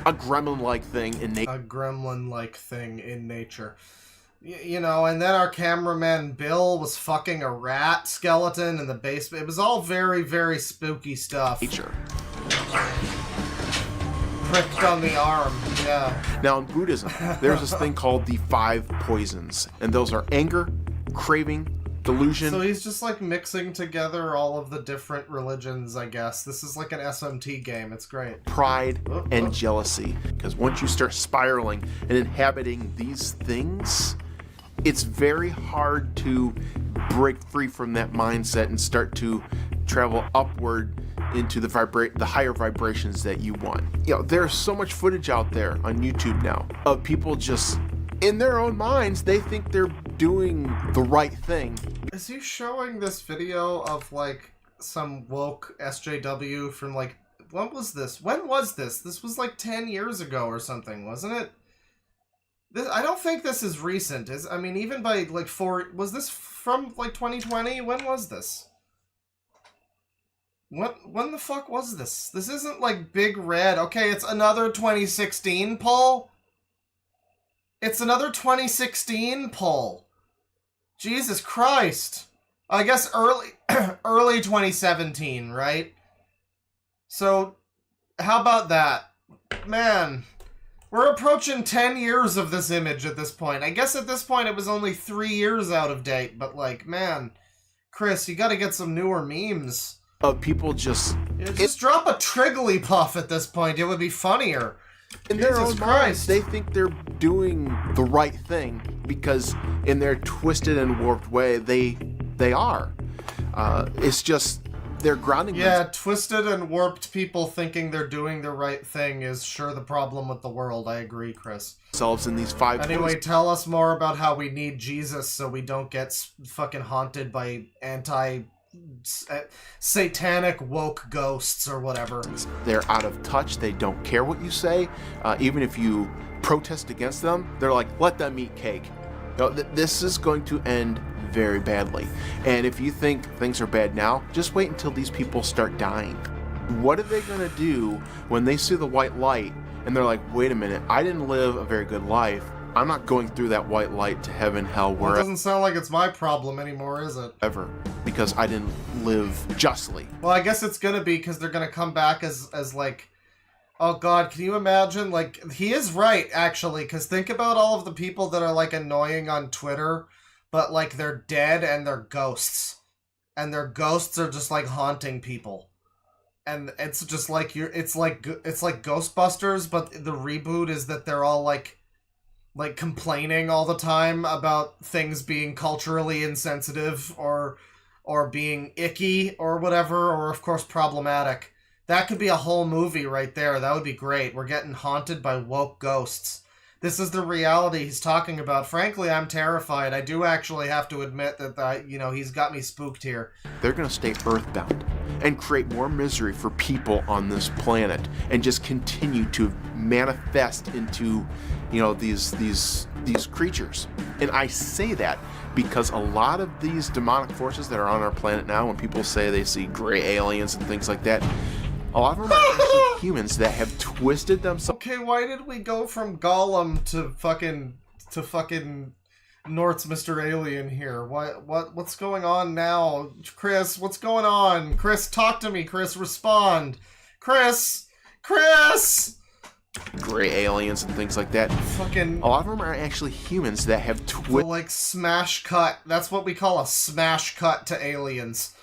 a gremlin-like thing in nature. A gremlin-like thing in nature. You know, and then our cameraman Bill was fucking a rat skeleton in the basement. It was all very, very spooky stuff. Nature. Pricked on the arm, yeah. Now in Buddhism, there's this thing called the 5 poisons. And those are anger, craving, delusion. So he's just like mixing together all of the different religions, I guess. This is like an SMT game. It's great. Pride and jealousy. Because once you start spiraling and inhabiting these things, it's very hard to break free from that mindset and start to travel upward into the higher vibrations that you want. You know, there's so much footage out there on YouTube now of people just, in their own minds, they think they're doing the right thing. Is he showing this video of like some woke SJW from like, when was this? When was this? This was like 10 years ago or something, wasn't it? I don't think this is recent. I mean, even by like was this from like 2020? When was this? When the fuck was this? This isn't like Big Red. Okay, it's another 2016 poll. It's another 2016 poll. Jesus Christ. I guess early 2017, right? So, how about that? Man, we're approaching 10 years of this image at this point. I guess at this point it was only 3 years out of date, but like, man, Chris, you gotta get some newer memes. People just drop a Trigglypuff at this point. It would be funnier. In their own minds, they think they're doing the right thing because in their twisted and warped way, they are. It's just they're grounding. Yeah, twisted and warped people thinking they're doing the right thing is sure the problem with the world. I agree, Chris. Themselves in these 5 Anyway, tell us more about how we need Jesus so we don't get fucking haunted by satanic woke ghosts or whatever. They're out of touch. They don't care what you say. Even if you protest against them, they're like, let them eat cake. You know, this is going to end very badly. And if you think things are bad now, just wait until these people start dying. What are they going to do when they see the white light and they're like, wait a minute, I didn't live a very good life. I'm not going through that white light to heaven, hell, Well, wherever. it doesn't sound like it's my problem anymore, is it? Ever. Because I didn't live justly. Well, I guess it's gonna be because they're gonna come back as like, oh god, can you imagine? Like, he is right, actually, because think about all of the people that are like annoying on Twitter, but like they're dead and they're ghosts. And their ghosts are just like haunting people. And it's just like it's like Ghostbusters, but the reboot is that they're all like complaining all the time about things being culturally insensitive or being icky or whatever, or of course problematic. That could be a whole movie right there. That would be great. We're getting haunted by woke ghosts. This is the reality he's talking about. Frankly, I'm terrified. I do actually have to admit that, he's got me spooked here. They're going to stay earthbound and create more misery for people on this planet and just continue to manifest into, these creatures. And I say that because a lot of these demonic forces that are on our planet now, when people say they see gray aliens and things like that, a lot of them are actually humans that have twisted themselves. Okay, why did we go from Gollum to fucking Nort's Mr. Alien here? What's going on now? Chris, what's going on? Chris, talk to me. Chris, respond. Chris! Gray aliens and things like that. Fucking... A lot of them are actually humans that have twisted... Like smash cut. That's what we call a smash cut to aliens.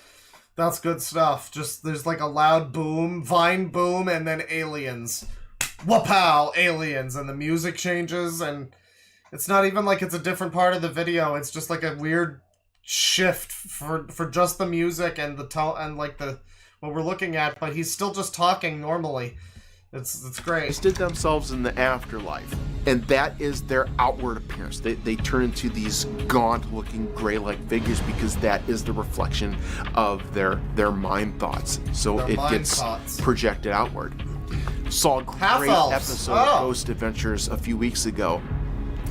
That's good stuff. Just, there's like a loud boom, vine boom, and then aliens. Wapow! Aliens. And the music changes, and it's not even like it's a different part of the video. It's just like a weird shift for just the music and the tone and like what we're looking at, but he's still just talking normally. It's great. Twisted themselves in the afterlife. And that is their outward appearance. They turn into these gaunt-looking gray-like figures because that is the reflection of their mind thoughts. So Their it mind gets thoughts. projected outward. Saw a great Half-elves. episode Oh. of Ghost Adventures a few weeks ago.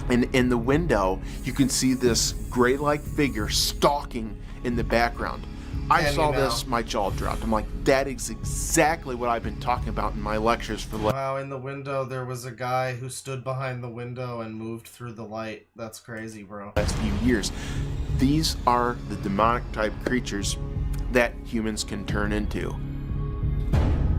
And in the window, you can see this gray-like figure stalking in the background. I And saw you know. this, my jaw dropped. I'm like, that is exactly what I've been talking about in my lectures for the Wow, in the window there was a guy who stood behind the window and moved through the light. That's crazy, bro. last few years. These are the demonic type creatures that humans can turn into.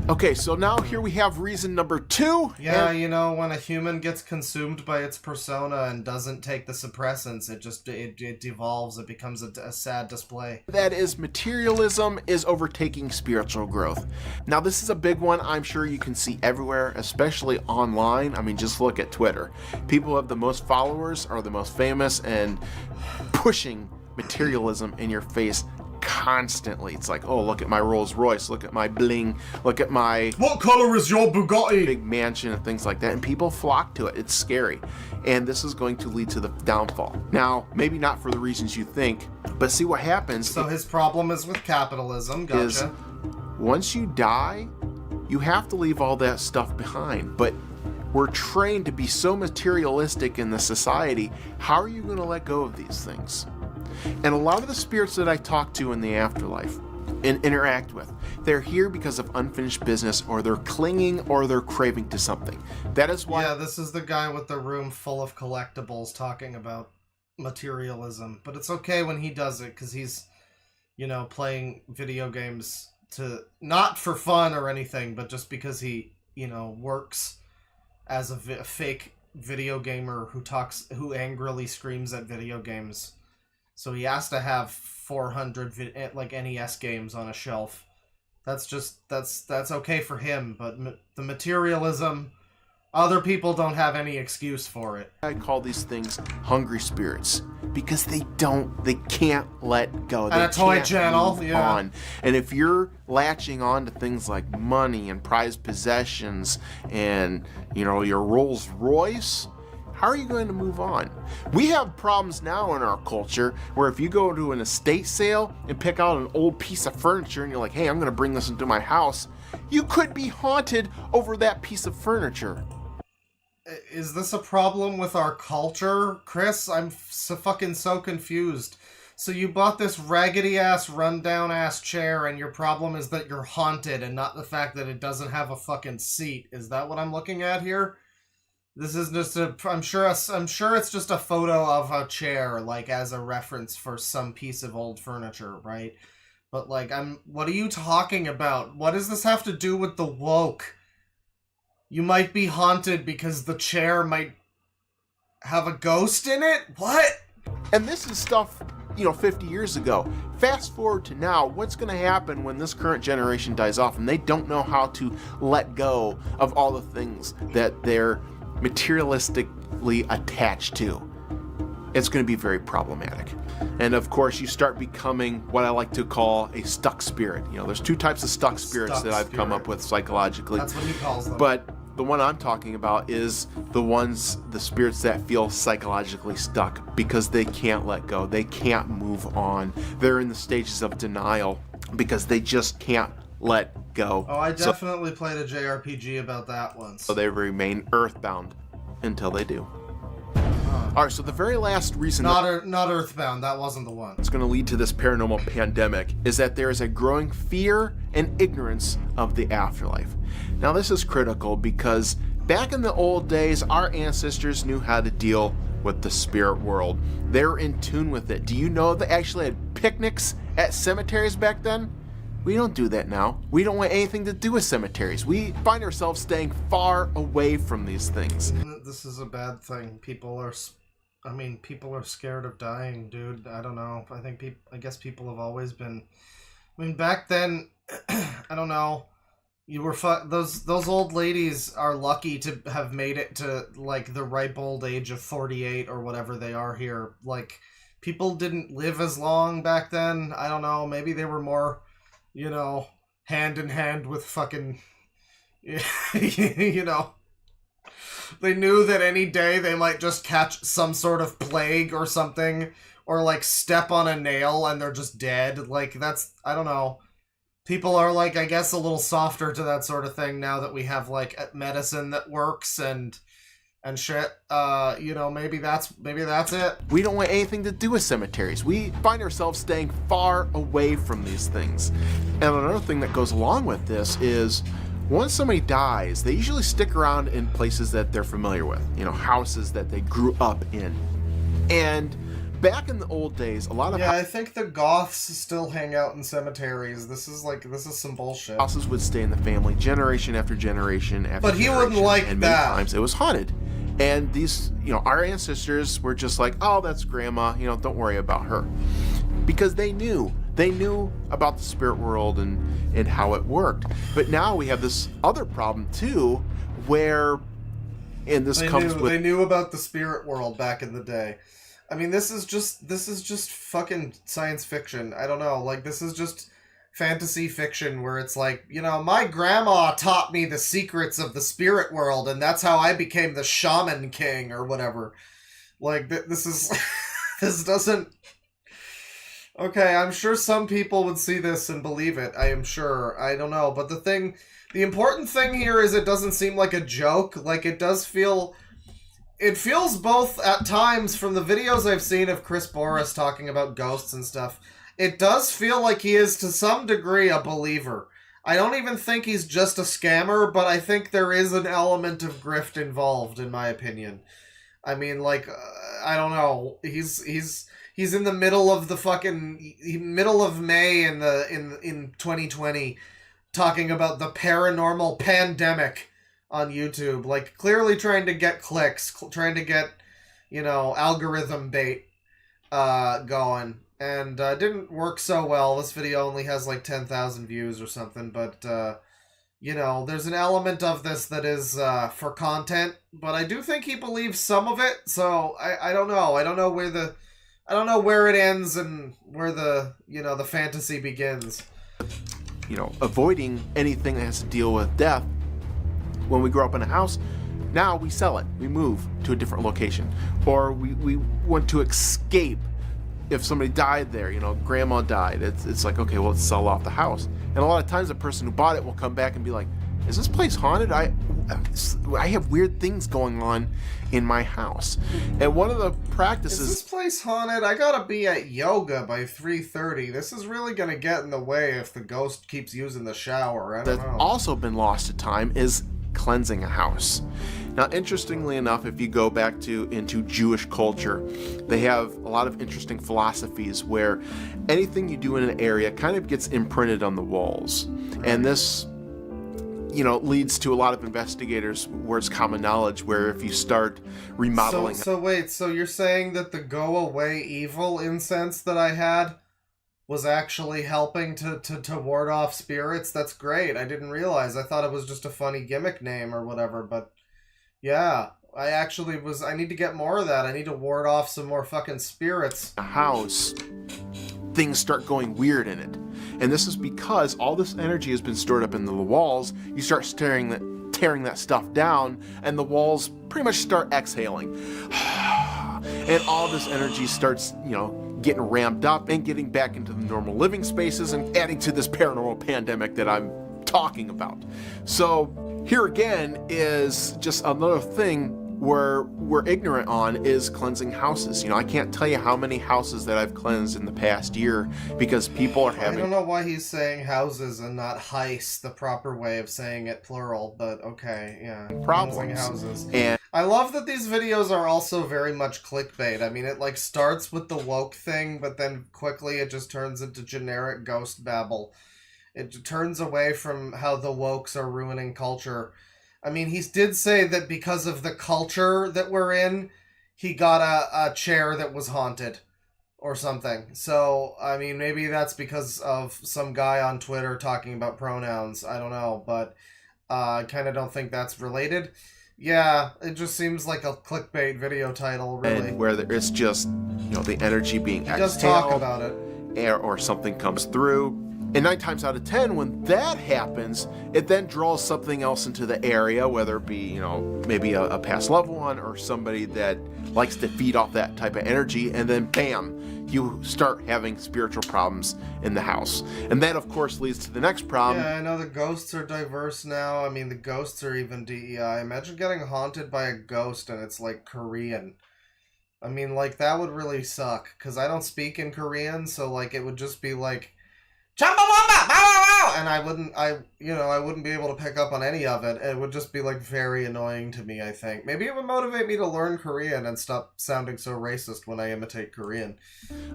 Okay, so now here we have reason number 2. Yeah, and you know, when a human gets consumed by its persona and doesn't take the suppressants, it devolves, it becomes a sad display. that is materialism is overtaking spiritual growth. Now this is a big one I'm sure you can see everywhere, especially online. I mean, just look at Twitter. People who have the most followers are the most famous and pushing materialism in your face constantly. It's like, oh, look at my Rolls Royce, look at my bling, look at my What color is your Bugatti? big mansion and things like that, and people flock to it. It's scary, and this is going to lead to the downfall. Now, maybe not for the reasons you think, but see what happens. So his problem is with capitalism, gotcha. Is once you die, you have to leave all that stuff behind, but we're trained to be so materialistic in the society. How are you going to let go of these things? And a lot of the spirits that I talk to in the afterlife and interact with, they're here because of unfinished business, or they're clinging, or they're craving to something. That is why. Yeah, this is the guy with the room full of collectibles talking about materialism. But it's okay when he does it, because he's, you know, playing video games to, not for fun or anything, but just because he, you know, works as a fake video gamer who angrily screams at video games. So he has to have 400 NES games on a shelf. That's okay for him, but the materialism, other people don't have any excuse for it. I call these things hungry spirits because they can't let go. And a toy can't channel, move yeah. on. And if you're latching on to things like money and prized possessions and, you know, your Rolls Royce, how are you going to move on? We have problems now in our culture where if you go to an estate sale and pick out an old piece of furniture and you're like, hey, I'm going to bring this into my house, you could be haunted over that piece of furniture. Is this a problem with our culture, Chris? I'm so confused. So you bought this raggedy-ass, rundown-ass chair, and your problem is that you're haunted and not the fact that it doesn't have a fucking seat. Is that what I'm looking at here? This is just I'm sure it's just a photo of a chair, like, as a reference for some piece of old furniture, right? But, like, what are you talking about? What does this have to do with the woke? You might be haunted because the chair might have a ghost in it? What? And this is stuff, you know, 50 years ago. Fast forward to now, what's going to happen when this current generation dies off and they don't know how to let go of all the things that they're materialistically attached to? It's going to be very problematic. And of course, you start becoming what I like to call a stuck spirit. You know, there's 2 types of stuck spirits that I've come up with psychologically. That's what he calls them. But the one I'm talking about is the spirits that feel psychologically stuck because they can't let go. They can't move on. They're in the stages of denial because they just can't let go. Oh, I definitely played a JRPG about that once. So they remain earthbound until they do. All right, so the very last reason not Earthbound, that wasn't the one. It's going to lead to this paranormal pandemic is that there is a growing fear and ignorance of the afterlife. Now, this is critical because back in the old days, our ancestors knew how to deal with the spirit world. They were in tune with it. Do you know they actually had picnics at cemeteries back then? We don't do that now. We don't want anything to do with cemeteries. We find ourselves staying far away from these things. This is a bad thing. People are scared of dying, dude. I don't know. I guess people have always been. I mean, back then, I don't know. Those old ladies are lucky to have made it to, like, the ripe old age of 48 or whatever they are here. Like, people didn't live as long back then. I don't know. Maybe they were more, you know, hand in hand with fucking, you know. They knew that any day they might just catch some sort of plague or something, or like step on a nail and they're just dead. Like, that's, I don't know. People are like, I guess, a little softer to that sort of thing now that we have like medicine that works and shit. You know, maybe that's it. We don't want anything to do with cemeteries. We find ourselves staying far away from these things. And another thing that goes along with this is once somebody dies, they usually stick around in places that they're familiar with, you know, houses that they grew up in. And back in the old days, a lot of I think the goths still hang out in cemeteries. This is some bullshit. houses would stay in the family generation after generation after But he wouldn't generation, like and many that. times it was haunted. And these, you know, our ancestors were just like, oh, that's grandma, you know, don't worry about her. Because they knew about the spirit world and how it worked. But now we have this other problem too, where, and this they knew about the spirit world back in the day. I mean, this is just fucking science fiction. I don't know, like, this is just fantasy fiction where it's like, you know, my grandma taught me the secrets of the spirit world and that's how I became the shaman king or whatever. Like, this is this doesn't. Okay, I'm sure some people would see this and believe it. I am sure. I don't know. But the important thing here is it doesn't seem like a joke. Like, it feels both at times from the videos I've seen of Chris Boris talking about ghosts and stuff. It does feel like he is to some degree a believer. I don't even think he's just a scammer, but I think there is an element of grift involved, in my opinion. I mean, like, I don't know. He's in the middle of the middle of May in 2020 talking about the paranormal pandemic on YouTube, like clearly trying to get clicks, trying to get, you know, algorithm bait going, and didn't work so well. This video only has like 10,000 views or something, but you know, there's an element of this that is for content, but I do think he believes some of it, so I don't know. I don't know where it ends and where the, you know, the fantasy begins. You know, avoiding anything that has to deal with death. When we grow up in a house, now we sell it. We move to a different location. Or we want to escape if somebody died there. You know, grandma died. It's like, okay, well, let's sell off the house. And a lot of times the person who bought it will come back and be like, is this place haunted? I have weird things going on in my house. And one of the practices... Is this place haunted? I gotta be at yoga by 3:30. This is really gonna get in the way if the ghost keeps using the shower. I don't know. That's also been lost to time is cleansing a house. Now, interestingly enough, if you go back into Jewish culture, they have a lot of interesting philosophies where anything you do in an area kind of gets imprinted on the walls. Right. And this, you know, leads to a lot of investigators where it's common knowledge where if you start remodeling... So wait, so you're saying that the go away evil incense that I had was actually helping to ward off spirits? That's great. I didn't realize. I thought it was just a funny gimmick name or whatever, but yeah, I need to get more of that. I need to ward off some more fucking spirits. A house, things start going weird in it. And this is because all this energy has been stored up in the walls. You start tearing that stuff down, and the walls pretty much start exhaling. And all this energy starts, you know, getting ramped up and getting back into the normal living spaces and adding to this paranormal pandemic that I'm talking about. So here again is just another thing where we're ignorant on is cleansing houses. You know, I can't tell you how many houses that I've cleansed in the past year because people are having... I don't know why he's saying houses and not heist, the proper way of saying it plural, but okay, yeah. Problems. Houses. And I love that these videos are also very much clickbait. I mean, it like starts with the woke thing, but then quickly it just turns into generic ghost babble. It turns away from how the wokes are ruining culture. I mean, he did say that because of the culture that we're in, he got a chair that was haunted or something. So, I mean, maybe that's because of some guy on Twitter talking about pronouns. I don't know, but I kind of don't think that's related. Yeah, it just seems like a clickbait video title, really. And where it's just, you know, the energy being exhaled. He does talk about it. Or something comes through. And 9 times out of 10, when that happens, it then draws something else into the area, whether it be, you know, maybe a past loved one or somebody that likes to feed off that type of energy, and then bam, you start having spiritual problems in the house. And that, of course, leads to the next problem. Yeah, I know the ghosts are diverse now. I mean, the ghosts are even DEI. Imagine getting haunted by a ghost and it's like Korean. I mean, like, that would really suck, because I don't speak in Korean, so, like, it would just be like, and I wouldn't be able to pick up on any of it. It would just be like very annoying to me, I think. Maybe it would motivate me to learn Korean and stop sounding so racist when I imitate Korean.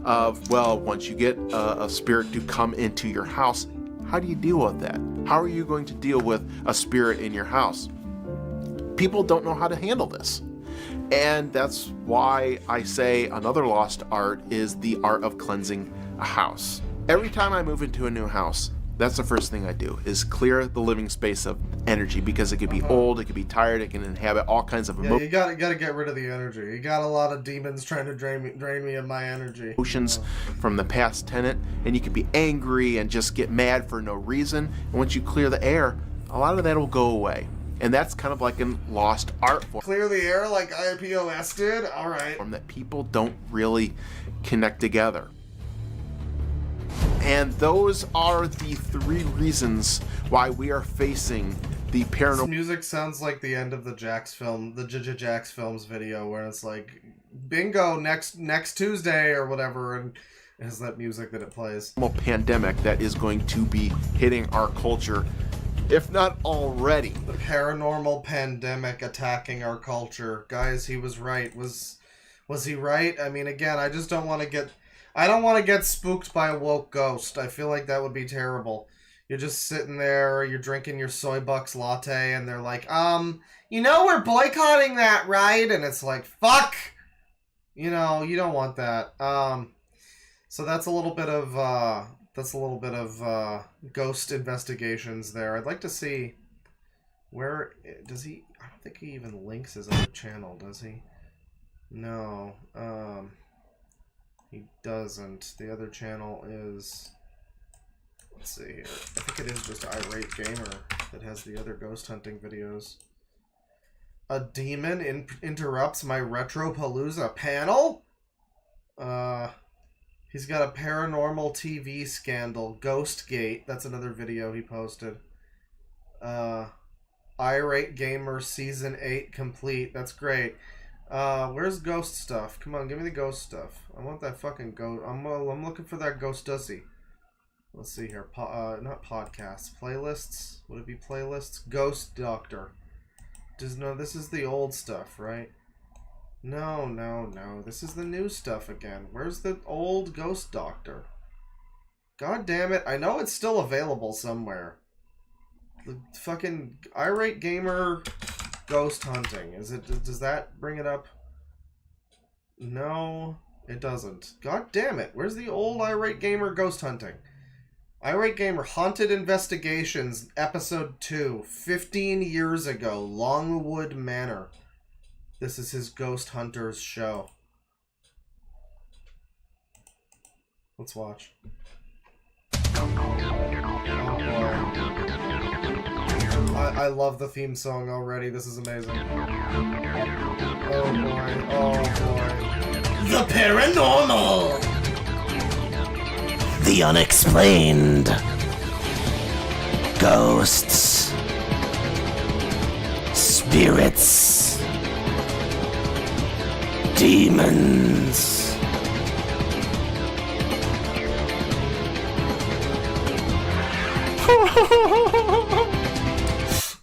Well, once you get a spirit to come into your house, how do you deal with that? How are you going to deal with a spirit in your house? People don't know how to handle this. And that's why I say another lost art is the art of cleansing a house. Every time I move into a new house, that's the first thing I do, is clear the living space of energy, because it could be old, it could be tired, it can inhabit all kinds of you gotta get rid of the energy. You got a lot of demons trying to drain me of my energy. Emotions from the past tenant, and you can be angry and just get mad for no reason. And once you clear the air, a lot of that will go away. And that's kind of like a lost art form. Clear the air like IPOS did? Alright. That people don't really connect together. And those are the 3 reasons why we are facing the paranormal. This music sounds like the end of the Jax film, the Jax Films video, where it's like, bingo, next Tuesday or whatever, and it has that music that it plays. Pandemic that is going to be hitting our culture, if not already. The paranormal pandemic attacking our culture. Guys, he was right. Was he right? I mean, again, I just don't want to get... I don't want to get spooked by a woke ghost. I feel like that would be terrible. You're just sitting there, you're drinking your soy bucks latte, and they're like, you know we're boycotting that, right? And it's like, fuck! You know, you don't want that. So that's a little bit of ghost investigations there. I'd like to see where does he... I don't think he even links his other channel, does he? No. He doesn't. The other channel is... Let's see here. I think it is just Irate Gamer that has the other ghost hunting videos. A demon interrupts my Retropalooza panel? He's got a paranormal TV scandal. Ghostgate. That's another video he posted. Irate Gamer Season 8 complete. That's great. Where's ghost stuff? Come on, give me the ghost stuff. I want that fucking ghost. I'm looking for that ghost dussy. Let's see here. Not podcasts. Playlists? Would it be playlists? Ghost Doctor. No, this is the old stuff, right? No. This is the new stuff again. Where's the old Ghost Doctor? God damn it. I know it's still available somewhere. The fucking Irate Gamer Ghost Hunting. Does that bring it up? No, it doesn't. God damn it. Where's the old Irate Gamer Ghost Hunting? Irate Gamer Haunted Investigations, Episode 2, 15 years ago, Longwood Manor. This is his Ghost Hunters show. Let's watch. I love the theme song already. This is amazing. Oh boy. Oh boy. The paranormal! The unexplained. Ghosts. Spirits. Demons.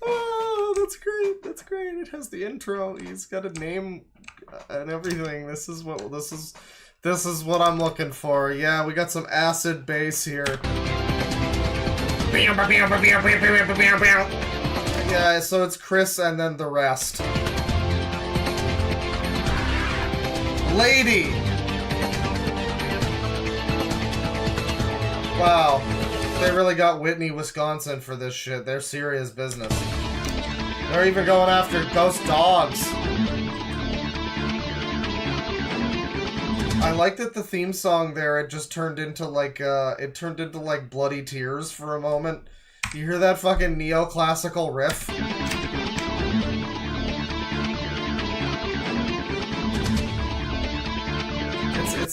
Oh, that's great. That's great. It has the intro. He's got a name and everything. This is what I'm looking for. Yeah, we got some acid bass here. Yeah, so it's Chris and then the rest. Lady. Wow. They really got Whitney, Wisconsin for this shit. They're serious business. They're even going after ghost dogs. I like that the theme song there, it just turned into like, Bloody Tears for a moment. You hear that fucking neoclassical riff?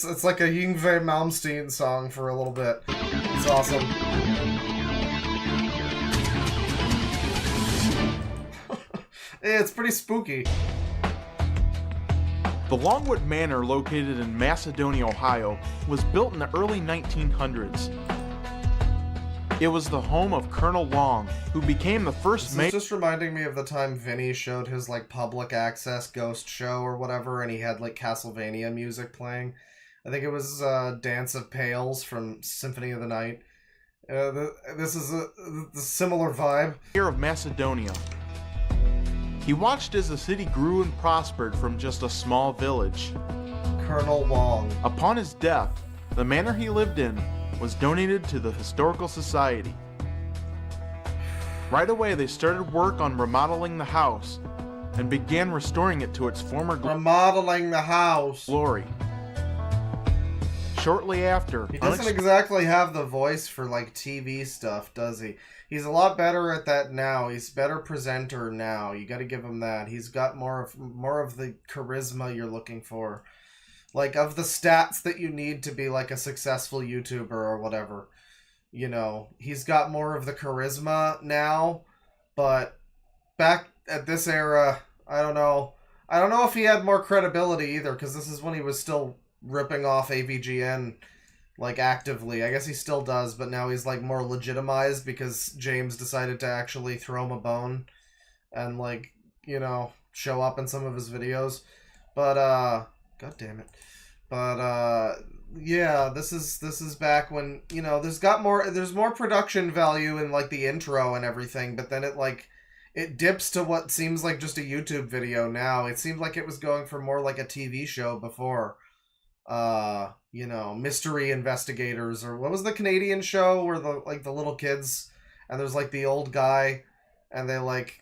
It's like a Yngwie Malmsteen song for a little bit. It's awesome. It's pretty spooky. The Longwood Manor, located in Macedonia, Ohio, was built in the early 1900s. It was the home of Colonel Long, who became the first This is just reminding me of the time Vinny showed his, like, public access ghost show or whatever, and he had, like, Castlevania music playing. I think it was Dance of Pails from Symphony of the Night. This is a similar vibe. Mayor of Macedonia. He watched as the city grew and prospered from just a small village. Colonel Long. Upon his death, the manor he lived in was donated to the Historical Society. Right away, they started work on remodeling the house and began restoring it to its former remodeling the house glory. Shortly after, he doesn't exactly have the voice for like TV stuff, does he? He's a lot better at that now. He's a better presenter now. You got to give him that. He's got more of the charisma you're looking for. Like, of the stats that you need to be, like, a successful YouTuber or whatever. You know, he's got more of the charisma now, but back at this era, I don't know. I don't know if he had more credibility either, because this is when he was still ripping off AVGN, like, actively. I guess he still does, but now he's, like, more legitimized because James decided to actually throw him a bone and, like, you know, show up in some of his videos. But, God damn it. But, yeah, this is back when, you know, there's more production value in, like, the intro and everything, but then it dips to what seems like just a YouTube video now. It seemed like it was going for more like a TV show before. You know, Mystery Investigators, or what was the Canadian show where the little kids, and there's, like, the old guy, and they, like,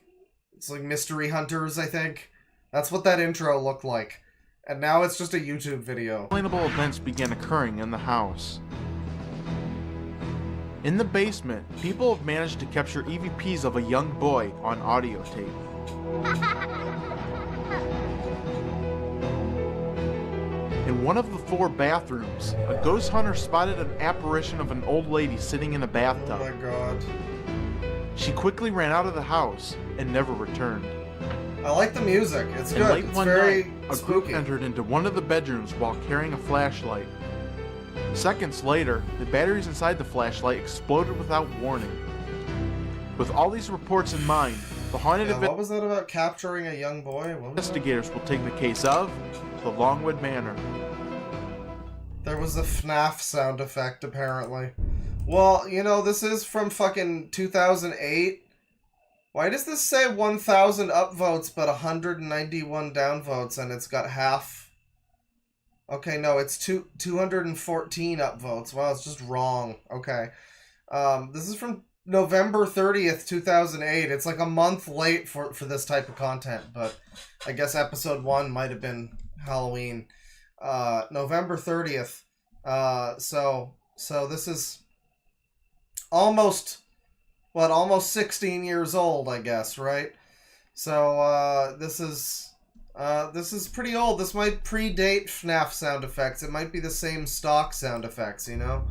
it's like Mystery Hunters, I think. That's what that intro looked like. And now it's just a YouTube video. Unexplainable events began occurring in the house. In the basement, people have managed to capture EVPs of a young boy on audio tape. In one of the 4 bathrooms, a ghost hunter spotted an apparition of an old lady sitting in a bathtub. Oh my god. She quickly ran out of the house and never returned. I like the music. It's good. Late It's one very night, a spooky. group entered into one of the bedrooms while carrying a flashlight. Seconds later, the batteries inside the flashlight exploded without warning. With all these reports in mind, the haunted What was that about capturing a young boy? Investigators will take the case of the Longwood Manor. There was a FNAF sound effect, apparently. Well, you know, this is from fucking 2008. Why does this say 1,000 upvotes but 191 downvotes, and it's got half? Okay, no, it's 214 upvotes. Wow, it's just wrong. Okay. This is from November 30th, 2008. It's like a month late for this type of content, but I guess episode 1 might have been Halloween. November 30th. So this is almost 16 years old, I guess, right? So, this is pretty old. This might predate FNAF sound effects. It might be the same stock sound effects, you know?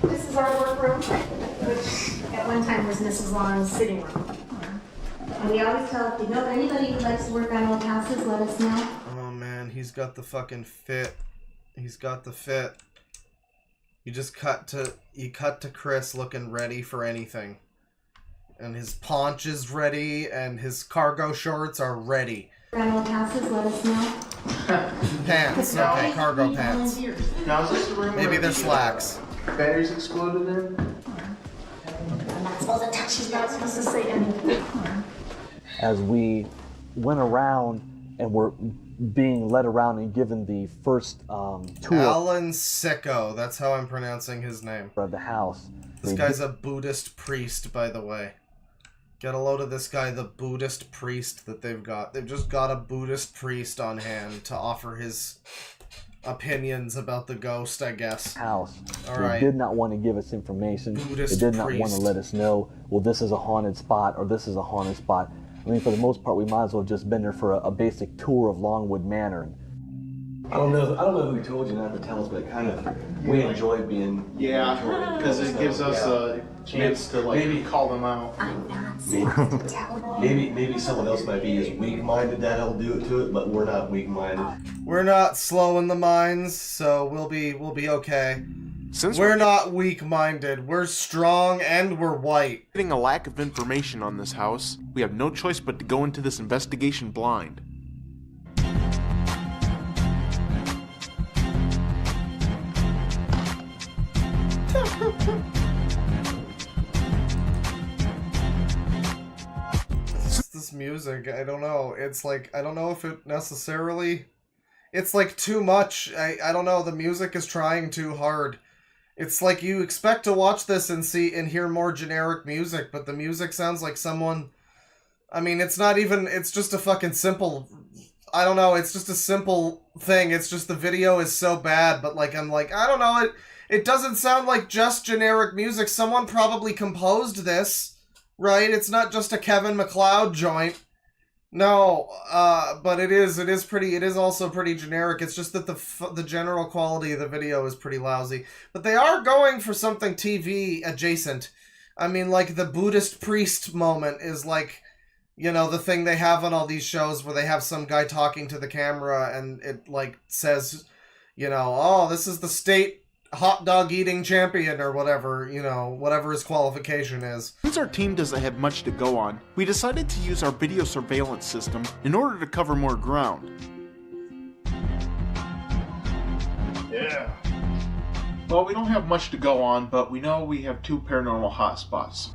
This is our workroom, which at one time was Mrs. Long's sitting room. And we always tell, if you know anybody who likes to work on old houses, let us know. Oh man, he's got the fucking fit. He's got the fit. You cut to Chris looking ready for anything. And his paunch is ready, and his cargo shorts are ready. On old houses, let us know. Pants, okay, cargo pants. Now is this the room Maybe where they're the, slacks. Batteries exploded in? I'm not supposed to touch, she's not supposed to say anything. As we went around and were being led around and given the first tour Alan Sicko, that's how I'm pronouncing his name. of the house. This guy's a Buddhist priest, by the way. Get a load of this guy, the Buddhist priest that they've got. They've just got a Buddhist priest on hand to offer his opinions about the ghost, I guess. House. All They right. did not want to give us information. Buddhist They did not want priest. to let us know, well, this is a haunted spot or this is a haunted spot. I mean, for the most part, we might as well have just been there for a basic tour of Longwood Manor. I don't know who told you not to tell us, but kind of we enjoy being. Yeah, because it gives us a chance to like call them out. Maybe someone else might be as weak-minded that'll do it to it, but we're not weak-minded. We're not slow in the minds, so we'll be okay. Since we're not weak-minded, we're strong and we're white. Getting a lack of information on this house, we have no choice but to go into this investigation blind. This music, I don't know. It's like, I don't know if it necessarily... It's like too much. I don't know, the music is trying too hard. It's like you expect to watch this and see and hear more generic music, but the music sounds like someone... I mean, it's not even... It's just a fucking simple... I don't know, it's just a simple thing. It's just the video is so bad, but like, I'm like, I don't know, it doesn't sound like just generic music. Someone probably composed this, right? It's not just a Kevin MacLeod joint. No, but it is also pretty generic. It's just that the general quality of the video is pretty lousy. But they are going for something TV adjacent. I mean, like, the Buddhist priest moment is like, you know, the thing they have on all these shows where they have some guy talking to the camera and it, like, says, you know, oh, this is the state hot dog eating champion or whatever, you know, whatever his qualification is. Since our team doesn't have much to go on, we decided to use our video surveillance system in order to cover more ground. Yeah. Well, we don't have much to go on, but we know we have 2 paranormal hotspots.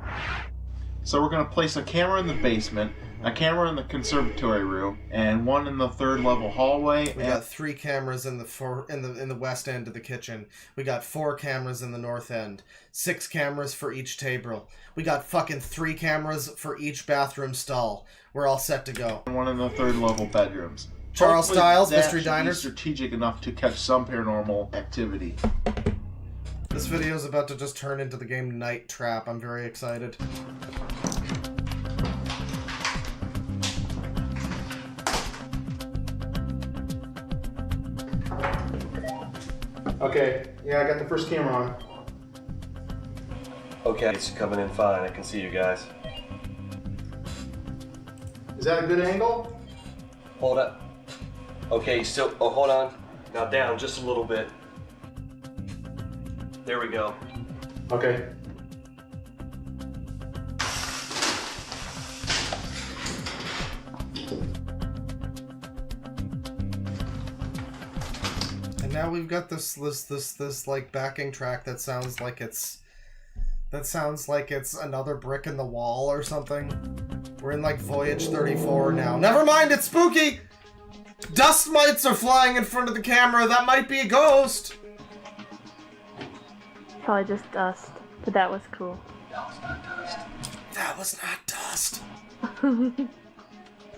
So we're going to place a camera in the basement, a camera in the conservatory room, and 1 in the 3rd level hallway. We got 3 cameras in the west end of the kitchen. We got 4 cameras in the north end. 6 cameras for each table. We got fucking 3 cameras for each bathroom stall. We're all set to go. 1 in the 3rd level bedrooms. Charles Hopefully Styles, that Mystery should be Diners. strategic enough to catch some paranormal activity. This video is about to just turn into the game Night Trap. I'm very excited. Okay, yeah, I got the first camera on. Okay, it's coming in fine. I can see you guys. Is that a good angle? Hold up. Okay, still. Oh, hold on. Now down just a little bit. There we go. Okay. And now we've got this like backing track that sounds like it's another brick in the wall or something. We're in like Voyage 34 now. Never mind, it's spooky! Dust mites are flying in front of the camera. That might be a ghost. Probably just dust, but that was cool. That was not dust. That was not dust.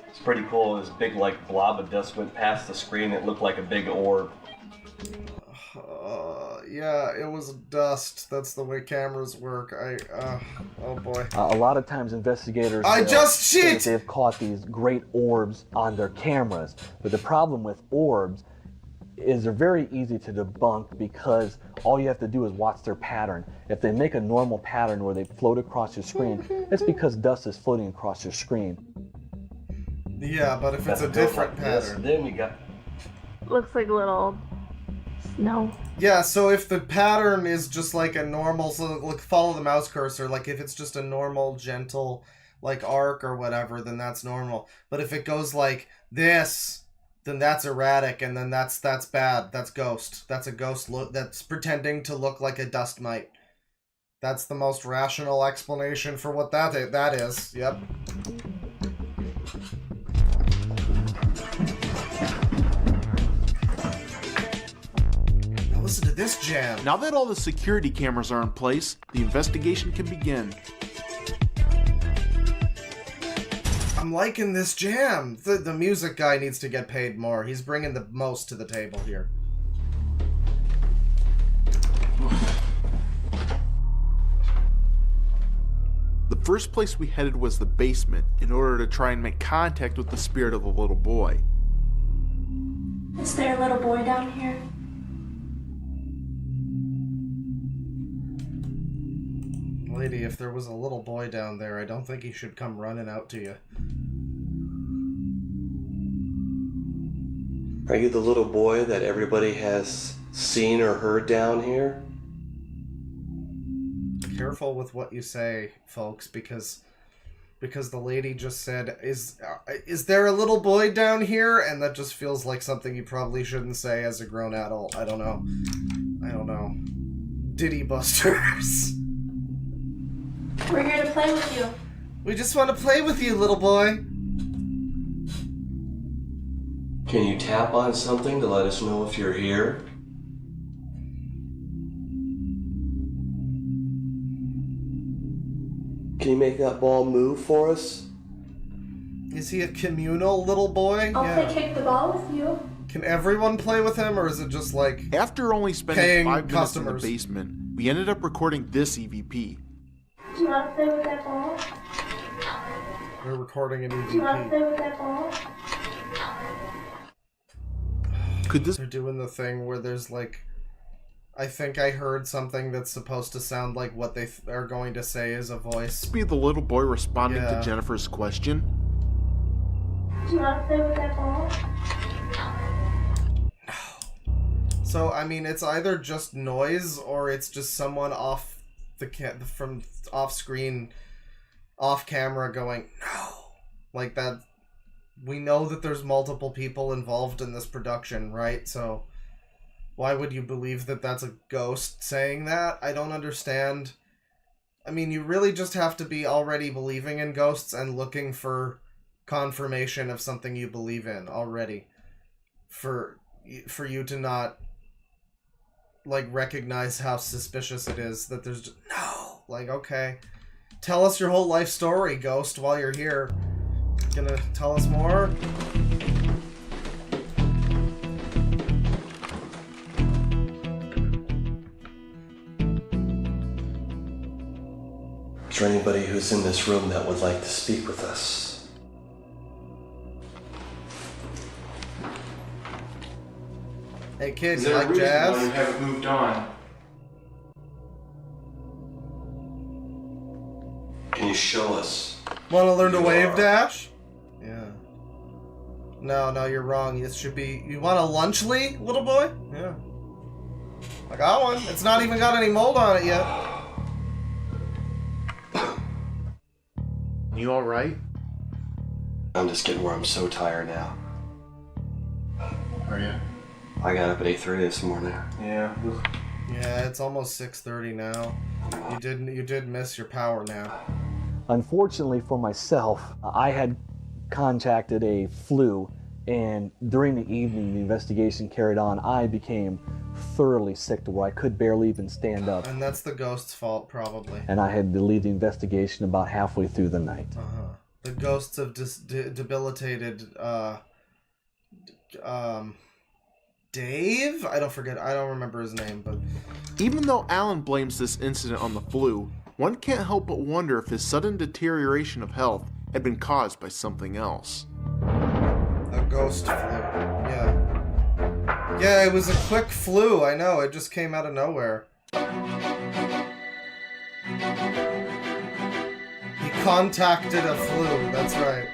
It's pretty cool. This big like blob of dust went past the screen. It looked like a big orb. Yeah, it was dust. That's the way cameras work. Oh boy. A lot of times investigators say that they've caught these great orbs on their cameras, but the problem with orbs is they're very easy to debunk because all you have to do is watch their pattern. If they make a normal pattern where they float across your screen, it's because dust is floating across your screen. Yeah, but if it's a different pattern. Then we got. Looks like little snow. Yeah, so if the pattern is just like a normal, so like follow the mouse cursor, like if it's just a normal, gentle, like arc or whatever, then that's normal. But if it goes like this, then that's erratic, and then that's bad. That's ghost. That's a ghost look. That's pretending to look like a dust mite. That's the most rational explanation for what that is. Yep. Listen to this jam. Now that all the security cameras are in place, the investigation can begin. I'm liking this jam. The music guy needs to get paid more. He's bringing the most to the table here. The first place we headed was the basement in order to try and make contact with the spirit of the little boy. Is there a little boy down here? Lady, if there was a little boy down there, I don't think he should come running out to you. Are you the little boy that everybody has seen or heard down here? Careful with what you say, folks, because the lady just said, is there a little boy down here? And that just feels like something you probably shouldn't say as a grown adult. I don't know. Diddy Busters. We're here to play with you. We just want to play with you, little boy. Can you tap on something to let us know if you're here? Can you make that ball move for us? Is he a communal little boy? I'll play kick the ball with you. Can everyone play with him, or is it just like After only spending paying 5 minutes customers? in the basement, we ended up recording this EVP. Do you want to play with that ball? We're recording an Do you want to EVP. play with that ball? Could this They're doing the thing where there's like, I think I heard something that's supposed to sound like what they are going to say is a voice. be the little boy responding Yeah. to Jennifer's question? Do you want to play with that ball? So I mean, it's either just noise or it's just someone off from off screen, off camera going no, like that. We know that there's multiple people involved in this production, right? So why would you believe that that's a ghost saying that? I don't understand. I mean, you really just have to be already believing in ghosts and looking for confirmation of something you believe in already for you to not like recognize how suspicious it is that there's just, no, like, okay, tell us your whole life story, ghost, while you're here. Gonna tell us more? Is there anybody who's in this room that would like to speak with us? Hey kid, you like jazz? haven't moved on? Can you show us? Wanna learn to wave dash? Yeah. No, you're wrong. It should be, you want a lunchly, little boy? Yeah. I got one. It's not even got any mold on it yet. You alright? I'm just getting where I'm so tired now. Are you? I got up at 8:30 this morning. Yeah. Yeah, it's almost 6:30 now. You did miss your power nap. Unfortunately for myself, I had contacted a flu, and during the evening the investigation carried on, I became thoroughly sick to where I could barely even stand up. And that's the ghost's fault, probably. And I had to leave the investigation about halfway through the night. The ghosts have debilitated, Dave? I don't remember his name, but... Even though Alan blames this incident on the flu, one can't help but wonder if his sudden deterioration of health had been caused by something else. A ghost flu, yeah. Yeah, it was a quick flu, I know, it just came out of nowhere. He contacted a flu, that's right.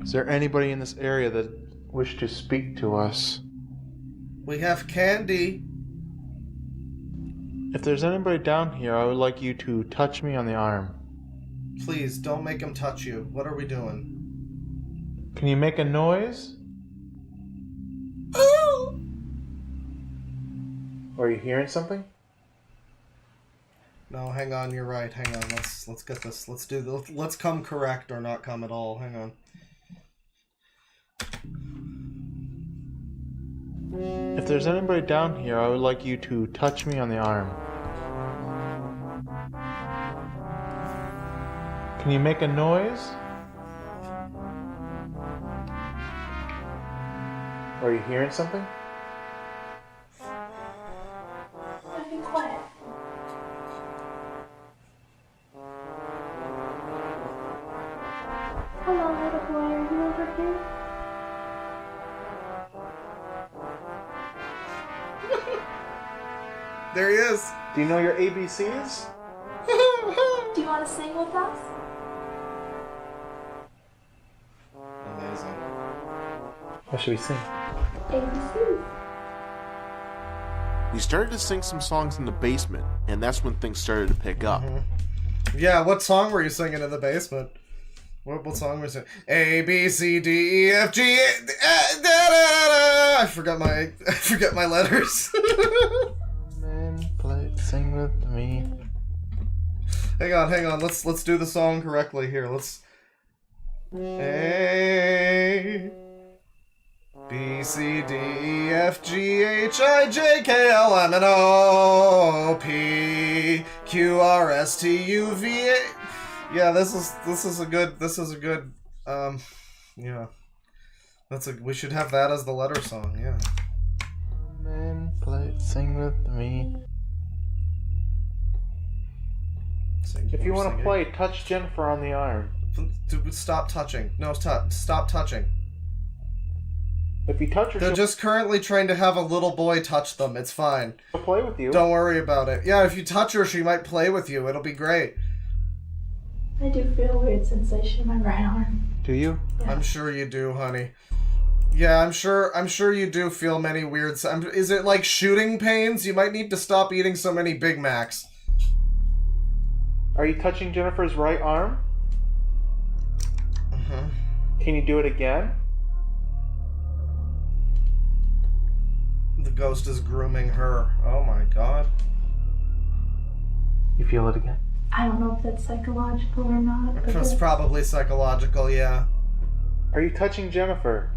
Is there anybody in this area that wished to speak to us? We have candy. If there's anybody down here, I would like you to touch me on the arm. Please, don't make him touch you. What are we doing? Can you make a noise? Are you hearing something? No, hang on, you're right. Hang on, let's get this. Let's come correct or not come at all. Hang on. If there's anybody down here, I would like you to touch me on the arm. Can you make a noise? Are you hearing something? Be quiet. Hello, little boy. Are you over here? There he is. Do you know your ABCs? Do you want to sing with us? Amazing. What should we sing? ABC. We started to sing some songs in the basement, and that's when things started to pick up. Yeah, what song were you singing in the basement? What song were you singing? A, B, C, D, E, F, G, da, da, da. I forgot my letters. Sing with me. Hang on. Let's do the song correctly here. Let's A B C D E F G H I J K L M N O P Q R S T U V A. Yeah, this is a good yeah. We should have that as the letter song, yeah. Sing with me. If you want to play, touch Jennifer on the arm. Stop touching. No, stop touching. If you touch her, they're just currently trying to have a little boy touch them. It's fine. She'll play with you. Don't worry about it. Yeah, if you touch her, she might play with you. It'll be great. I do feel a weird sensation in my right arm. Do you? Yeah. I'm sure you do, honey. Yeah, I'm sure you do feel many weird... Is it like shooting pains? You might need to stop eating so many Big Macs. Are you touching Jennifer's right arm? Can you do it again? The ghost is grooming her. Oh my god. You feel it again? I don't know if that's psychological or not. But It's probably psychological, yeah. Are you touching Jennifer?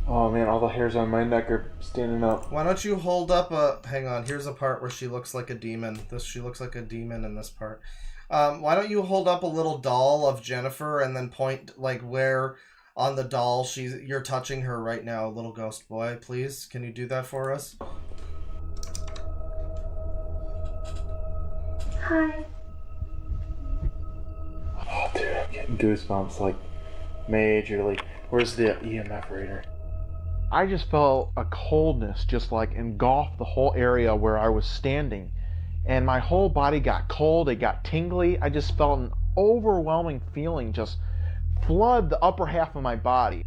Oh man, all the hairs on my neck are standing up. Why don't you hold up a... Hang on, here's a part where she looks like a demon. She looks like a demon in this part. Why don't you hold up a little doll of Jennifer and then point, like, where on the doll you're touching her right now, little ghost boy, please? Can you do that for us? Hi. Oh dude, I'm getting goosebumps, like, majorly. Where's the EMF reader? I just felt a coldness just like engulf the whole area where I was standing. And my whole body got cold, it got tingly. I just felt an overwhelming feeling just flood the upper half of my body.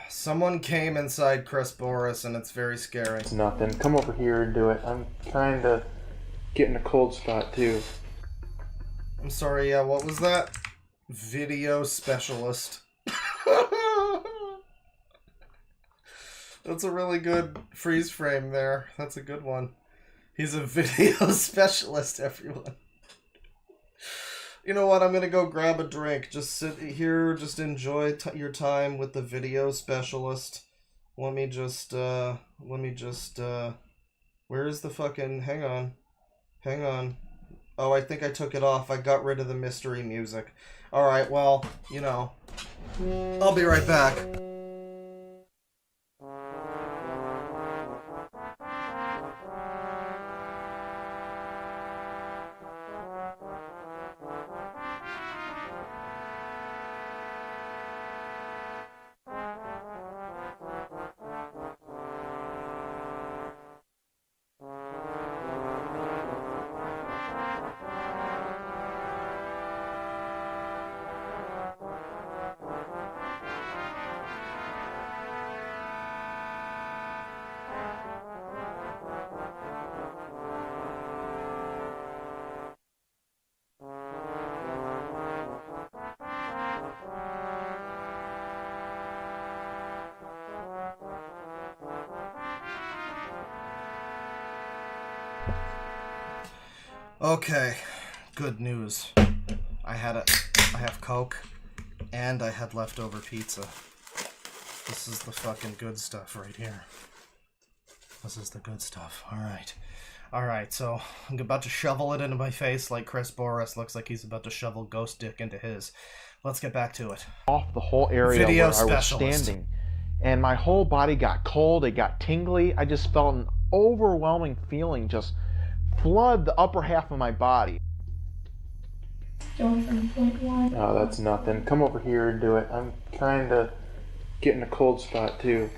Someone came inside Chris Boris and it's very scary. It's nothing. Come over here and do it. I'm kind of getting a cold spot too. I'm sorry, yeah, what was that? Video specialist. That's a really good freeze frame there. That's a good one. He's a video specialist, everyone. You know what? I'm gonna go grab a drink. Just sit here, just enjoy your time with the video specialist. Let me just, where is the fucking, hang on. Oh, I think I took it off. I got rid of the mystery music. Alright, well, you know, I'll be right back. Okay, good news. I have Coke, and I had leftover pizza. This is the fucking good stuff right here. This is the good stuff. Alright. Alright, so I'm about to shovel it into my face like Chris Boris looks like he's about to shovel ghost dick into his. Let's get back to it. Off the whole area Video where I was specialist. standing. And my whole body got cold, it got tingly. I just felt an overwhelming feeling just flood the upper half of my body. Going from point one. Oh, that's nothing. Come over here and do it. I'm kind of getting a cold spot too.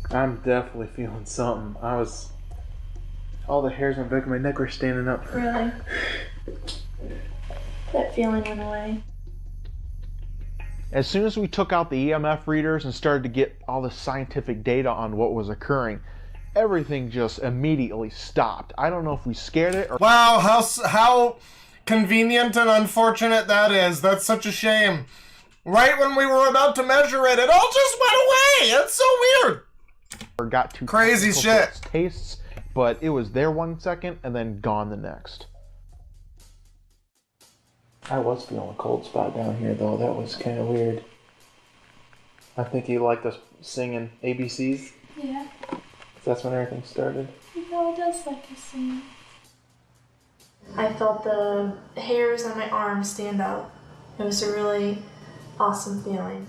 I'm definitely feeling something. All the hairs on the back of my neck were standing up. Really? That feeling went away. As soon as we took out the EMF readers and started to get all the scientific data on what was occurring, everything just immediately stopped. I don't know if we scared it or... Wow, how convenient and unfortunate that is. That's such a shame. Right when we were about to measure it, it all just went away. It's so weird. Or got too crazy shit. For its tastes, but it was there 1 second and then gone the next. I was feeling a cold spot down here though. That was kind of weird. I think he liked us singing ABCs. Yeah. That's when everything started. You know, it does like to sing. I felt the hairs on my arms stand up. It was a really awesome feeling.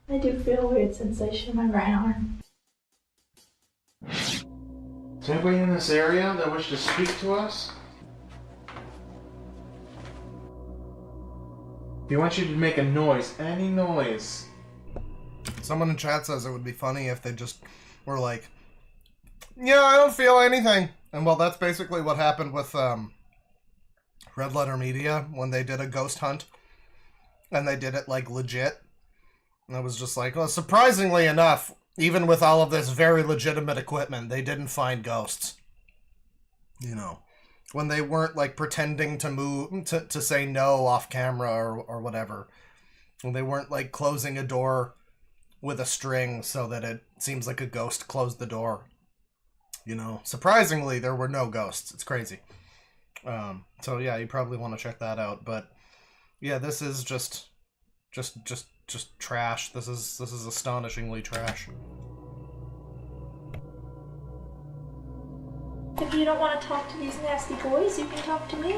I do feel a weird sensation in my right arm. Is there anybody in this area that wishes to speak to us? We want you to make a noise, any noise. Someone in chat says it would be funny if they just were like, yeah, I don't feel anything. And well, that's basically what happened with Red Letter Media when they did a ghost hunt. And they did it like legit. And I was just like, well, surprisingly enough, even with all of this very legitimate equipment, they didn't find ghosts. You know, when they weren't like pretending to move, to say no off camera or whatever. When they weren't like closing a door with a string so that it seems like a ghost closed the door. You know, surprisingly, there were no ghosts. It's crazy. So yeah, you probably want to check that out. But yeah, this is just trash. This is astonishingly trash. If you don't want to talk to these nasty boys, you can talk to me.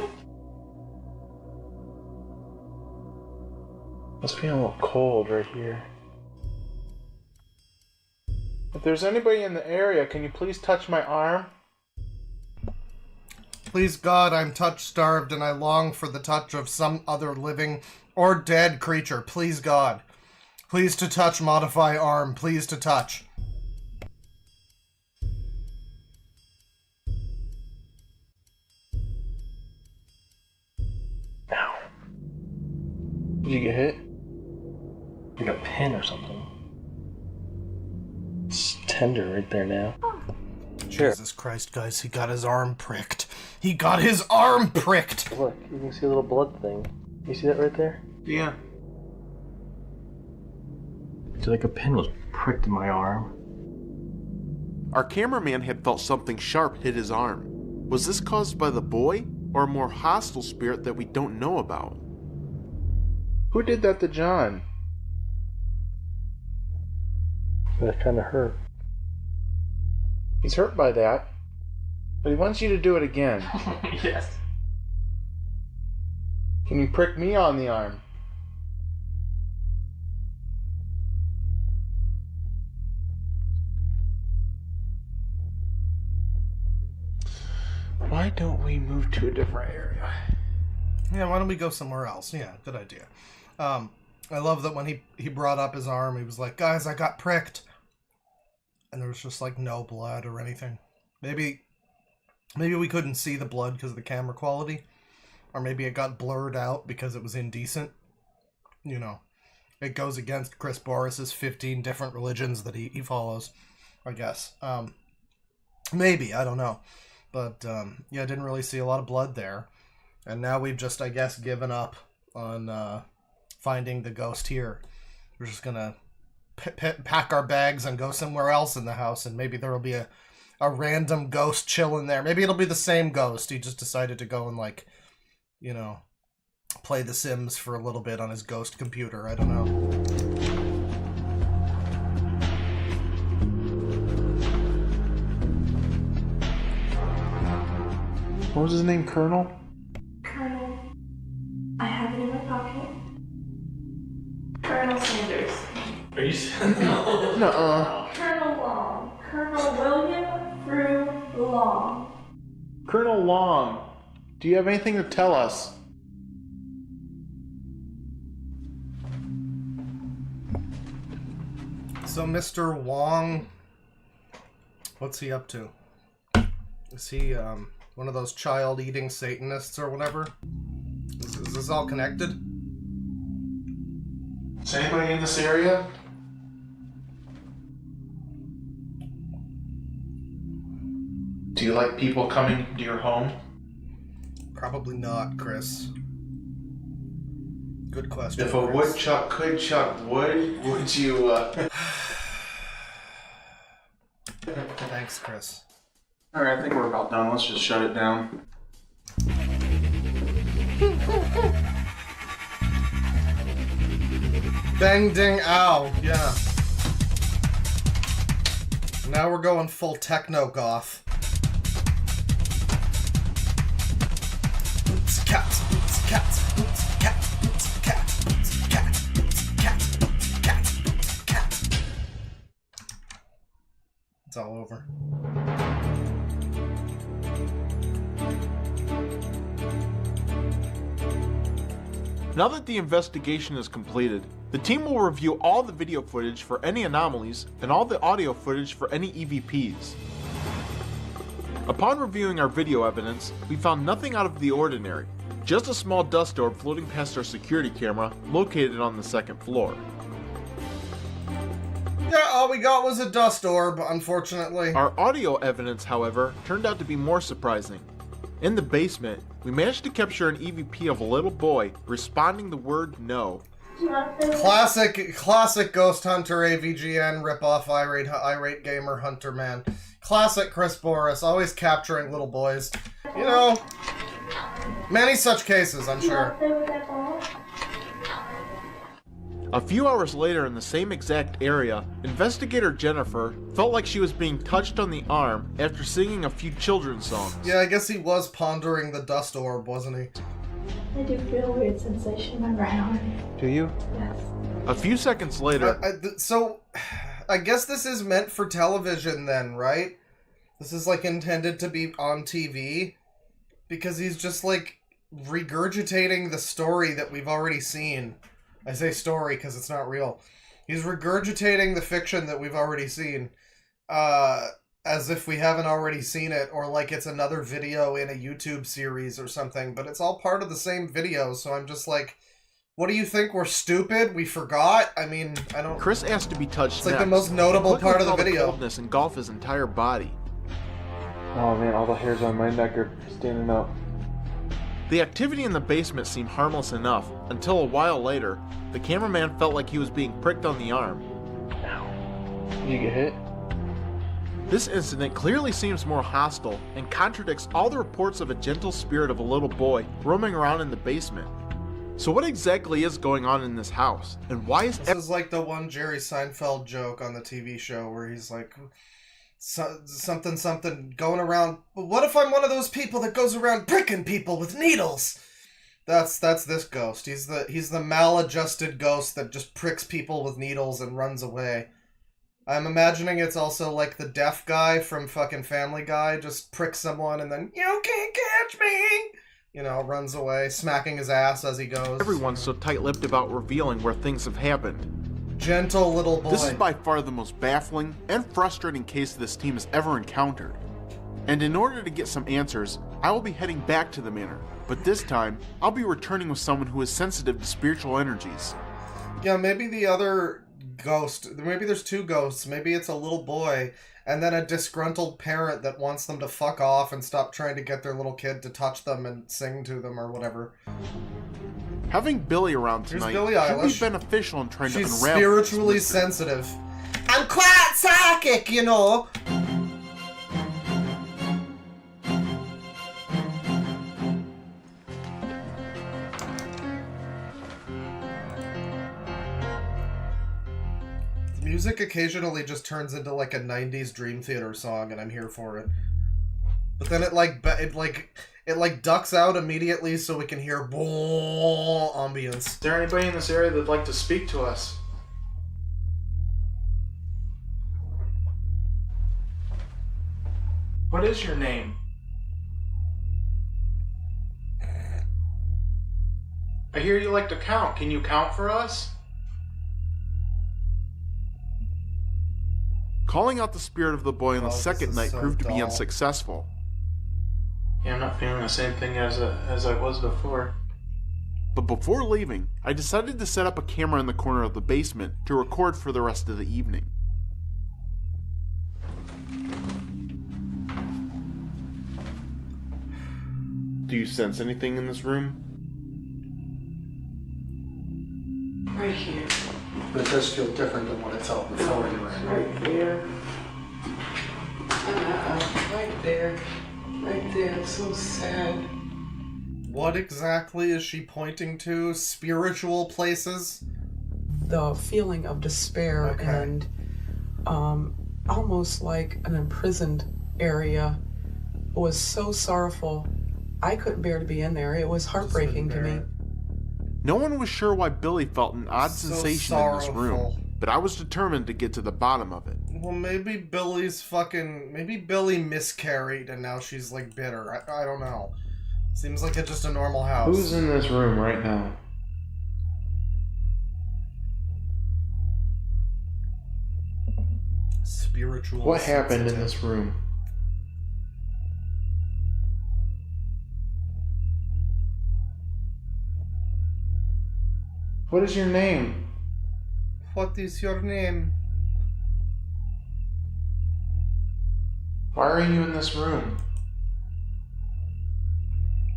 It's feeling a little cold right here. If there's anybody in the area, can you please touch my arm? Please God, I'm touch-starved and I long for the touch of some other living or dead creature. Please God. Please to touch, modify arm. Please to touch. Ow. Did you get hit? Like a pin or something. It's tender right there now. Sure. Jesus Christ, guys, he got his arm pricked. He got his arm pricked! Look, you can see a little blood thing. You see that right there? Yeah. It's like a pin was pricked in my arm. Our cameraman had felt something sharp hit his arm. Was this caused by the boy, or a more hostile spirit that we don't know about? Who did that to John? That kind of hurt. He's hurt by that, but he wants you to do it again. Yes. Can you prick me on the arm? Why don't we move to a different area? Yeah, why don't we go somewhere else? Yeah, good idea. I love that when he brought up his arm, he was like, guys, I got pricked. And there was just like no blood or anything. Maybe we couldn't see the blood because of the camera quality. Or maybe it got blurred out because it was indecent. You know, it goes against Chris Boris's 15 different religions that he follows, I guess. Maybe, I don't know. But, yeah, I didn't really see a lot of blood there. And now we've just, I guess, given up on finding the ghost here. We're just gonna pack our bags and go somewhere else in the house, and maybe there'll be a random ghost chilling there. Maybe it'll be the same ghost. He just decided to go and, like, you know, play The Sims for a little bit on his ghost computer. I don't know. What was his name, Colonel? Colonel, I have it in my pocket. Colonel Sanders. Are you? Nuh-uh. Colonel Long. Colonel William Frew Long. Colonel Long, do you have anything to tell us? So Mr. Wong, what's he up to? Is he one of those child-eating Satanists or whatever? Is this all connected? Is anybody in this area? Do you like people coming to your home? Probably not, Chris. Good question. If a Chris. woodchuck could chuck wood, would you, Thanks, Chris. Alright, I think we're about done. Let's just shut it down. Bang, ding, ow. Yeah. Now we're going full techno goth. Oops, cat, oops, cat, oops, cat, oops, cat, oops, cat, oops, cat, oops, cat, oops, cat. It's all over. Now that the investigation is completed, the team will review all the video footage for any anomalies and all the audio footage for any EVPs. Upon reviewing our video evidence, we found nothing out of the ordinary, just a small dust orb floating past our security camera located on the second floor. Yeah, all we got was a dust orb, unfortunately. Our audio evidence, however, turned out to be more surprising. In the basement, we managed to capture an EVP of a little boy responding the word no. Classic Ghost Hunter AVGN ripoff irate gamer hunter man. Classic Chris Boris, always capturing little boys. You know, many such cases, I'm sure. A few hours later in the same exact area, investigator Jennifer felt like she was being touched on the arm after singing a few children's songs. Yeah, I guess he was pondering the dust orb, wasn't he? I do feel a weird sensation in my right arm. Do you? Yes. A few seconds later... So, I guess this is meant for television then, right? This is like intended to be on TV? Because he's just like regurgitating the story that we've already seen. I say story because it's not real. He's regurgitating the fiction that we've already seen. As if we haven't already seen it, or like it's another video in a YouTube series or something, but it's all part of the same video, so I'm just like, what do you think, we're stupid? We forgot? I mean, I don't... Chris asked to be touched It's like the most notable part of the video. Coldness engulf his entire body. Oh man, all the hairs on my neck are standing up. The activity in the basement seemed harmless enough, until a while later, the cameraman felt like he was being pricked on the arm. Ow. Did you get hit? This incident clearly seems more hostile and contradicts all the reports of a gentle spirit of a little boy roaming around in the basement. So what exactly is going on in this house? And why is... This is like the one Jerry Seinfeld joke on the TV show where he's like, something going around, what if I'm one of those people that goes around pricking people with needles? That's this ghost. He's the maladjusted ghost that just pricks people with needles and runs away. I'm imagining it's also like the deaf guy from fucking Family Guy just pricks someone and then, you can't catch me! You know, runs away, smacking his ass as he goes. Everyone's so tight-lipped about revealing where things have happened. Gentle little boy. This is by far the most baffling and frustrating case this team has ever encountered. And in order to get some answers, I will be heading back to the manor. But this time, I'll be returning with someone who is sensitive to spiritual energies. Yeah, maybe the other ghost, maybe there's two ghosts, maybe it's a little boy, and then a disgruntled parent that wants them to fuck off and stop trying to get their little kid to touch them and sing to them or whatever. Having Billy around tonight should be beneficial in trying to unravel. She's spiritually sensitive. I'm quite psychic, you know! Music occasionally just turns into like a 90s Dream Theater song and I'm here for it. But then it it like ducks out immediately so we can hear boom ambience. Is there anybody in this area that'd like to speak to us? What is your name? I hear you like to count. Can you count for us? Calling out the spirit of the boy on the second night proved to be unsuccessful. Yeah, I'm not feeling the same thing as I was before. But before leaving, I decided to set up a camera in the corner of the basement to record for the rest of the evening. Do you sense anything in this room? Right here. But it does feel different than what I felt before you ran. Right there. Right there. Right there. It's so sad. What exactly is she pointing to? Spiritual places? The feeling of despair and almost like an imprisoned area was so sorrowful. I couldn't bear to be in there. It was heartbreaking to me. No one was sure why Billy felt an odd sensation in this room, but I was determined to get to the bottom of it. Well, maybe maybe Billy miscarried and now she's like bitter. I don't know. Seems like it's just a normal house. Who's in this room right now? Spiritual. What happened in this room? What is your name? What is your name? Why are you in this room?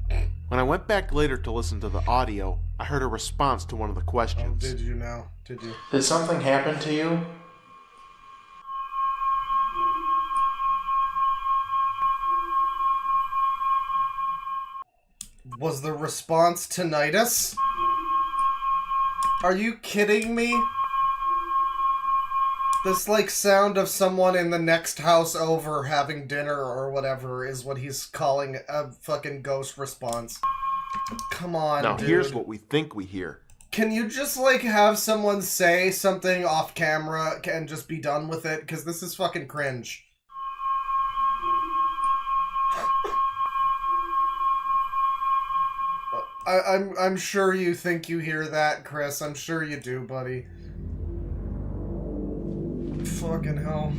When I went back later to listen to the audio, I heard a response to one of the questions. Oh, did you now? Did you? Did something happen to you? Was the response tinnitus? Are you kidding me? This, like, sound of someone in the next house over having dinner or whatever is what he's calling a fucking ghost response. Come on, Now, dude. here's what we think we hear. Can you just, like, have someone say something off camera and just be done with it? Because this is fucking cringe. I'm sure you think you hear that, Chris. I'm sure you do, buddy. Fucking hell.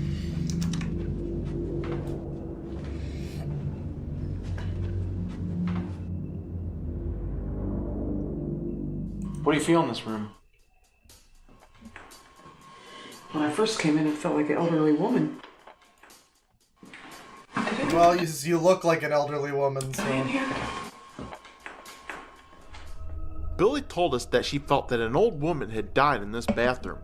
What do you feel in this room? When I first came in, it felt like an elderly woman. Well, you look like an elderly woman, so... Billy told us that she felt that an old woman had died in this bathroom.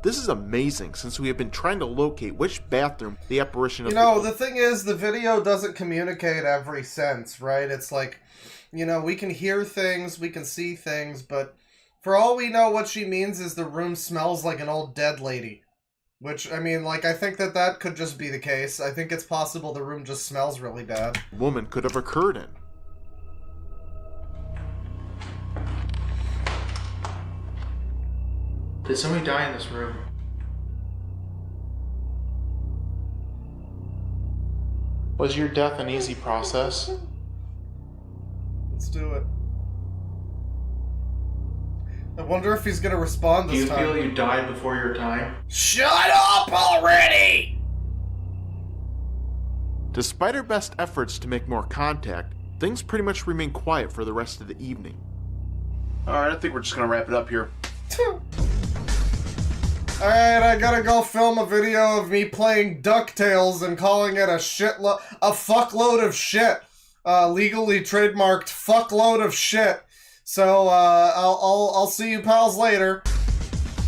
This is amazing, since we have been trying to locate which bathroom the apparition of... You know, the thing is, the video doesn't communicate every sense, right? It's like, you know, we can hear things, we can see things, but for all we know, what she means is the room smells like an old dead lady. Which, I mean, like, I think that could just be the case. I think it's possible the room just smells really bad. Woman could have occurred in. Did somebody die in this room? Was your death an easy process? Let's do it. I wonder if he's gonna respond this time. Do you feel you died before your time? Shut up already! Despite our best efforts to make more contact, things pretty much remain quiet for the rest of the evening. Alright, I think we're just gonna wrap it up here. Alright, I gotta go film a video of me playing DuckTales and calling it a fuckload of shit. Legally trademarked fuckload of shit. So, I'll see you pals later.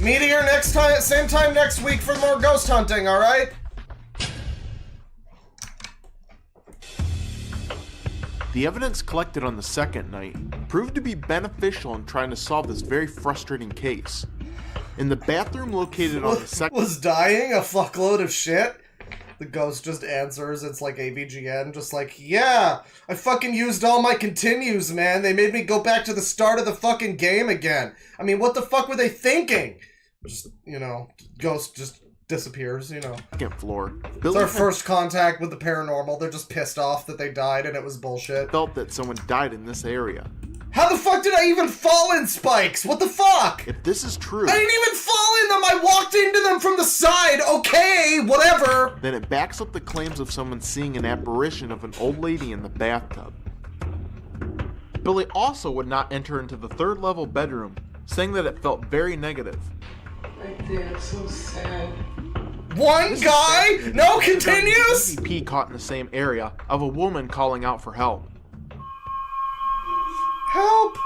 Meteor next time, same time next week for more ghost hunting, alright? The evidence collected on the second night proved to be beneficial in trying to solve this very frustrating case. In the bathroom located on the second... Was dying a fuckload of shit? The ghost just answers. It's like AVGN, just like, yeah, I fucking used all my continues, man. They made me go back to the start of the fucking game again. I mean, what the fuck were they thinking? Just, you know, ghost just disappears, you know. Second floor. It's our first contact with the paranormal. They're just pissed off that they died and it was bullshit. Felt that someone died in this area. How the fuck did I even fall in spikes? What the fuck? If this is true... I didn't even fall in them! I walked into them from the side! Okay, whatever! Then it backs up the claims of someone seeing an apparition of an old lady in the bathtub. Billy also would not enter into the third level bedroom, saying that it felt very negative. I did, it's so sad. One guy? No continues? EVP caught in the same area of a woman calling out for help. Help!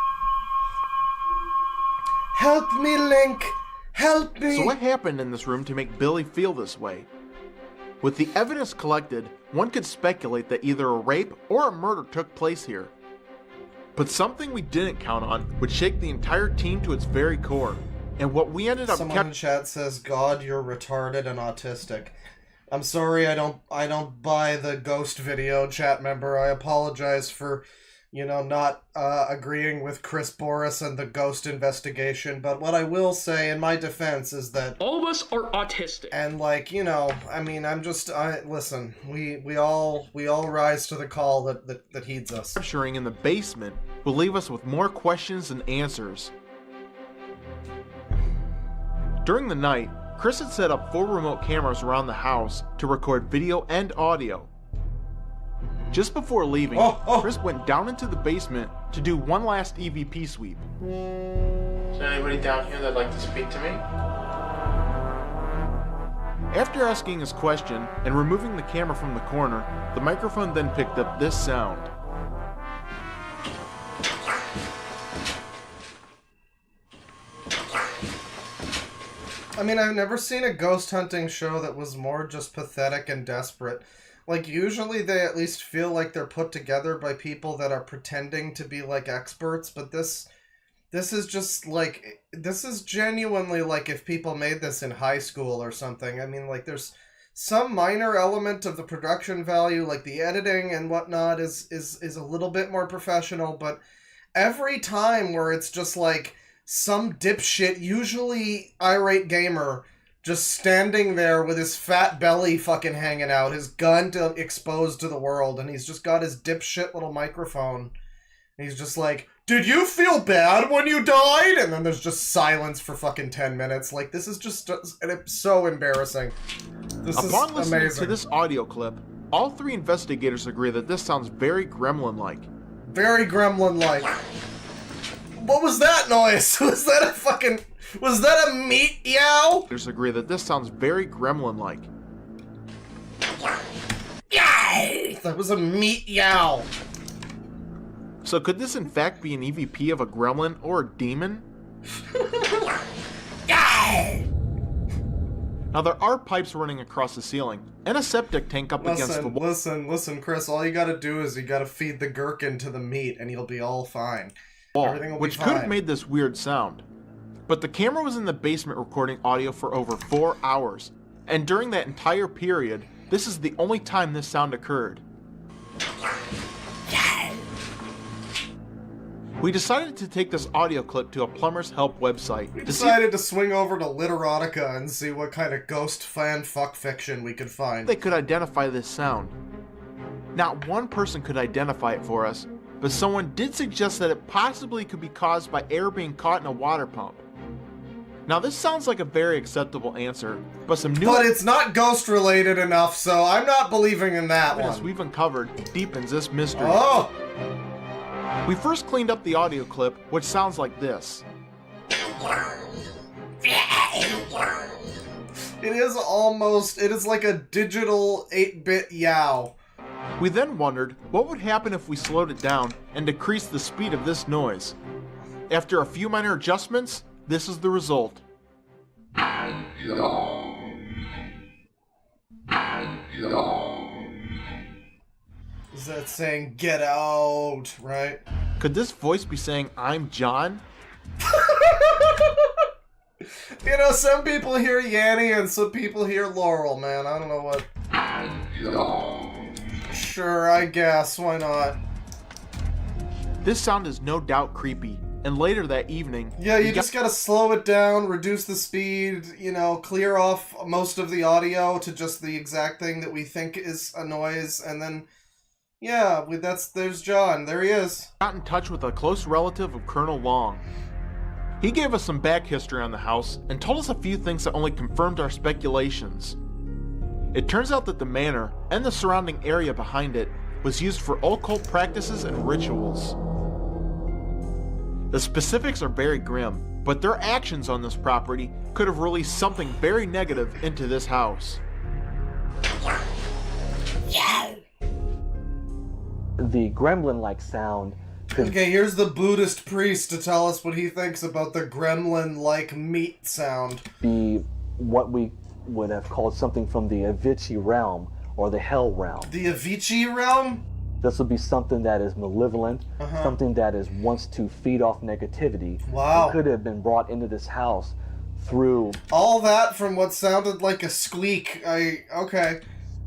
Help me, Link! Help me! So what happened in this room to make Billy feel this way? With the evidence collected, one could speculate that either a rape or a murder took place here. But something we didn't count on would shake the entire team to its very core. And what we ended up Someone in chat says, God, you're retarded and autistic. I'm sorry, I don't buy the ghost video, chat member. I apologize for, you know, not agreeing with Chris Boris and the ghost investigation, but what I will say in my defense is that all of us are autistic. And like, you know, I mean, listen, we all rise to the call that heeds us. Capturing in the basement will leave us with more questions than answers. During the night, Chris had set up 4 remote cameras around the house to record video and audio. Just before leaving, Chris went down into the basement to do one last EVP sweep. Is there anybody down here that'd like to speak to me? After asking his question and removing the camera from the corner, the microphone then picked up this sound. I mean, I've never seen a ghost hunting show that was more just pathetic and desperate. Like, usually they at least feel like they're put together by people that are pretending to be, like, experts, but this is just, like, this is genuinely like if people made this in high school or something. I mean, like, there's some minor element of the production value, like the editing and whatnot is a little bit more professional, but every time where it's just, like, some dipshit, usually irate gamer, just standing there with his fat belly fucking hanging out, his gun exposed to the world, and he's just got his dipshit little microphone. And he's just like, did you feel bad when you died? And then there's just silence for fucking 10 minutes. Like, this is just so embarrassing. Upon listening to this audio clip, all 3 investigators agree that this sounds very gremlin-like. Very gremlin-like. What was that noise? Was that a meat yow? Agree that this sounds very gremlin-like. That was a meat yow. So could this in fact be an EVP of a gremlin or a demon? Now there are pipes running across the ceiling, and a septic tank up against the wall. Listen, Chris, all you gotta do is you gotta feed the gherkin to the meat and you'll be all fine. Everything will which be fine. could have made this weird sound. But the camera was in the basement recording audio for over 4 hours, and during that entire period, this is the only time this sound occurred. We decided to take this audio clip to a Plumber's Help website. We decided to swing over to Literotica and see what kind of ghost fan fuck fiction we could find. They could identify this sound. Not one person could identify it for us, but someone did suggest that it possibly could be caused by air being caught in a water pump. Now this sounds like a very acceptable answer, but But it's not ghost related enough, so I'm not believing in that one. We've uncovered deepens this mystery. Oh! We first cleaned up the audio clip, which sounds like this. It is like a digital 8-bit yow. We then wondered what would happen if we slowed it down and decreased the speed of this noise. After a few minor adjustments, this is the result. Is that saying get out, right? Could this voice be saying I'm John? You know, some people hear Yanny and some people hear Laurel, man. I don't know what. Sure, I guess. Why not? This sound is no doubt creepy, and later that evening... Yeah, you just gotta slow it down, reduce the speed, you know, clear off most of the audio to just the exact thing that we think is a noise, and then, yeah, there's John. There he is. Got in touch with a close relative of Colonel Long. He gave us some back history on the house and told us a few things that only confirmed our speculations. It turns out that the manor, and the surrounding area behind it, was used for occult practices and rituals. The specifics are very grim, but their actions on this property could have released something very negative into this house. The gremlin-like sound could Okay, here's the Buddhist priest to tell us what he thinks about the gremlin-like meat sound. be what we would have called something from the Avicii realm or the Hell realm. The Avicii realm? This would be something that is malevolent, something that wants to feed off negativity. Wow. It could have been brought into this house through all that from what sounded like a squeak. Okay.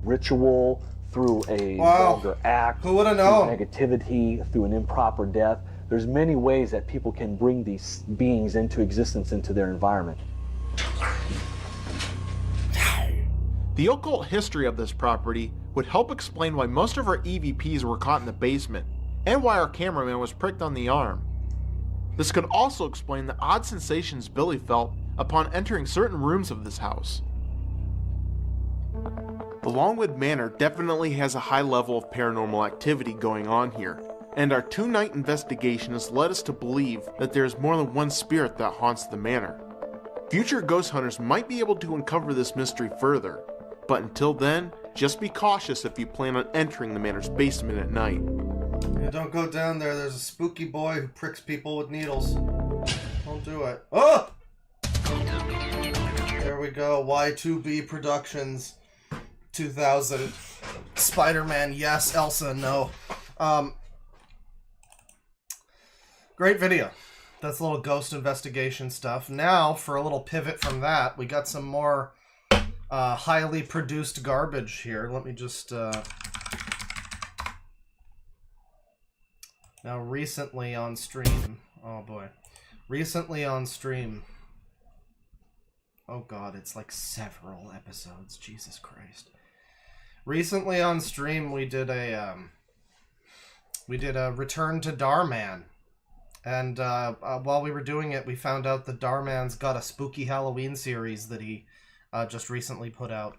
Ritual, through a Wow. vulgar act, Who would've known? through negativity, through an improper death. There's many ways that people can bring these beings into existence into their environment. The occult history of this property would help explain why most of our EVPs were caught in the basement, and why our cameraman was pricked on the arm. This could also explain the odd sensations Billy felt upon entering certain rooms of this house. The Longwood Manor definitely has a high level of paranormal activity going on here, and our 2-night investigation has led us to believe that there is more than one spirit that haunts the manor. Future ghost hunters might be able to uncover this mystery further, but until then, just be cautious if you plan on entering the manor's basement at night. Yeah, don't go down there. There's a spooky boy who pricks people with needles. Don't do it. Oh! There we go. Y2B Productions 2000. Spider-Man, yes. Elsa, no. Great video. That's a little ghost investigation stuff. Now, for a little pivot from that, we got some more highly produced garbage here. Let me just... Now, recently on stream... Oh, boy. Recently on stream... Oh, God, it's like several episodes. Jesus Christ. Recently on stream, we did a Return to Darman. And while we were doing it, we found out that Darman's got a spooky Halloween series that he just recently put out.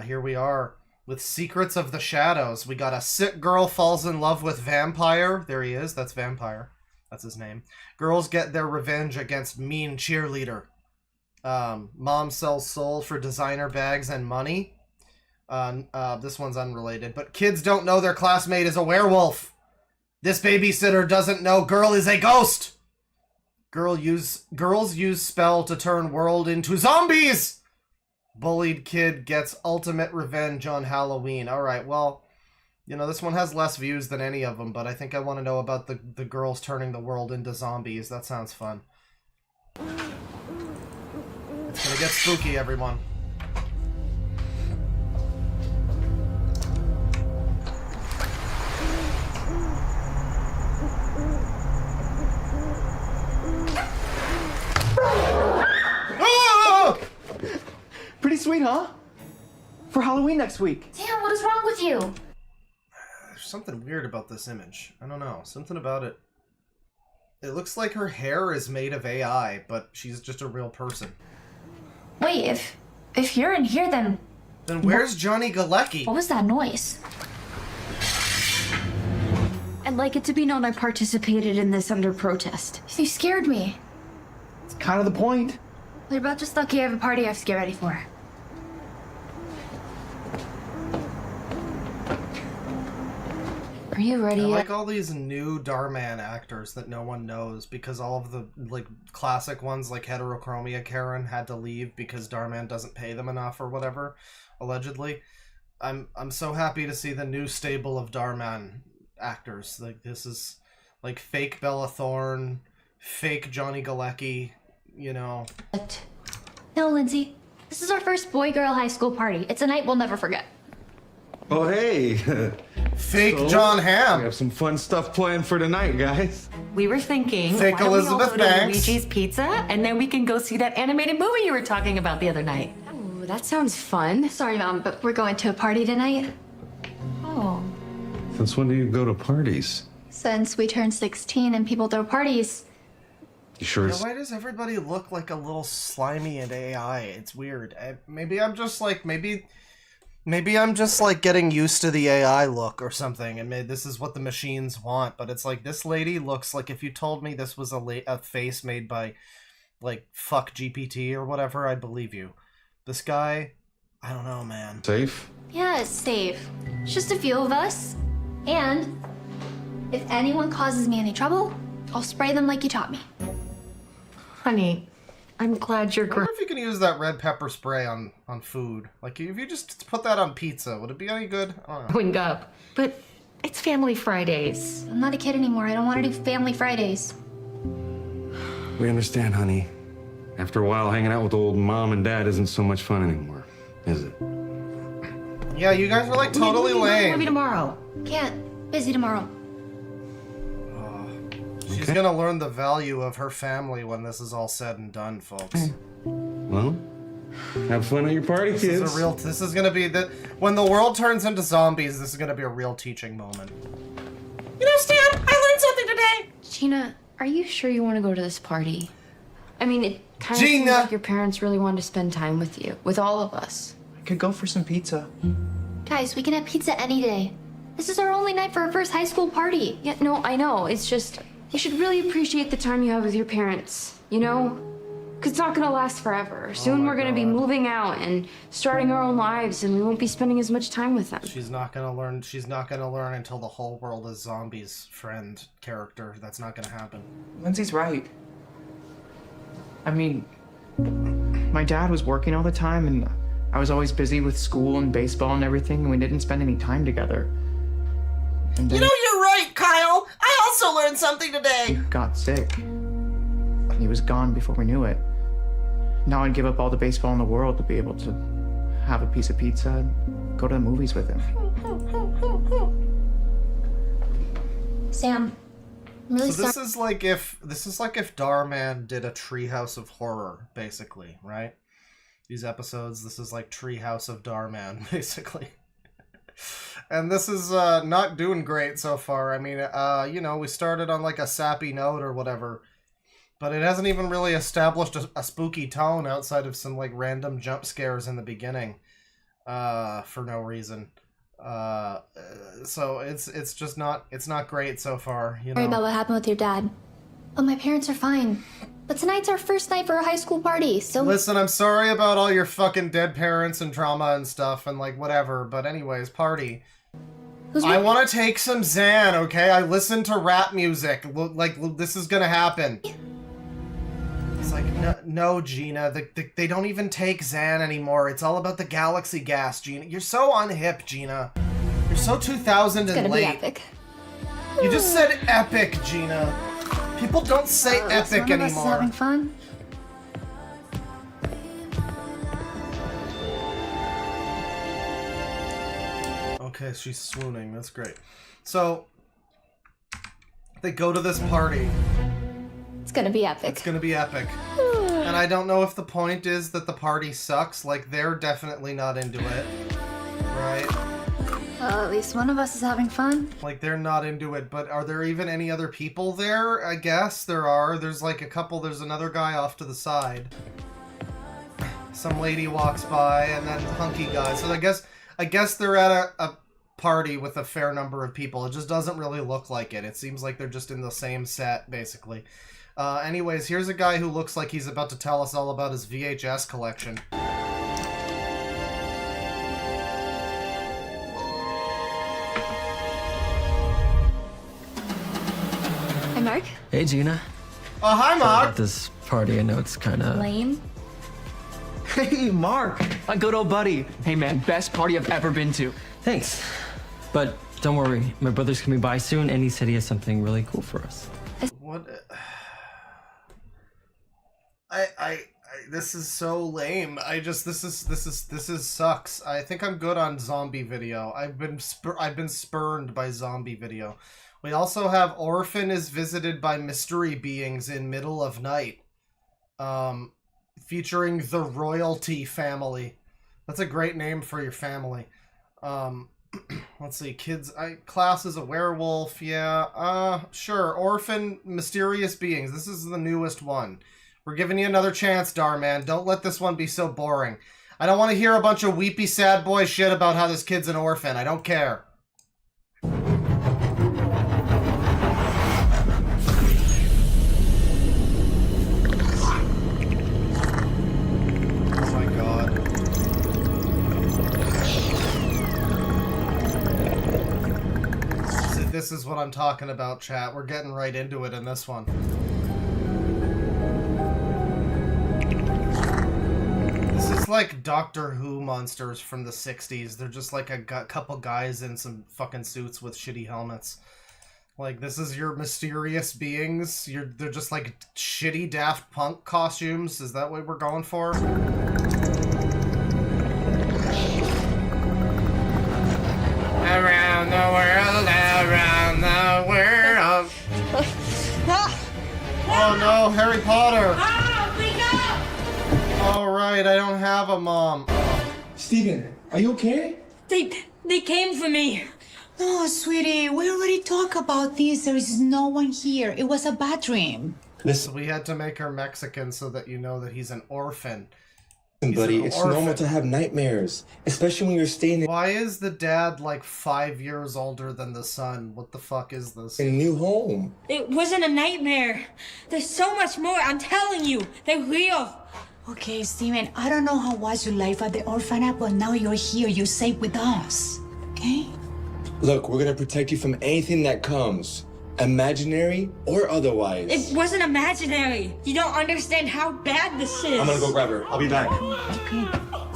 Here we are with Secrets of the Shadows. We got a sick girl falls in love with vampire. There he is. That's Vampire. That's his name. Girls get their revenge against mean cheerleader. Mom sells soul for designer bags and money. This one's unrelated. But kids don't know their classmate is a werewolf. This babysitter doesn't know girl is a ghost. Girls use spell to turn world into zombies. Bullied kid gets ultimate revenge on Halloween. All right, well, you know, this one has less views than any of them, but I think I want to know about the girls turning the world into zombies. That sounds fun. It's gonna get spooky, everyone. Pretty sweet, huh? For Halloween next week. Damn, what is wrong with you? There's something weird about this image. I don't know. Something about it. It looks like her hair is made of AI, but she's just a real person. Wait, if you're in here, then where's Johnny Galecki? what was that noise? I'd like it to be known I participated in this under protest. You scared me. It's kind of the point. We're about just lucky I have a party I have to get ready for. Are you ready I yet? like all these new Darman actors that no one knows because all of the like classic ones like Heterochromia Karen had to leave because Darman doesn't pay them enough or whatever, allegedly. I'm so happy to see the new stable of Darman actors. Like this is like fake Bella Thorne, fake Johnny Galecki, you know. No, Lindsay. This is our first boy-girl high school party. It's a night we'll never forget. Oh, hey. Fake John Hamm. We have some fun stuff planned for tonight, guys. We were thinking, Fake why don't we all Elizabeth go to Banks. Luigi's Pizza, and then we can go see that animated movie you were talking about the other night. Ooh, that sounds fun. Sorry, Mom, but we're going to a party tonight. Oh. Since when do you go to parties? Since we turned 16 and people throw parties. You sure Yeah, it's... why does everybody look like a little slimy and AI? It's weird. Maybe I'm just like maybe I'm just like getting used to the AI look or something, and maybe this is what the machines want. But it's like this lady looks like if you told me this was a face made by like fuck GPT or whatever, I'd believe you. This guy, I don't know, man. Safe? Yeah, it's safe. It's just a few of us. And if anyone causes me any trouble, I'll spray them like you taught me. Honey, I'm glad you're I wonder if you can use that red pepper spray on food. Like, if you just put that on pizza, would it be any good? I don't know. growing up. But it's Family Fridays. I'm not a kid anymore. I don't want to do Family Fridays. We understand, honey. After a while, hanging out with old mom and dad isn't so much fun anymore, is it? Yeah, you guys are like totally lame. Maybe tomorrow. Can't. Busy tomorrow. She's gonna learn the value of her family when this is all said and done, folks. Well, have fun at your party, This kids. is a real. This is gonna be when the world turns into zombies. This is gonna be a real teaching moment. You know, Stan, I learned something today. Gina, Are you sure you want to go to this party? I mean, it kind of Gina! seems like your parents really wanted to spend time with you, with all of us. I could go for some pizza. Guys, we can have pizza any day. This is our only night for our first high school party. Yeah, no, I know. It's just, you should really appreciate the time you have with your parents, you know? Because it's not going to last forever. Soon we're going to be moving out and starting our own lives, and we won't be spending as much time with them. She's not gonna learn. She's not gonna learn until the whole world is zombies. Friend character. That's not gonna happen. Lindsay's right. I mean, my dad was working all the time, and I was always busy with school and baseball and everything, and we didn't spend any time together. And then You know, you're right, Kyle. I also learned something today. he got sick. He was gone before we knew it. Now I'd give up all the baseball in the world to be able to have a piece of pizza and go to the movies with him. Sam, I'm really So this sorry. is like if Darman did a Treehouse of Horror, basically, right? These episodes, this is like Treehouse of Darman, basically. And this is not doing great so far. I mean, you know, we started on like a sappy note or whatever, but it hasn't even really established a spooky tone outside of some like random jump scares in the beginning, for no reason. So it's just not great so far. You know. Sorry about what happened with your dad. But my parents are fine. But tonight's our first night for a high school party, so... Listen, I'm sorry about all your fucking dead parents and trauma and stuff and like whatever, but anyways, party. I want to take some Xan, okay? I listen to rap music. Like, this is gonna happen. It's like, no, Gina. They don't even take Xan anymore. It's all about the galaxy gas, Gina. You're so unhip, Gina. You're so 2000 It's and gonna late. be epic. You just said epic, Gina. People don't say epic one of us is anymore. having fun. Okay, she's swooning. That's great. So, they go to this party. It's gonna be epic. It's gonna be epic. And I don't know if the point is that the party sucks. Like, they're definitely not into it. Right? Well, at least one of us is having fun. Like, they're not into it. But are there even any other people there? I guess there are. There's like a couple. There's another guy off to the side. Some lady walks by, and then hunky guy. So I guess they're at a party with a fair number of people. It just doesn't really look like it. It seems like they're just in the same set, basically. Anyways, here's a guy who looks like he's about to tell us all about his VHS collection. Hey, Mark. Hey, Gina. Oh, hi, Mark. At this party, I know it's kind of... Lame. Hey, Mark, my good old buddy. Hey, man, best party I've ever been to. Thanks. But don't worry, my brother's coming by soon, and he said he has something really cool for us. What? This is so lame. This is sucks. I think I'm good on zombie video. I've been spurned by zombie video. We also have Orphan is visited by mystery beings in middle of night. Featuring the Royalty family. That's a great name for your family. Let's see, kids. Class is a werewolf. Yeah. Sure. Orphan, mysterious beings. This is the newest one. We're giving you another chance, Darman. Don't let this one be so boring. I don't want to hear a bunch of weepy sad boy shit about how this kid's an orphan. I don't care. Oh my god. See, this is what I'm talking about, chat. We're getting right into it in this one. Like Doctor Who monsters from the 60s. They're just like a couple guys in some fucking suits with shitty helmets. Like, this is your mysterious beings. They're just like shitty Daft Punk costumes. Is that what we're going for? Around the world, around the world. Oh no, Harry Potter! Alright, I don't have a mom. Steven, are you okay? They came for me. No, sweetie, we already talked about this. There is no one here. It was a bad dream. Listen, we had to make her Mexican so that you know that he's an orphan. Buddy, it's normal to have nightmares, especially when you're staying Why is the dad like 5 years older than the son? What the fuck is this? in a new home. It wasn't a nightmare. There's so much more. I'm telling you, they're real. Okay, Steven, I don't know how was your life at the orphanage, but now you're here. You're safe with us. Okay? Look, we're gonna protect you from anything that comes, imaginary or otherwise. It wasn't imaginary. You don't understand how bad this is. I'm gonna go grab her. I'll be back. Okay.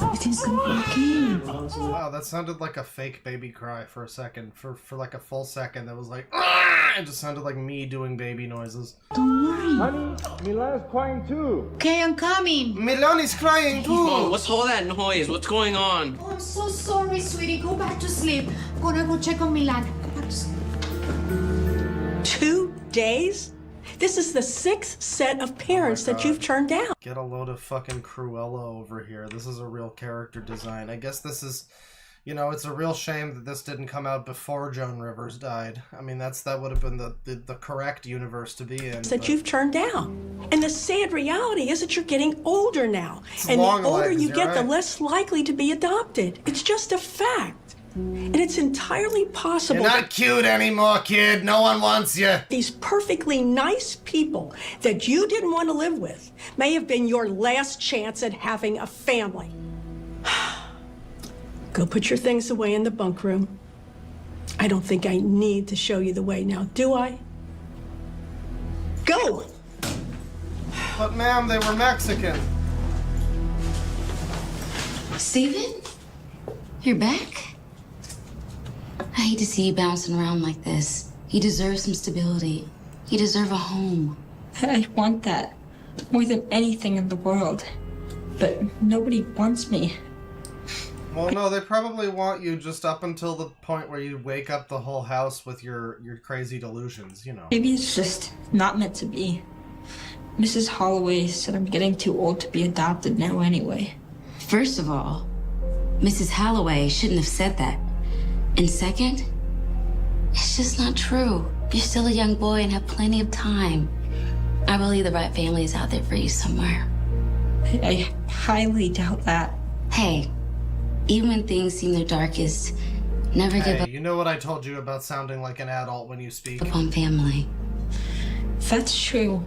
Everything's gonna be okay. Wow, that sounded like a fake baby cry for a second. For like a full second, that was like, ah! It just sounded like me doing baby noises. Don't worry. Honey, Milan's crying too. Okay, I'm coming. Milan is crying too. Oh, what's all that noise? What's going on? Oh, I'm so sorry, sweetie. Go back to sleep. I'm gonna go check on Milan. Go back to sleep. 2 days? This is the 6th set of parents that you've turned down. Get a load of fucking Cruella over here. This is a real character design. I guess this is, you know, it's a real shame that this didn't come out before Joan Rivers died. I mean, that would have been the correct universe to be in. That you've turned down. And the sad reality is that you're getting older now. And the older legs, you you're get, the right. less likely to be adopted. It's just a fact. And it's entirely possible. You're not cute anymore, kid. No one wants you. These perfectly nice people that you didn't want to live with may have been your last chance at having a family. Go put your things away in the bunk room. I don't think I need to show you the way now, do I? Go! But ma'am, they were Mexican. Steven? You're back? I hate to see you bouncing around like this. You deserve some stability. You deserve a home. I want that more than anything in the world. But nobody wants me. Well, no, they probably want you just up until the point where you wake up the whole house with your crazy delusions, you know. Maybe it's just not meant to be. Mrs. Holloway said I'm getting too old to be adopted now anyway. First of all, Mrs. Holloway shouldn't have said that. And second, it's just not true. You're still a young boy and have plenty of time. I believe the right family is out there for you somewhere. I highly doubt that. Hey, even when things seem their darkest, never give up You know what I told you about sounding like an adult when you speak? on family. If that's true,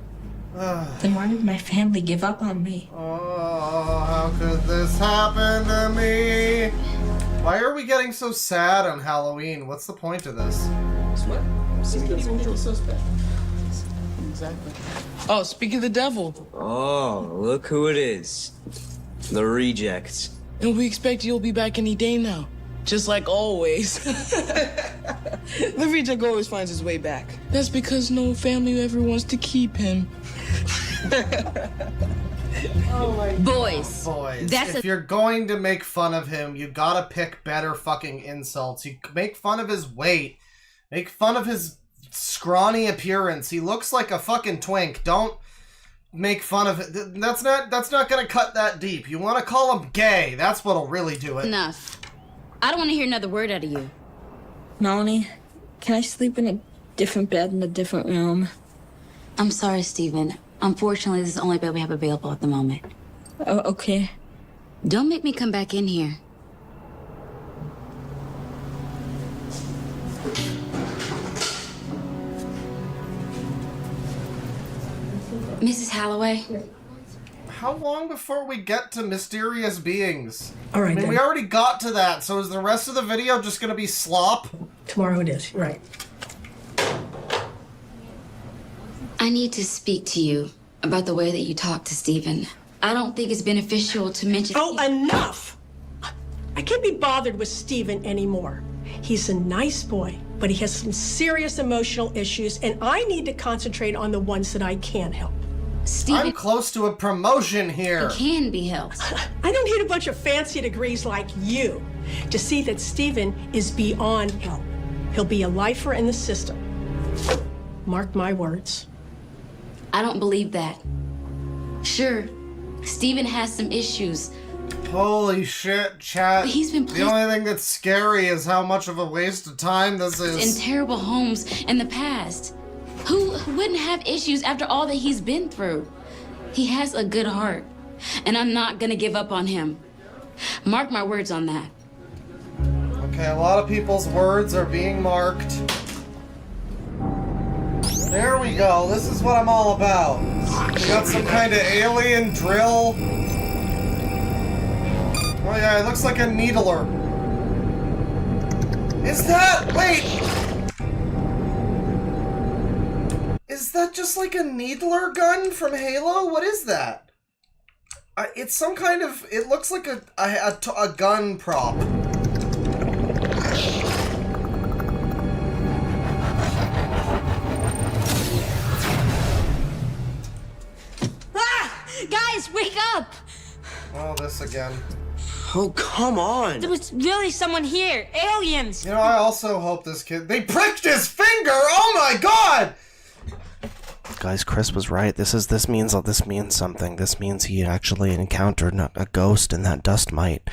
then why did my family give up on me? Oh, how could this happen to me? Why are we getting so sad on Halloween? What's the point of this? What? Exactly. Oh, speak of the devil. Oh, look who it is. The rejects. And we expect you'll be back any day now. Just like always. The reject always finds his way back. That's because no family ever wants to keep him. Boys. Boys. That's if you're going to make fun of him, you gotta pick better fucking insults. You make fun of his weight. Make fun of his scrawny appearance. He looks like a fucking twink. Don't make fun of it. That's not gonna cut that deep. You want to call him gay. That's what'll really do it. Enough. I don't want to hear another word out of you. Melanie, can I sleep in a different bed in a different room? I'm sorry, Steven. Unfortunately, this is the only bed we have available at the moment. Oh, okay. Don't make me come back in here. Mrs. Holloway? How long before we get to mysterious beings? All right, I mean, then. we already got to that, so is the rest of the video just gonna be slop? Tomorrow it is, right. I need to speak to you about the way that you talk to Steven. I don't think it's beneficial to mention... Oh, enough! I can't be bothered with Steven anymore. He's a nice boy, but he has some serious emotional issues, and I need to concentrate on the ones that I can help. I'm close to a promotion here. It can be helped. I don't need a bunch of fancy degrees like you to see that Steven is beyond help. He'll be a lifer in the system. Mark my words. I don't believe that. Sure, Steven has some issues. Holy shit, chat. But he's been the only thing that's scary is how much of a waste of time this is. In terrible homes in the past. Who wouldn't have issues after all that he's been through? He has a good heart, and I'm not gonna give up on him. Mark my words on that. Okay, a lot of people's words are being marked. There we go. This is what I'm all about. We got some kind of alien drill. Oh yeah, it looks like a needler. Is that... Wait! Is that just like a needler gun from Halo? What is that? It's some kind of... It looks like a gun prop. Ah! Guys, wake up! Oh, this again. Oh, come on! There was really someone here. Aliens! You know, I also hope this kid... They pricked his finger! Oh my god! Guys, Chris was right. This means something. This means he actually encountered a ghost in that dust mite.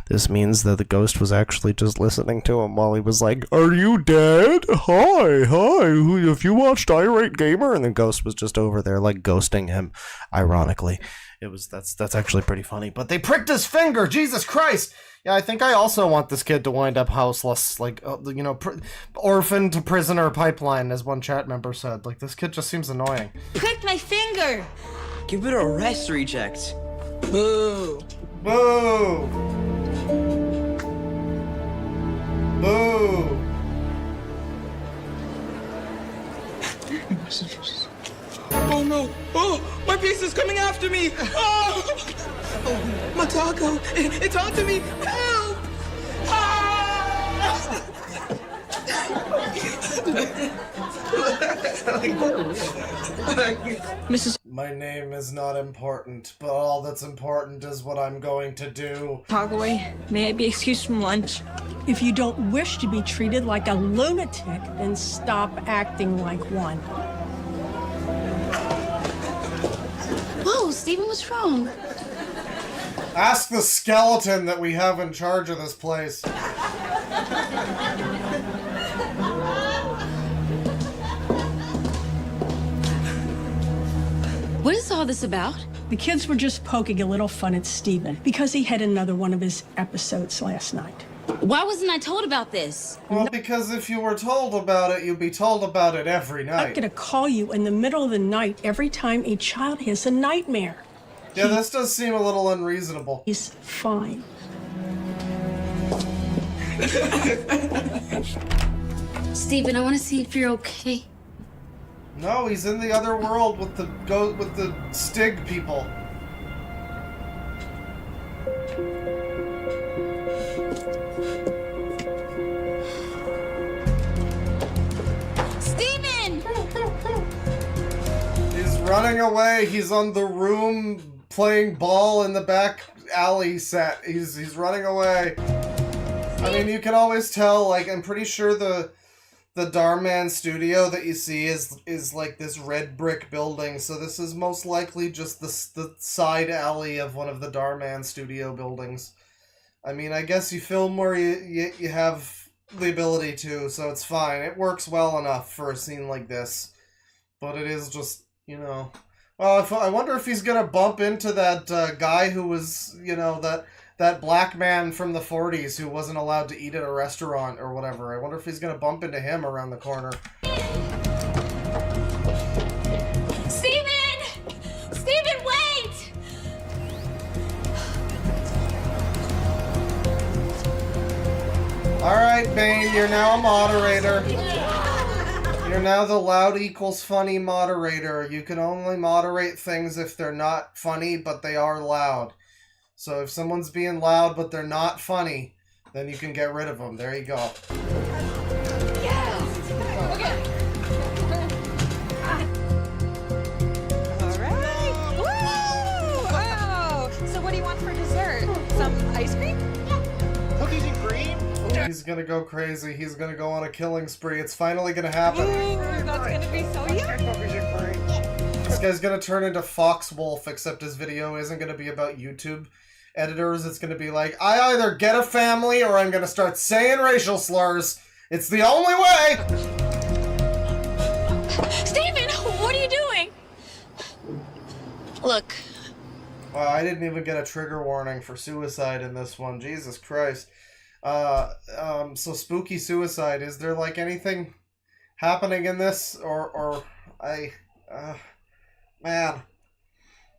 This means that the ghost was actually just listening to him while he was like, "Are you dead? Hi. Have you watched Irate Gamer?" And the ghost was just over there like ghosting him, ironically. That's actually pretty funny. But they pricked his finger. Jesus Christ. Yeah, I think I also want this kid to wind up houseless, like, you know, orphan to prisoner pipeline, as one chat member said. Like, this kid just seems annoying. Pricked my finger! Give it a rest, reject. Boo! Boo! Boo! Oh no! Oh, my piece is coming after me! Oh! Oh, my taco! It's onto me! Help! Ah! Mrs. My name is not important, but all that's important is what I'm going to do. Holloway, may I be excused from lunch? If you don't wish to be treated like a lunatic, then stop acting like one. Whoa, Steven, what's wrong? Ask the skeleton that we have in charge of this place. What is all this about? The kids were just poking a little fun at Steven because he had another one of his episodes last night. Why wasn't I told about this? Well, because if you were told about it, you'd be told about it every night. I'm gonna call you in the middle of the night every time a child has a nightmare. Yeah, this does seem a little unreasonable. He's fine. Steven, I want to see if you're okay. No, he's in the other world with the Stig people. Steven! He's running away. He's on the room playing ball in the back alley set. He's running away. I mean, you can always tell, like, I'm pretty sure the Darman studio that you see is like this red brick building, so this is most likely just the side alley of one of the Darman studio buildings. I mean, I guess you film where you have the ability to, so it's fine. It works well enough for a scene like this. But it is just, you know... Well, I wonder if he's gonna bump into that guy who was, you know, that black man from the 40s who wasn't allowed to eat at a restaurant or whatever. I wonder if he's gonna bump into him around the corner. Steven! Steven, wait! Alright, Bane, you're now a moderator. You're now the loud equals funny moderator. You can only moderate things if they're not funny, but they are loud. So if someone's being loud, but they're not funny, then you can get rid of them. There you go. Alright! Woo! Wow! So what do you want for dessert? Some ice cream? Cookies and cream? He's gonna go crazy. He's gonna go on a killing spree. It's finally gonna happen. Ooh, that's gonna be so yummy! This guy's gonna turn into Fox Wolf, except his video isn't gonna be about YouTube editors. It's gonna be like, I either get a family or I'm gonna start saying racial slurs. It's the only way! Steven, what are you doing? Look. Wow, I didn't even get a trigger warning for suicide in this one. Jesus Christ. So spooky suicide. Is there like anything happening in this? Man.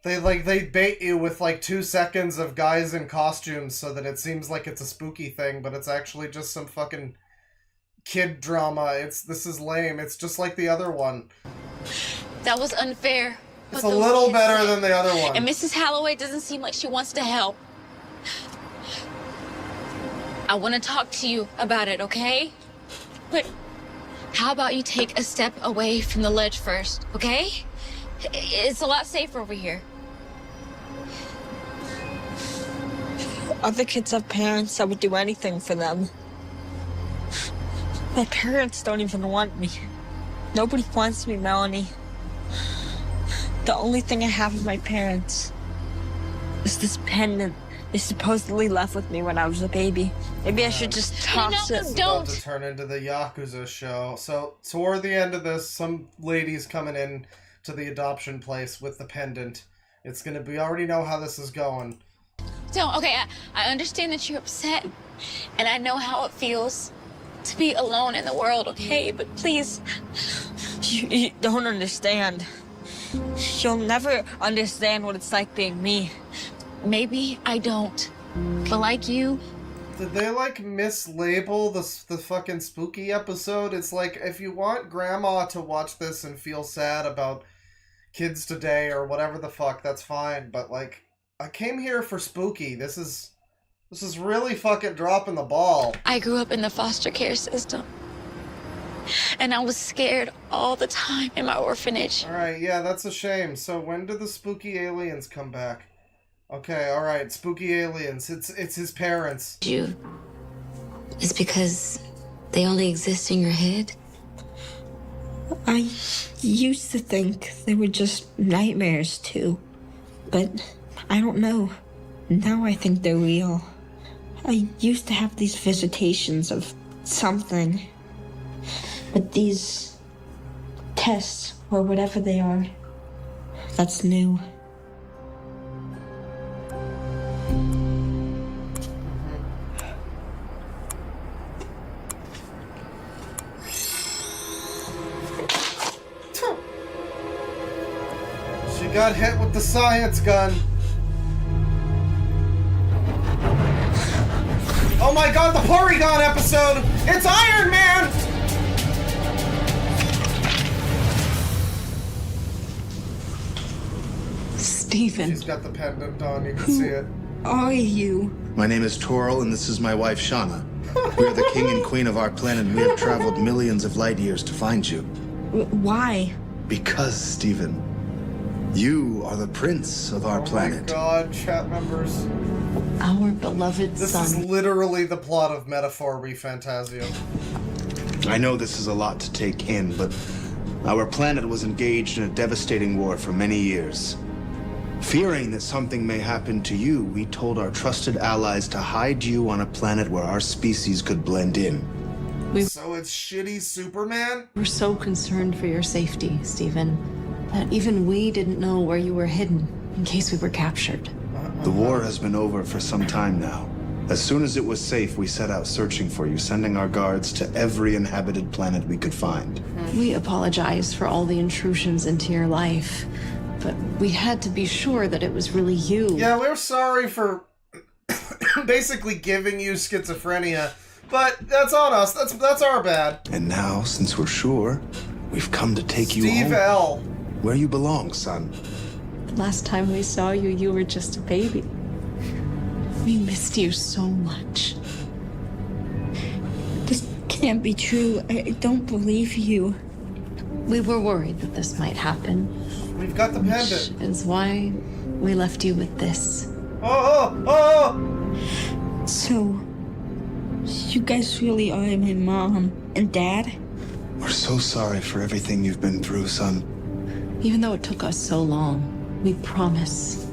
They bait you with like 2 seconds of guys in costumes so that it seems like it's a spooky thing, but it's actually just some fucking kid drama. This is lame. It's just like the other one. That was unfair. It's a little better than the other one. And Mrs. Holloway doesn't seem like she wants to help. I want to talk to you about it, okay? But how about you take a step away from the ledge first, okay? It's a lot safer over here. Other kids have parents. I would do anything for them. My parents don't even want me. Nobody wants me, Melanie. The only thing I have of my parents is this pendant they supposedly left with me when I was a baby. Maybe I should just toss it. It's about to turn into the Yakuza show. So toward the end of this, some lady's coming in to the adoption place with the pendant. It's gonna be, I already know how this is going. Okay, I understand that you're upset, and I know how it feels to be alone in the world, okay? But please. You don't understand. You'll never understand what it's like being me. Maybe I don't, but like you... Did they, like, mislabel the fucking spooky episode? It's like, if you want grandma to watch this and feel sad about kids today or whatever the fuck, that's fine. But, like, I came here for spooky. This is really fucking dropping the ball. I grew up in the foster care system. And I was scared all the time in my orphanage. Alright, yeah, that's a shame. So when do the spooky aliens come back? Okay, alright, spooky aliens. It's his parents. It's because they only exist in your head? I used to think they were just nightmares, too. But I don't know. Now I think they're real. I used to have these visitations of something. But these tests, or whatever they are, that's new. She got hit with the science gun. Oh my god, the Porygon episode! It's Iron Man! Stephen. She's got the pendant on, you can see it. Are you? My name is Toril, and this is my wife, Shauna. We are the king and queen of our planet, and we have traveled millions of light years to find you. Why? Because, Stephen, You are the prince of our planet. Oh my god, chat members. Our beloved This son. is literally the plot of Metaphor Refantasio. I know this is a lot to take in, but our planet was engaged in a devastating war for many years. Fearing that something may happen to you, we told our trusted allies to hide you on a planet where our species could blend in. So it's shitty Superman? We're so concerned for your safety, Stephen, that even we didn't know where you were hidden in case we were captured. The war has been over for some time now. As soon as it was safe, we set out searching for you, sending our guards to every inhabited planet we could find. We apologize for all the intrusions into your life, but we had to be sure that it was really you. Yeah, we're sorry for basically giving you schizophrenia, but that's on us. That's our bad. And now, since we're sure, we've come to take you Steve home. L. Where you belong, son. The last time we saw you, you were just a baby. We missed you so much. This can't be true. I don't believe you. We were worried that this might happen. We've got the pendant. Which is why we left you with this. So, you guys really are my mom and dad? We're so sorry for everything you've been through, son. Even though it took us so long, we promise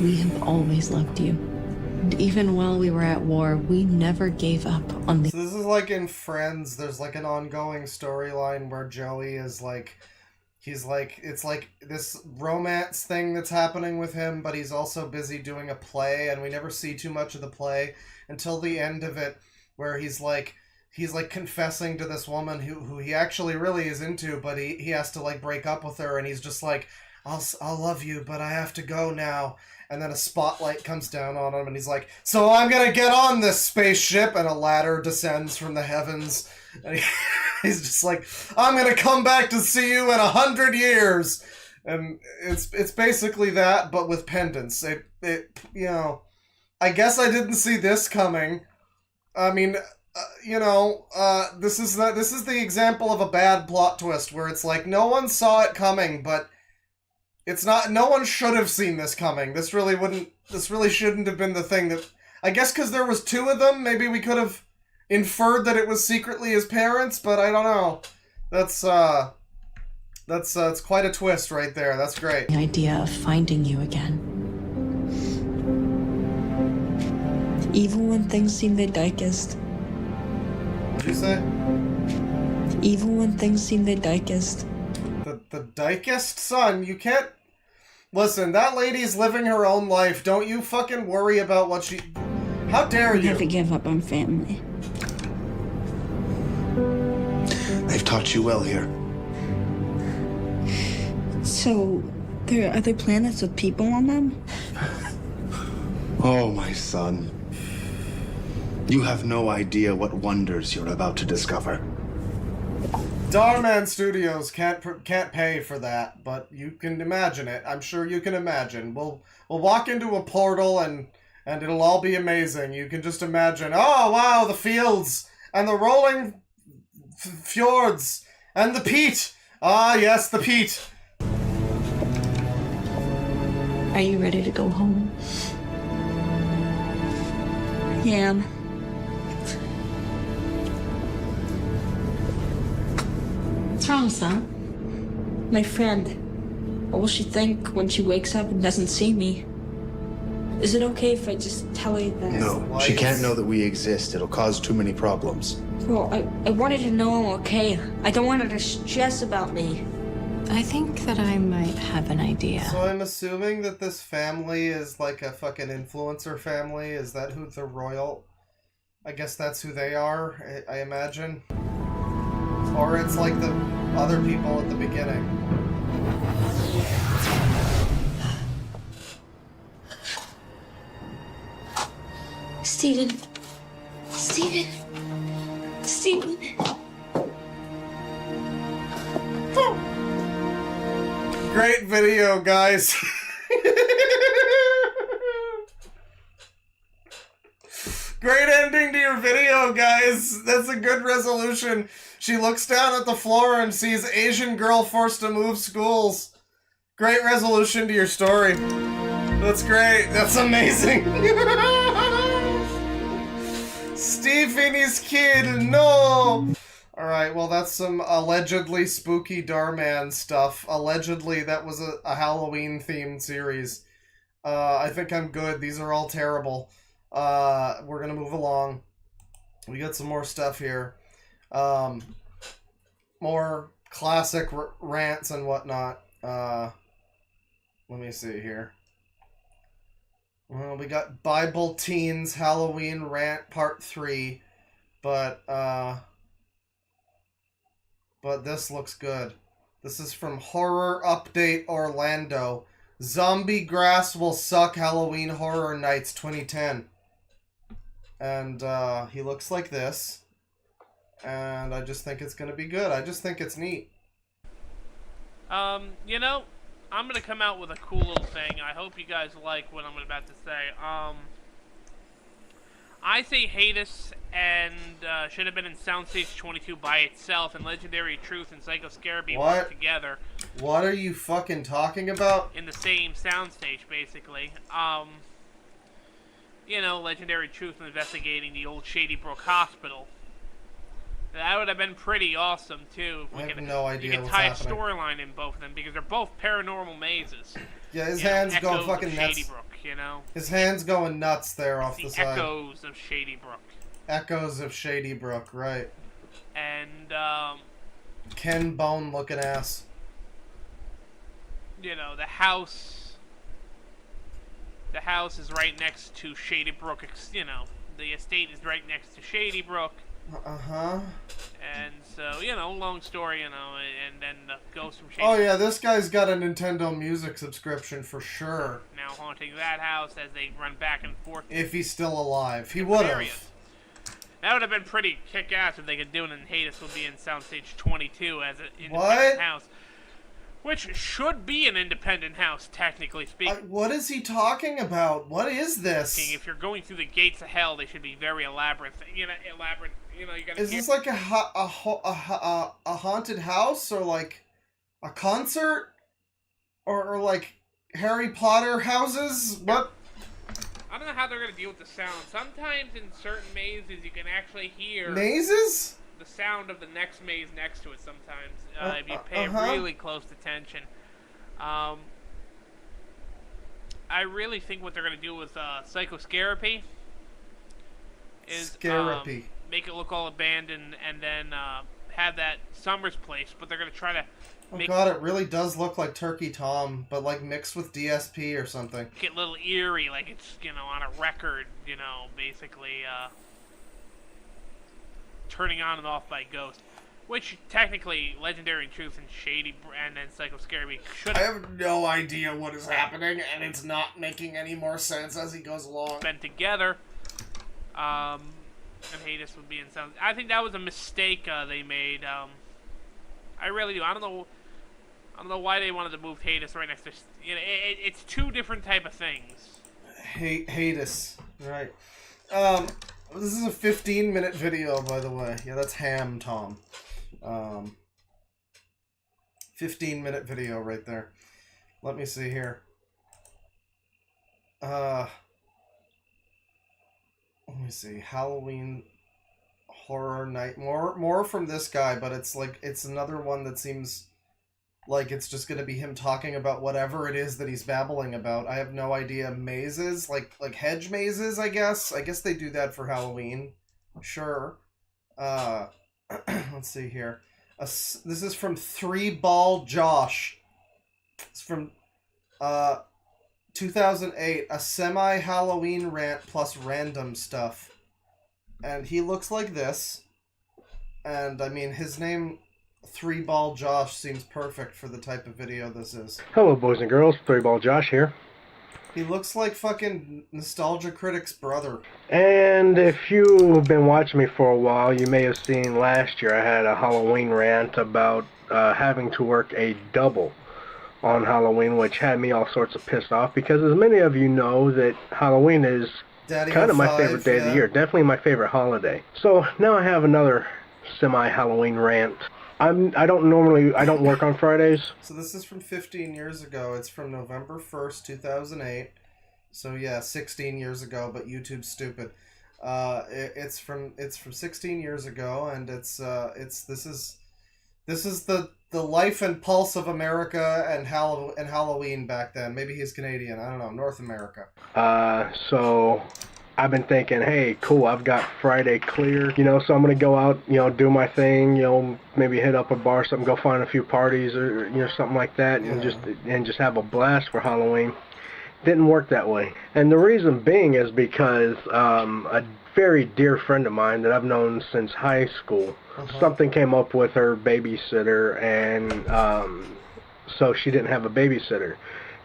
we have always loved you. And even while we were at war, we never gave up on the... So this is like in Friends, there's like an ongoing storyline where Joey is like, it's like this romance thing that's happening with him, but he's also busy doing a play, and we never see too much of the play until the end of it, where he's like confessing to this woman who he actually really is into, but he has to like break up with her, and he's just like, I'll love you, but I have to go now. And then a spotlight comes down on him, and he's like, so I'm gonna get on this spaceship, and a ladder descends from the heavens. And he's just like, I'm gonna come back to see you in 100 years. And it's basically that, but with pendants. It you know, I guess I didn't see this coming. I mean, this is the example of a bad plot twist where it's like no one saw it coming, but it's not. No one should have seen this coming. This really shouldn't have been the thing that. I guess because there was two of them, maybe we could have inferred that it was secretly his parents, but I don't know. That's it's quite a twist right there. That's great. The idea of finding you again. Even when things seem the darkest. What'd you say? Even when things seem the darkest. The darkest? Son, you can't... Listen, that lady's living her own life. Don't you fucking worry about what she... How dare you? We have to give up on family. They've taught you well here. So, there are other planets with people on them? Oh, my son. You have no idea what wonders you're about to discover. Starman Studios can't pay for that, but you can imagine it. I'm sure you can imagine. We'll walk into a portal and it'll all be amazing. You can just imagine. Oh wow, the fields and the rolling fjords and the peat. Ah yes, the peat. Are you ready to go home? Yeah. What's wrong, son? My friend. What will she think when she wakes up and doesn't see me? Is it okay if I just tell her that? No, she can't know that we exist. It'll cause too many problems. Well, I wanted to know I'm okay. I don't want her to stress about me. I think that I might have an idea. So I'm assuming that this family is like a fucking influencer family. Is that who the royal... I guess that's who they are, I imagine. Or it's like the other people at the beginning. Stephen. Stephen. Stephen. Great video, guys. Great ending to your video, guys. That's a good resolution. She looks down at the floor and sees Asian girl forced to move schools. Great resolution to your story. That's great. That's amazing. Steve Finney's kid, no! Alright, well that's some allegedly spooky Darman stuff. Allegedly that was a Halloween-themed series. I think I'm good. These are all terrible. We're gonna move along. We got some more stuff here. More classic rants and whatnot. Let me see here. Well, we got Bible Teens Halloween Rant Part 3, but this looks good. This is from Horror Update Orlando. Zombie Grass Will Suck Halloween Horror Nights 2010. And he looks like this. And I just think it's going to be good. I just think it's neat. You know, I'm going to come out with a cool little thing. I hope you guys like what I'm about to say. I say Hades and should have been in Soundstage 22 by itself, and Legendary Truth and Psycho Scarabee work together. What are you fucking talking about? In the same soundstage, basically. You know, Legendary Truth investigating the old Shady Brook Hospital. That would have been pretty awesome, too. I have no idea You could what's tie happening. a storyline in both of them, because they're both paranormal mazes. Yeah, his You know, hands go echoes fucking of nuts. Shady Brook, you know? His hands going nuts there off the side. Echoes of Shady Brook. Echoes of Shady Brook, right. And, Ken Bone looking ass. you know, the house is right next to Shady Brook, you know, the estate is right next to Shady Brook. Uh-huh. And so, you know, long story, you know, and then the ghost from Shady Oh yeah, this guy's got a Nintendo Music subscription for sure. now haunting that house as they run back and forth. If he's still alive. He would Hilarious. have. That would have been pretty kick-ass if they could do it, and Hades would be in Soundstage 22 as an independent What? house. Which should be an independent house, technically speaking. What is he talking about? What is this? If you're going through the gates of hell, they should be very elaborate. You know, you gotta Is this like a haunted house, or like a concert, or like Harry Potter houses? What? I don't know how they're gonna deal with the sound. Sometimes in certain mazes, you can actually hear Mazes? the sound of the next maze next to it. Sometimes, if you pay uh-huh. really close attention. I really think what they're gonna do with Psycho Scarabee is make it look all abandoned, and then have that Summer's place. But they're gonna try to Oh make god, it really does look like Turkey Tom, but like mixed with DSP or something. it a little eerie, like it's, you know, on a record, you know, basically turning on and off by Ghost. Which, technically, Legendary Truth and Shady and then Psycho Scarabee should I have no idea what is happening, and it's not making any more sense as he goes along. been together. And Hades would be in sound. I think that was a mistake they made. I really do. I don't know why they wanted to move Hades right next to. You know, it's two different type of things. Hades, right? This is a 15-minute video, by the way. Yeah, that's Ham Tom. 15-minute video right there. Let me see here. Let me see. Halloween Horror Night. More from this guy, but it's like it's another one that seems like it's just gonna be him talking about whatever it is that he's babbling about. I have no idea. Mazes, like hedge mazes, I guess. I guess they do that for Halloween. Sure. Let's see here. This is from 3-Ball Josh. It's from 2008. A semi-Halloween rant plus random stuff. And he looks like this. And, I mean, his name, 3-Ball Josh, seems perfect for the type of video this is. Hello, boys and girls. 3-Ball Josh here. He looks like fucking Nostalgia Critic's brother. And if you've been watching me for a while, you may have seen last year I had a Halloween rant about having to work a double on Halloween, which had me all sorts of pissed off, because as many of you know, that Halloween is kind of my favorite day of the year. Definitely my favorite holiday. So now I have another semi-Halloween rant I don't work on Fridays. So this is from 15 years ago. It's from November 1st, 2008. So yeah, 16 years ago, but YouTube's stupid. It's from 16 years ago, and this is the life and pulse of America and Halloween back then. Maybe he's Canadian. I don't know. North America. So I've been thinking, hey, cool, I've got Friday clear, so I'm going to go out, do my thing, maybe hit up a bar or something, go find a few parties or, something like that, and just have a blast for Halloween. Didn't work that way. And the reason being is because a very dear friend of mine that I've known since high school, something came up with her babysitter, and so she didn't have a babysitter.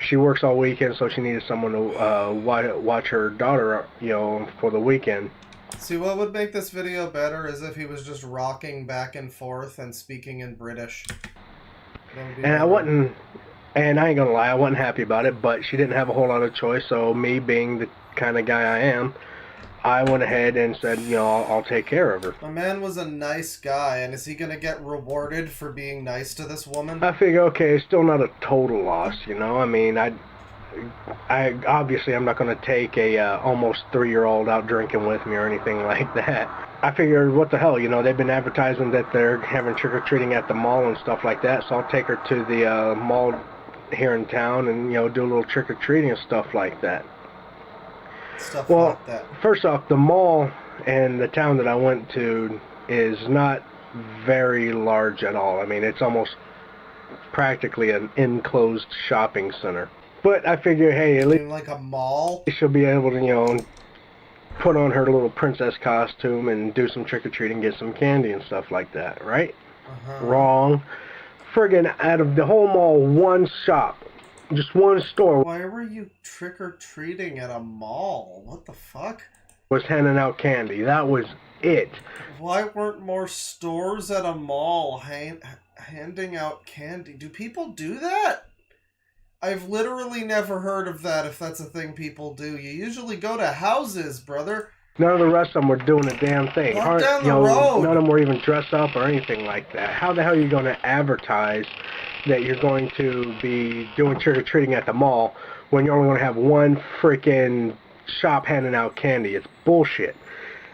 She works all weekend, so she needed someone to watch her daughter, for the weekend. See, what would make this video better is if he was just rocking back and forth and speaking in British. And I wasn't, and I ain't gonna lie, I wasn't happy about it, but she didn't have a whole lot of choice, so me being the kind of guy I am, I went ahead and said, I'll take care of her. My man was a nice guy, and is he gonna get rewarded for being nice to this woman? I figure, okay, it's still not a total loss, I mean, I obviously I'm not gonna take a almost 3-year-old out drinking with me or anything like that. I figured, what the hell, they've been advertising that they're having trick-or-treating at the mall and stuff like that, so I'll take her to the mall here in town and, do a little trick-or-treating and stuff like that. Well, first off, the mall and the town that I went to is not very large at all. I mean, it's almost practically an enclosed shopping center. But I figure, hey, at least like a mall, she'll be able to, put on her little princess costume and do some trick-or-treating, get some candy and stuff like that, right? Wrong. Friggin' out of the whole mall, one shop. Just one store. Why were you trick-or-treating at a mall? What the fuck? Was handing out candy. That was it. Why weren't more stores at a mall handing out candy? Do people do that? I've literally never heard of that, if that's a thing people do. You usually go to houses, brother. None of the rest of them were doing a damn thing. Walk down the road. None of them were even dressed up or anything like that. How the hell are you going to advertise that you're going to be doing trick-or-treating at the mall when you're only going to have one freaking shop handing out candy? It's bullshit.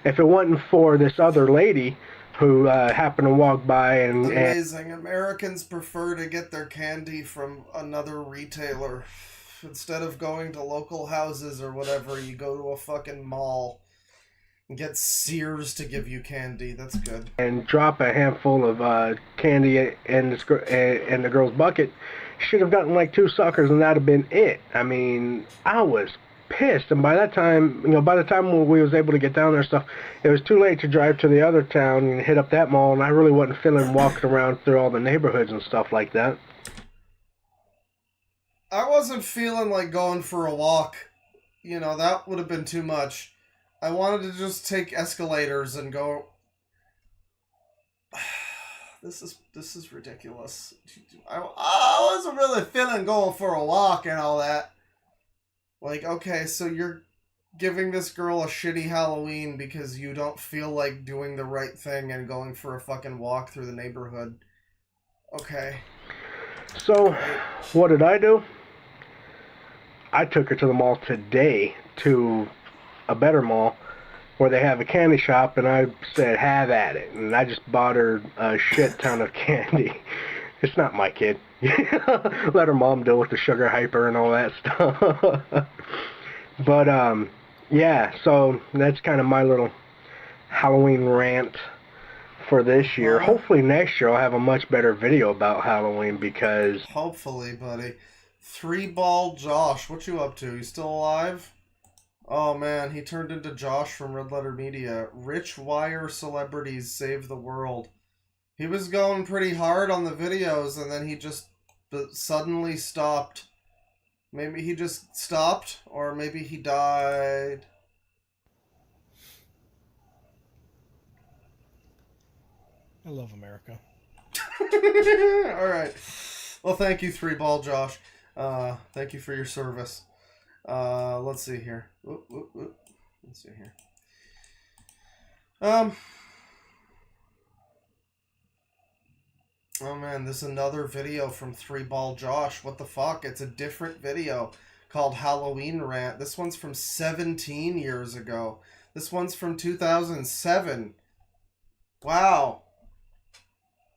If it wasn't for this other lady who happened to walk by and... Amazing. Americans prefer to get their candy from another retailer. Instead of going to local houses or whatever, you go to a fucking mall and get Sears to give you candy. That's good. And drop a handful of candy in the girl's bucket. Should have gotten like 2 suckers and that'd have been it. I mean, I was pissed. And by that time, by the time we was able to get down there and stuff, it was too late to drive to the other town and hit up that mall, and I really wasn't feeling walking around through all the neighborhoods and stuff like that. I wasn't feeling like going for a walk. That would have been too much. I wanted to just take escalators and go. This is ridiculous. I wasn't really feeling going for a walk and all that. Like, okay, so you're giving this girl a shitty Halloween because you don't feel like doing the right thing and going for a fucking walk through the neighborhood. Okay. So, what did I do? I took her to the mall today, to a better mall, where they have a candy shop, and I said, have at it. And I just bought her a shit ton of candy. It's not my kid. Let her mom deal with the sugar hyper and all that stuff. But, yeah, so that's kind of my little Halloween rant for this year. Hopefully next year I'll have a much better video about Halloween, because... Hopefully, buddy. 3-Ball Josh, what you up to? You still alive? Oh man, he turned into Josh from Red Letter Media. Rich wire celebrities save the world. He was going pretty hard on the videos, and then he just suddenly stopped. Maybe he just stopped, or maybe he died. I love America. Alright. Well, thank you, 3-Ball Josh. Thank you for your service. Let's see here. Let's see here. Oh man, this is another video from 3-Ball Josh. What the fuck? It's a different video called Halloween Rant. This one's from 17 years ago. This one's from 2007. Wow.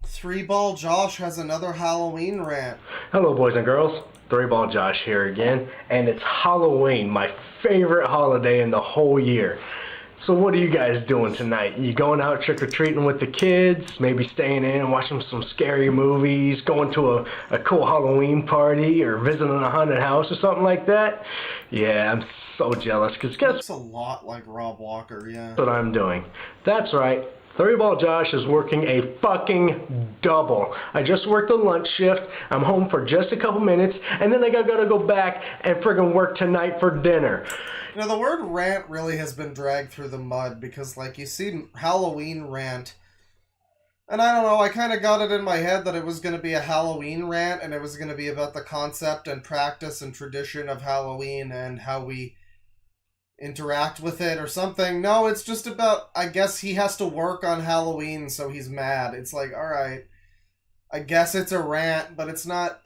3-Ball Josh has another Halloween rant. Hello, boys and girls. 3-Ball Josh here again, and it's Halloween, my favorite holiday in the whole year. So what are you guys doing tonight? You going out trick-or-treating with the kids, maybe staying in and watching some scary movies, going to a cool Halloween party, or visiting a haunted house or something like that? Yeah, I'm so jealous, because guess Looks a lot like Rob Walker, yeah. what I'm doing? That's right. 3-Ball Josh is working a fucking double. I just worked a lunch shift. I'm home for just a couple minutes, and then I gotta go back and friggin' work tonight for dinner. You know, the word rant really has been dragged through the mud because, like, you see Halloween rant, and I don't know, I kind of got it in my head that it was going to be a Halloween rant, and it was going to be about the concept and practice and tradition of Halloween and how we interact with it or something. No, it's just about, I guess he has to work on Halloween, so he's mad. It's like, alright, I guess it's a rant, but it's not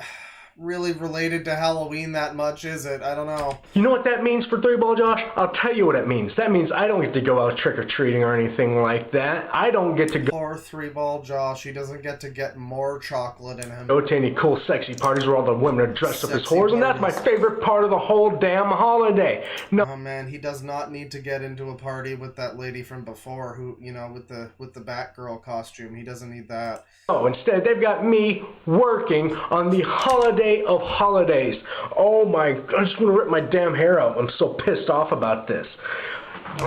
really related to Halloween that much, is it? I don't know. You know what that means for 3-Ball Josh? I'll tell you what it means. That means I don't get to go out trick-or-treating or anything like that. I don't get to go... Poor 3-Ball Josh. He doesn't get to get more chocolate in him. Go to any cool sexy parties where all the women are dressed up as whores, and that's my favorite part of the whole damn holiday. No. Oh man, he does not need to get into a party with that lady from before who, you know, with the Batgirl costume. He doesn't need that. Oh, instead they've got me working on the holiday of holidays. Oh my, I just want to rip my damn hair out. I'm so pissed off about this.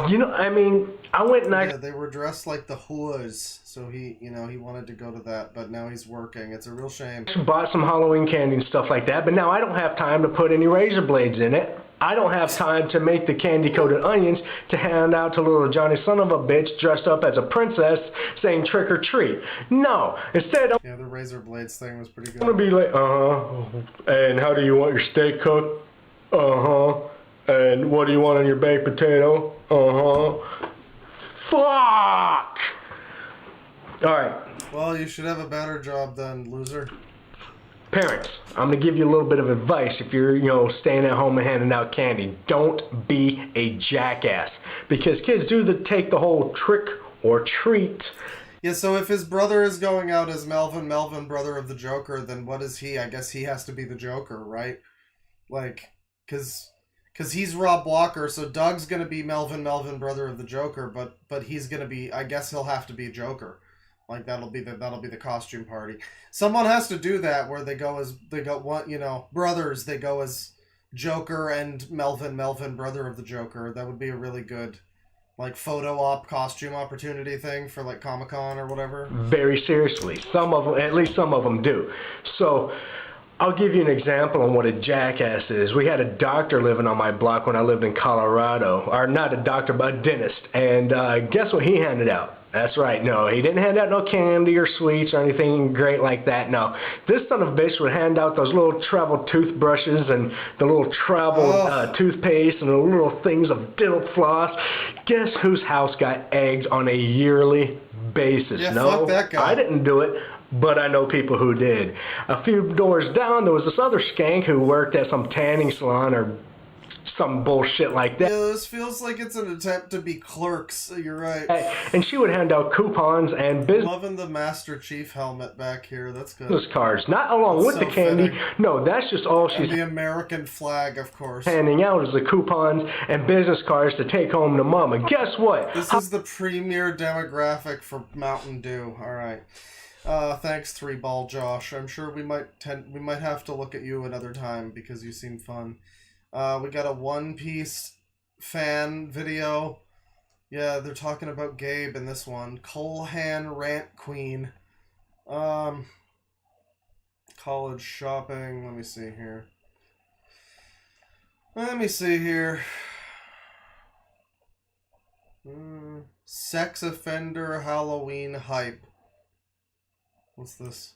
You know, I mean, I went and yeah, they were dressed like the whores, so he, you know, he wanted to go to that, but now he's working. It's a real shame. Bought some Halloween candy and stuff like that, but now I don't have time to put any razor blades in it. I don't have time to make the candy-coated onions to hand out to little Johnny son of a bitch dressed up as a princess saying trick or treat. No, instead yeah, the razor blades thing was pretty good. I'm gonna be like, and how do you want your steak cooked? And what do you want on your baked potato? Fuck! Alright. Well, you should have a better job then, loser. Parents, I'm going to give you a little bit of advice if you're, you know, staying at home and handing out candy. Don't be a jackass. Because kids do take the whole trick or treat. Yeah, so if his brother is going out as Melvin, brother of the Joker, then what is he? I guess he has to be the Joker, right? Like, because he's Rob Walker, so Doug's going to be Melvin, brother of the Joker, but he's going to be, I guess he'll have to be Joker. Like that'll be the costume party. Someone has to do that where they go one, you know, brothers, they go as Joker and Melvin, brother of the Joker. That would be a really good like photo op costume opportunity thing for like Comic-Con or whatever. Very seriously. Some of them, at least some of them do. So I'll give you an example on what a jackass is. We had a doctor living on my block when I lived in Colorado. Or not a doctor, but a dentist. And guess what he handed out? That's right, no, he didn't hand out no candy or sweets or anything great like that, no. This son of a bitch would hand out those little travel toothbrushes and the little travel toothpaste and the little things of dental floss. Guess whose house got egged on a yearly basis? Yeah, no, fuck that guy. I didn't do it. But I know people who did. A few doors down, there was this other skank who worked at some tanning salon or some bullshit like that. Yeah, this feels like it's an attempt to be Clerks. You're right. And she would hand out coupons and business. Loving the Master Chief helmet back here. That's good. Business cards, not along with the candy. Fitting. No, that's just all she's. And the American flag, of course. Handing out is the coupons and business cards to take home to mom. And guess what? This is the premier demographic for Mountain Dew. All right. Thanks, 3-Ball Josh. I'm sure we might have to look at you another time because you seem fun. We got a One Piece fan video. Yeah, they're talking about Gabe in this one. Colhan Rant Queen. College shopping. Let me see here. Sex offender Halloween hype. What's this?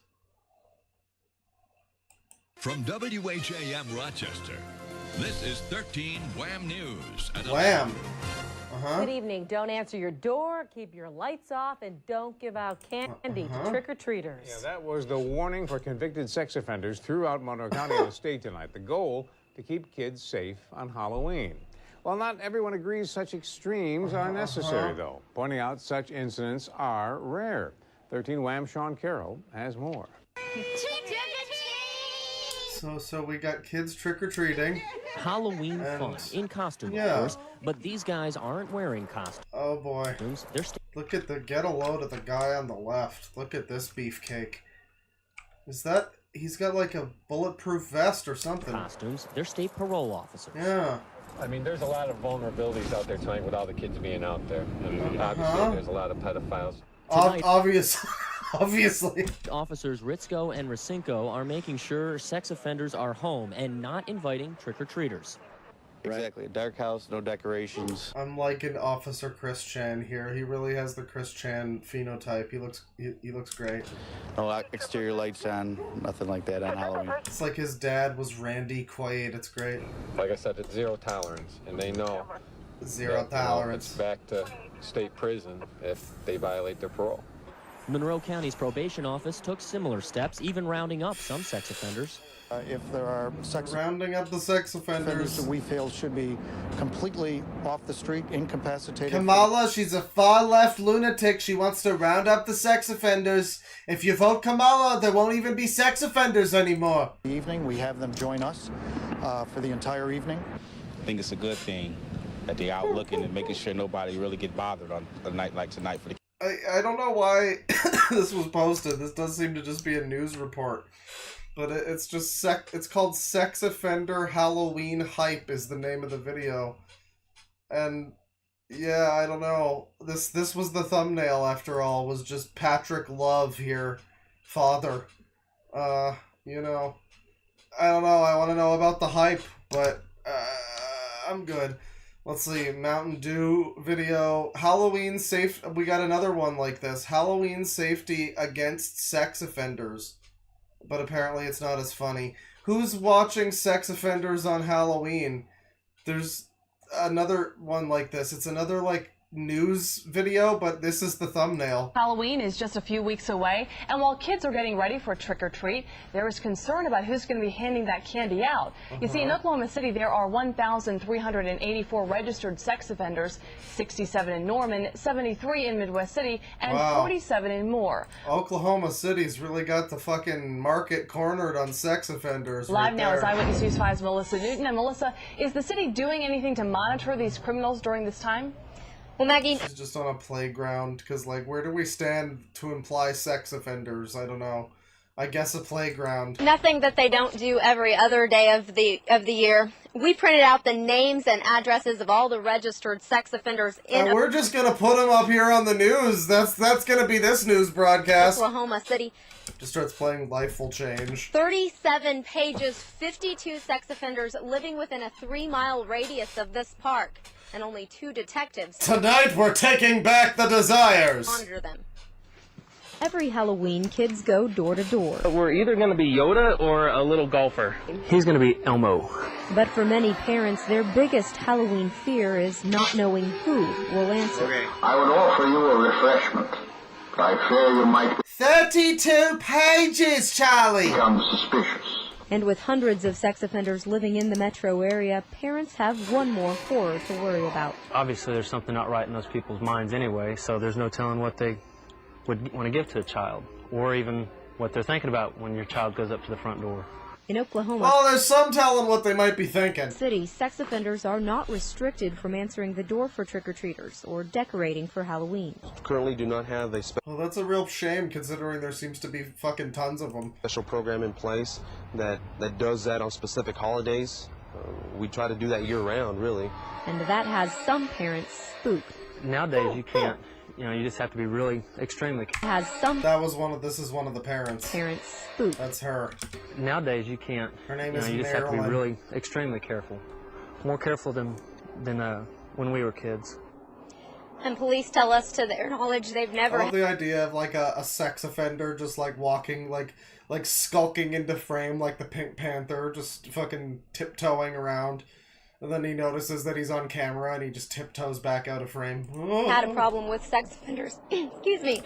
From WHAM Rochester, this is 13 Wham News. Wham! Good evening. Don't answer your door, keep your lights off, and don't give out candy to trick-or-treaters. Yeah, that was the warning for convicted sex offenders throughout Monroe County and the state tonight. The goal, to keep kids safe on Halloween. Well, not everyone agrees such extremes are necessary, though, pointing out such incidents are rare. 13 Wham Sean Carroll has more. So we got kids trick-or-treating. Halloween fun, in costume, yeah. of course, but these guys aren't wearing costumes. Oh boy. They're Look at the, get a load of the guy on the left. Look at this beefcake. Is that, he's got like a bulletproof vest or something. Costumes, they're state parole officers. Yeah. I mean, there's a lot of vulnerabilities out there tonight with all the kids being out there. And obviously, there's a lot of pedophiles. Obviously. Officers Ritzko and Racinko are making sure sex offenders are home and not inviting trick-or-treaters. Exactly. A dark house, no decorations. I'm liking Officer Chris Chan here. He really has the Chris Chan phenotype. He looks great. No exterior lights on, nothing like that on Halloween. It's like his dad was Randy Quaid. It's great. Like I said, it's zero tolerance, and they know zero tolerance. It's back to state prison if they violate their parole. Monroe County's probation office took similar steps, even rounding up some sex offenders. If there are rounding up the sex offenders that we feel should be completely off the street, incapacitated. Kamala, she's a far-left lunatic. She wants to round up the sex offenders. If you vote Kamala, there won't even be sex offenders anymore. The evening, we have them join us for the entire evening. I think it's a good thing that they're out looking and making sure nobody really get bothered on a night like tonight for the. I don't know why this was posted. This does seem to just be a news report. But it's just it's called Sex Offender Halloween Hype is the name of the video. And yeah, I don't know. This was the thumbnail after all, was just Patrick Love here, father. You know, I don't know. I want to know about the hype, but I'm good. Let's see, Mountain Dew video. Halloween safe. We got another one like this. Halloween safety against sex offenders. But apparently it's not as funny. Who's watching sex offenders on Halloween? There's another one like this. It's another, like, news video, but this is the thumbnail. Halloween is just a few weeks away, and while kids are getting ready for trick-or-treat, there is concern about who's going to be handing that candy out. You see, in Oklahoma City, there are 1,384 registered sex offenders, 67 in Norman, 73 in Midwest City, and 47 in Moore. Oklahoma City's really got the fucking market cornered on sex offenders. Live now is Eyewitness News 5's Melissa Newton. And Melissa, is the city doing anything to monitor these criminals during this time? Well, Maggie... She's just on a playground, because, like, where do we stand to imply sex offenders? I don't know. I guess a playground. Nothing that they don't do every other day of the year. We printed out the names and addresses of all the registered sex offenders in... And we're just gonna put them up here on the news. That's gonna be this news broadcast. Oklahoma City. Just starts playing Life Will Change. 37 pages, 52 sex offenders living within a 3-mile radius of this park. And only 2 detectives. Tonight we're taking back the desires. Monitor them. Every Halloween, kids go door to door. We're either going to be Yoda or a little golfer. He's going to be Elmo. But for many parents, their biggest Halloween fear is not knowing who will answer. Okay. I would offer you a refreshment. I fear you might 32 pages, Charlie! become suspicious. And with hundreds of sex offenders living in the metro area, parents have one more horror to worry about. Obviously, there's something not right in those people's minds anyway, so there's no telling what they would want to give to a child, or even what they're thinking about when your child goes up to the front door. In Oklahoma, well, there's some telling what they might be thinking. City, sex offenders are not restricted from answering the door for trick-or-treaters or decorating for Halloween. Currently do not have a well, that's a real shame considering there seems to be fucking tons of them. Special program in place that does that on specific holidays. We try to do that year-round, really. And that has some parents spooked. Nowadays, you can't. You know, you just have to be really extremely has some. This is one of the parents. Parents spooked. That's her. Nowadays you can't. Her name is You just Marilyn. have to be really extremely careful. More careful than when we were kids. And police tell us to their knowledge they've never... I love the idea of like a sex offender just like walking like skulking into frame like the Pink Panther, just fucking tiptoeing around. And then he notices that he's on camera and he just tiptoes back out of frame. Had a problem with sex offenders. Excuse me.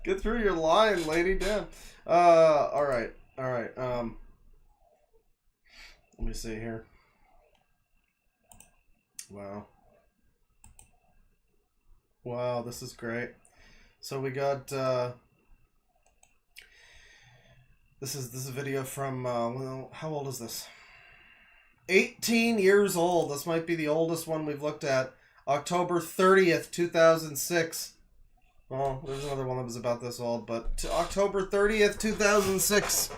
Get through your line, lady. Damn. Alright. Let me see here. Wow, this is great. So we got, this is a video from, well, how old is this? 18 years old. This might be the oldest one we've looked at. October 30th, 2006. Well, there's another one that was about this old, but October 30th, 2006.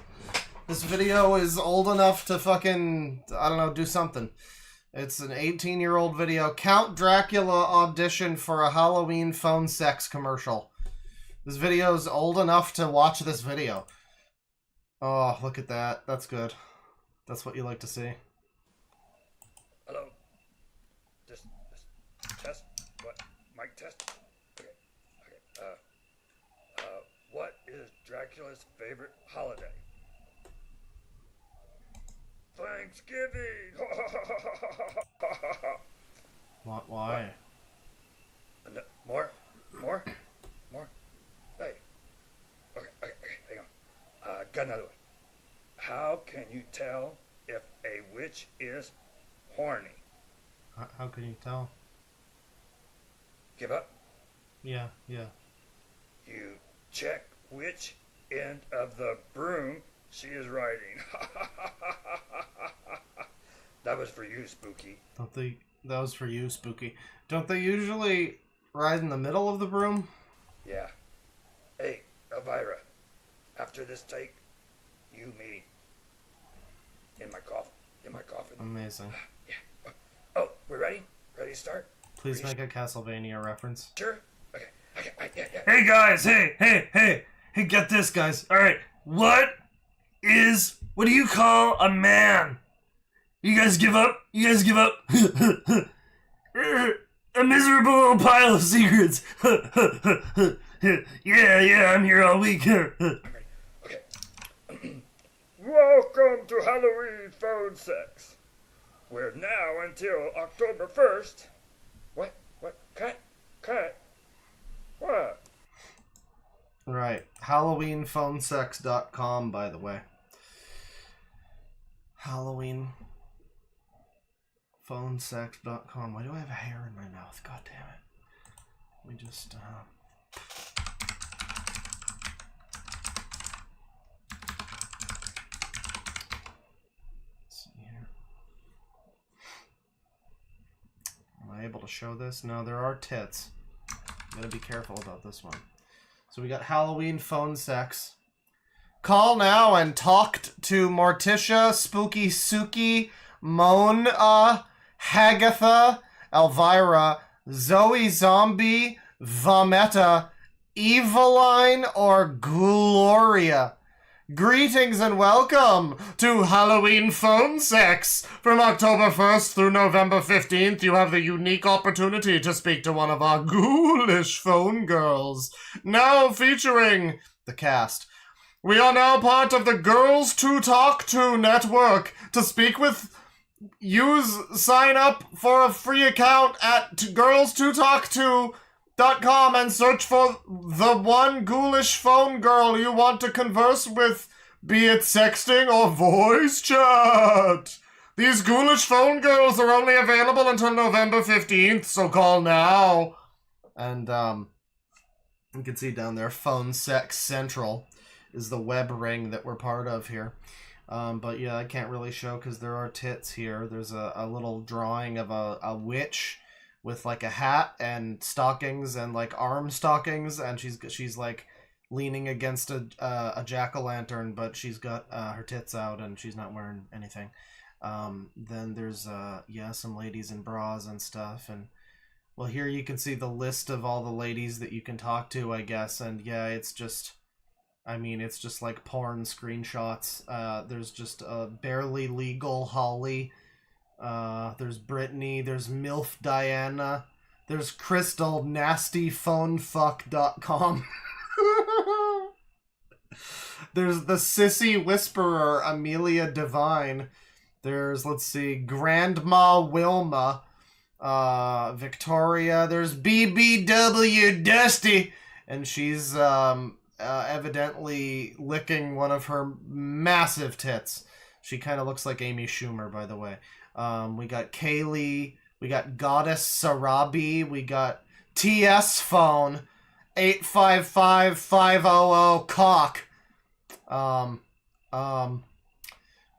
This video is old enough to fucking, I don't know, do something. It's an 18-year-old video. Count Dracula audition for a Halloween phone sex commercial. This video is old enough to watch this video. Oh, look at that. That's good. That's what you like to see. Hello. Just test. What? Mic test. Okay. What is Dracula's favorite holiday? Thanksgiving. What? Why? More. Hey. Okay. Hang on. Got another one. How can you tell if a witch is horny? How can you tell? Give up. Yeah. You check which end of the broom she is riding. That was for you, Spooky. That was for you, Spooky. Don't they usually ride in the middle of the broom? Yeah. Hey, Elvira. After this take, you, me. In my coffin. Amazing. Yeah. Oh, we ready? Ready to start? Please make a Castlevania reference. Sure. Okay. Yeah. Hey guys, hey, get this, guys. Alright, what do you call a man? You guys give up? A miserable little pile of secrets. Yeah, I'm here all week. Okay. Welcome to Halloween phone sex. We're now until October 1st. What? Cut. What? Right. HalloweenPhoneSex.com, by the way. HalloweenPhoneSex.com. Why do I have a hair in my mouth? God damn it. Let me just, let's see here. Am I able to show this? No, there are tits. Gotta be careful about this one. So we got Halloween phone sex. Call now and talk to Morticia, Spooky Suki, Moan, Hagatha, Elvira, Zoe Zombie, Vometta, Eveline, or Gloria. Greetings and welcome to Halloween phone sex. From October 1st through November 15th, you have the unique opportunity to speak to one of our ghoulish phone girls. Now featuring the cast. We are now part of the Girls to Talk To network. To speak with, sign up for a free account at girls2talkto.com and search for the one ghoulish phone girl you want to converse with, be it sexting or voice chat. These ghoulish phone girls are only available until November 15th, so call now. And, you can see down there, Phone Sex Central is the web ring that we're part of here. But yeah, I can't really show because there are tits here. There's a little drawing of a witch with like a hat and stockings and like arm stockings, and she's like leaning against a jack-o'-lantern, but she's got her tits out and she's not wearing anything. Then there's some ladies in bras and stuff, and well, here you can see the list of all the ladies that you can talk to, I guess, and yeah, it's just like porn screenshots. There's just barely legal Holly. There's Brittany. There's MILF Diana. There's Crystal, nastyphonefuck.com. There's the Sissy Whisperer, Amelia Devine. There's, let's see, Grandma Wilma, Victoria. There's BBW Dusty, and she's evidently licking one of her massive tits. She kind of looks like Amy Schumer, by the way. We got Kaylee. We got Goddess Sarabi. We got TS Phone. 855-500-COCK.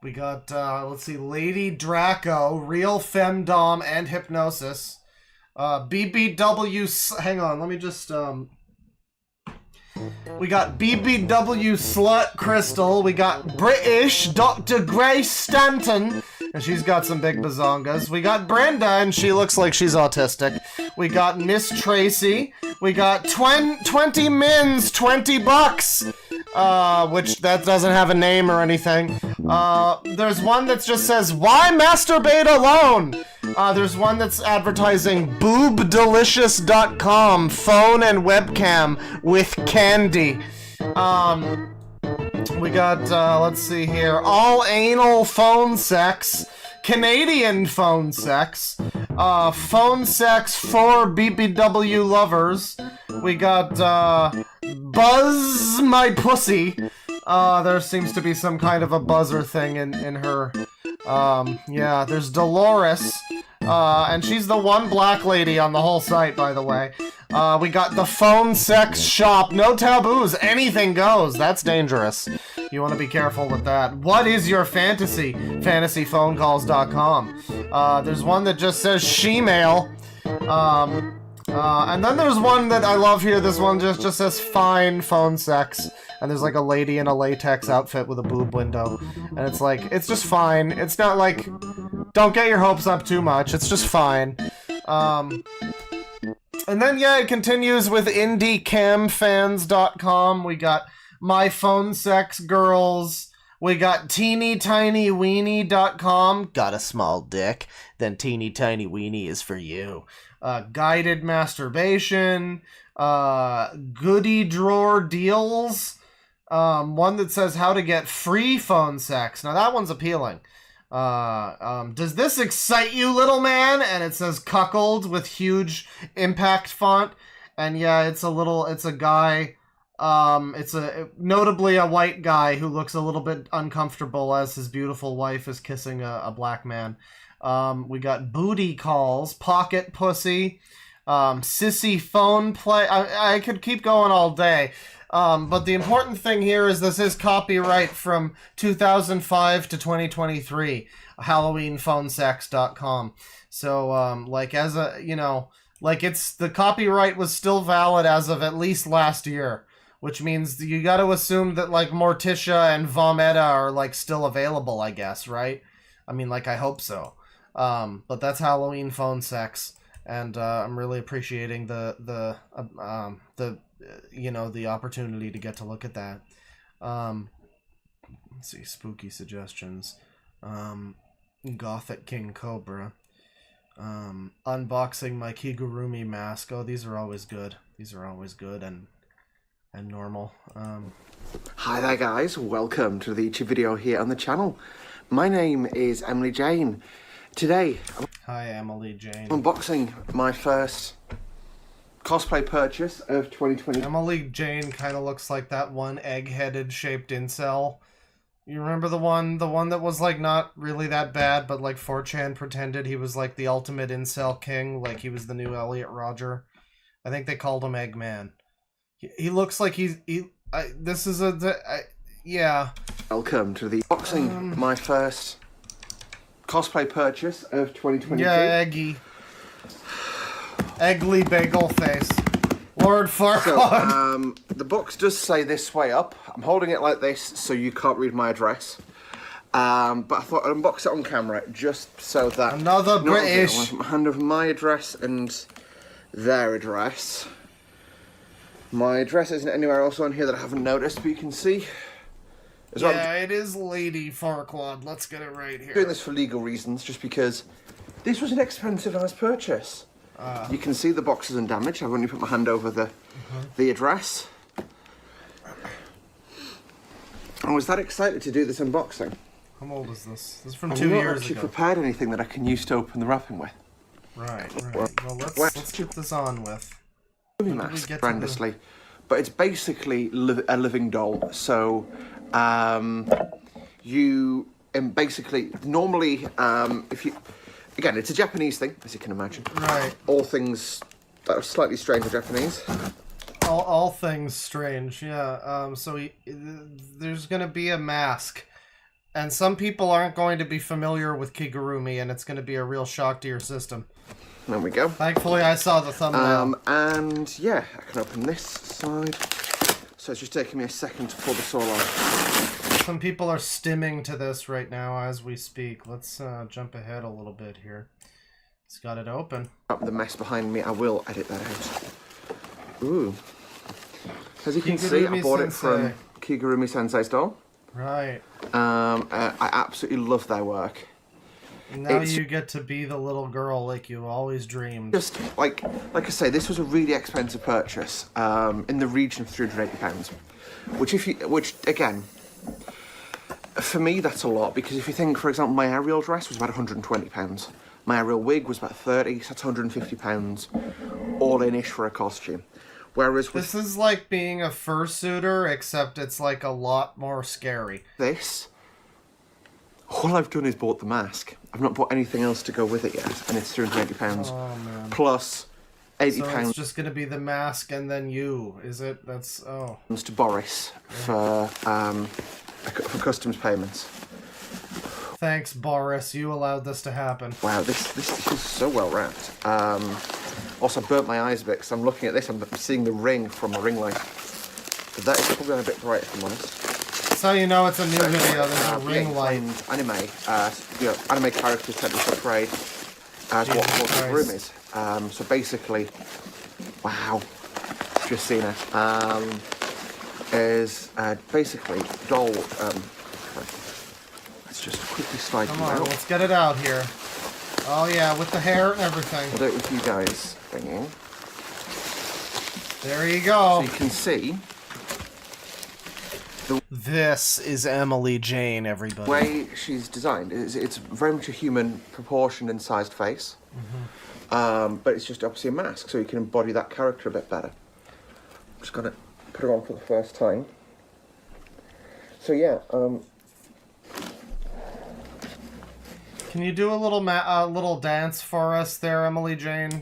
We got, let's see, Lady Draco, Real Femdom, and Hypnosis. BBW, hang on, let me just, we got BBW Slut Crystal. We got British Dr. Grace Stanton, and she's got some big bazongas. We got Brenda, and she looks like she's autistic. We got Miss Tracy. We got 20 mins, $20. Which that doesn't have a name or anything. There's one that just says, why masturbate alone? There's one that's advertising boobdelicious.com, phone and webcam with candy. We got, let's see here, all anal phone sex, Canadian phone sex, phone sex for BBW lovers. We got, Buzz My Pussy. There seems to be some kind of a buzzer thing in her. Yeah, there's Dolores. And she's the one black lady on the whole site, by the way. We got the phone sex shop. No taboos. Anything goes. That's dangerous. You want to be careful with that. What is your fantasy? FantasyPhoneCalls.com. There's one that just says she-mail. And then there's one that I love here. This one just says fine phone sex. And there's like a lady in a latex outfit with a boob window. And it's like, it's just fine. It's not like, don't get your hopes up too much. It's just fine. And then, yeah, it continues with IndieCamFans.com. We got My Phone Sex Girls. We got TeanyTinyWeenie.com. Got a small dick? Then Teeny Tiny Weenie is for you. Guided Masturbation. Goody Drawer Deals. One that says how to get free phone sex. Now that one's appealing. Does this excite you, little man? And it says cuckold with huge impact font. And yeah, it's a guy. It's notably a white guy who looks a little bit uncomfortable as his beautiful wife is kissing a black man. We got booty calls, pocket pussy, sissy phone play. I could keep going all day. But the important thing here is this is copyright from 2005 to 2023, HalloweenPhoneSex.com. So, like, as a, you know, like, the copyright was still valid as of at least last year, which means you got to assume that, like, Morticia and Vometta are, like, still available, I guess, right? I mean, like, I hope so. But that's Halloween Phone Sex, and I'm really appreciating the you know, the opportunity to get to look at that. Let's see, spooky suggestions. Gothic King Cobra. Unboxing my Kigurumi mask. Oh, these are always good. These are always good and normal. Hi there, guys. Welcome to the YouTube video here on the channel. My name is Emily Jane. Today, hi, Emily Jane. I'm unboxing my first cosplay purchase of 2020. Emily Jane kind of looks like that one egg-headed shaped incel. You remember the one that was like not really that bad, but like 4chan pretended he was like the ultimate incel king, like he was the new Elliot Rodger. I think they called him Eggman. He looks like yeah. Welcome to the unboxing my first cosplay purchase of 2022. Yeah, Eggy. Eggly bagel face. Lord Farquaad. So, the box does say this way up. I'm holding it like this so you can't read my address. But I thought I'd unbox it on camera just so that... Another British. I want to put my hand over my address and their address. My address isn't anywhere else on here that I haven't noticed, but you can see. Yeah, it is Lady Farquaad. Let's get it right here. I'm doing this for legal reasons, just because this was an expensive nice purchase. You can see the box is undamaged. I've only put my hand over the address. I was that excited to do this unboxing. How old is this? This is from I've 2 not years actually ago. prepared anything that I can use to open the wrapping with. Right. Well, let's get this on with. Movie mask, horrendously, but it's basically a living doll. So, you basically normally, if you, again, it's a Japanese thing, as you can imagine. Right. All things that are slightly strange are Japanese. All things strange, yeah. There's gonna be a mask, and some people aren't going to be familiar with Kigurumi, and it's gonna be a real shock to your system. There we go. Thankfully, I saw the thumbnail. And yeah, I can open this side. So it's just taking me a second to pull this all out. Some people are stimming to this right now as we speak. Let's jump ahead a little bit here. It's got it open. The mess behind me, I will edit that out. Ooh. As you can see, I bought it from Kigurumi Sensei's doll. Right. I absolutely love their work. Now you get to be the little girl like you always dreamed. Just like I say, this was a really expensive purchase, in the region of £380, which again, for me that's a lot, because if you think, for example, my Ariel dress was about £120, my Ariel wig was about £30, so that's £150 all in-ish for a costume. Whereas this is like being a fursuiter, except it's like a lot more scary. This, all I've done is bought the mask. I've not bought anything else to go with it yet, and it's £380 plus £80. So it's just gonna be the mask and then you, is it? That's To Boris for customs payments. Thanks, Boris. You allowed this to happen. Wow, this is so well wrapped. Also, I burnt my eyes a bit because I'm looking at this. I'm seeing the ring from a ring light. But that is probably a bit bright, if I'm honest. That's how you know it's a new video. There's a ring light. Anime, anime characters tend to be portrayed as what the room is. So basically, wow, just seen it. Is basically doll. Let's just quickly slide Come you on, out. let's get it out here. Oh yeah, with the hair and everything. I'll do it with you guys thinking. There you go. So you can see. This is Emily Jane, everybody. The way she's designed is it's very much a human proportioned and sized face. But it's just obviously a mask, so you can embody that character a bit better. I'm just gonna put her on for the first time. So yeah, can you do a little dance for us there, Emily Jane?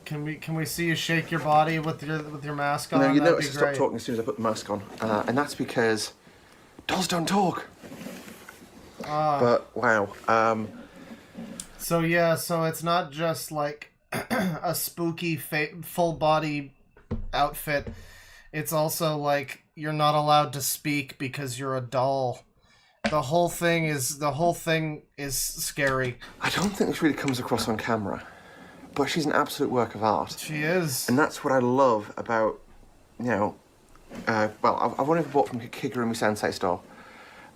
Can we see you shake your body with your mask on? no, you That'd notice I be stopped great. talking as soon as I put the mask on, and that's because dolls don't talk. But wow. So yeah, so it's not just like a spooky full body outfit. It's also like you're not allowed to speak because you're a doll. The whole thing is scary. I don't think this really comes across on camera, but she's an absolute work of art. She is. And that's what I love about, well, I've only ever bought from Kigurumi Sensei's store.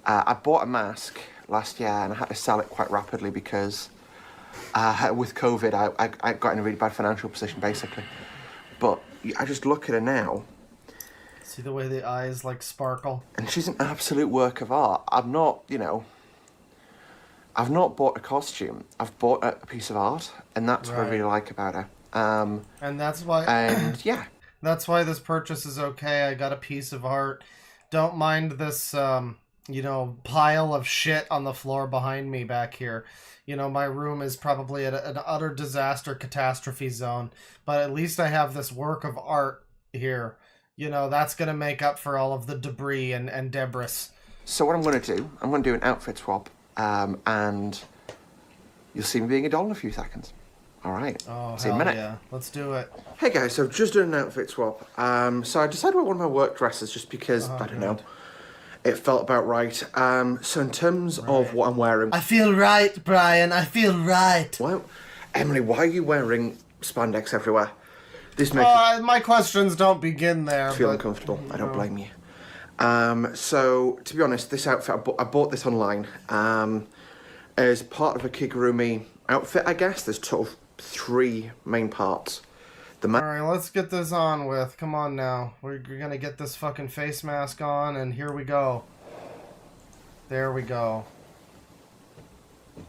I bought a mask last year and I had to sell it quite rapidly because with COVID, I got in a really bad financial position, basically. But I just look at her now. See the way the eyes like sparkle? And she's an absolute work of art. I've not bought a costume. I've bought a piece of art, and that's what I really like about her. And that's why. And yeah, that's why this purchase is okay. I got a piece of art. Don't mind this, pile of shit on the floor behind me back here. My room is probably at an utter disaster catastrophe zone, but at least I have this work of art here. That's going to make up for all of the debris and debris. So what I'm going to do, I'm going to do an outfit swap, and you'll see me being a doll in a few seconds. All right. Oh, see you in a minute. Yeah. Let's do it. Hey guys, so I've just done an outfit swap. So I decided on one of my work dresses just because, I don't know, it felt about right. So in terms of what I'm wearing... I feel right, Brian. I feel right. Well, Emily, why are you wearing spandex everywhere? This makes my questions don't begin there. I feel uncomfortable. I don't blame you. So, to be honest, this outfit, I bought this online as part of a Kigurumi outfit, I guess. There's sort of 3 main parts. Alright, let's get this on with. Come on now. We're gonna get this fucking face mask on, and here we go. There we go.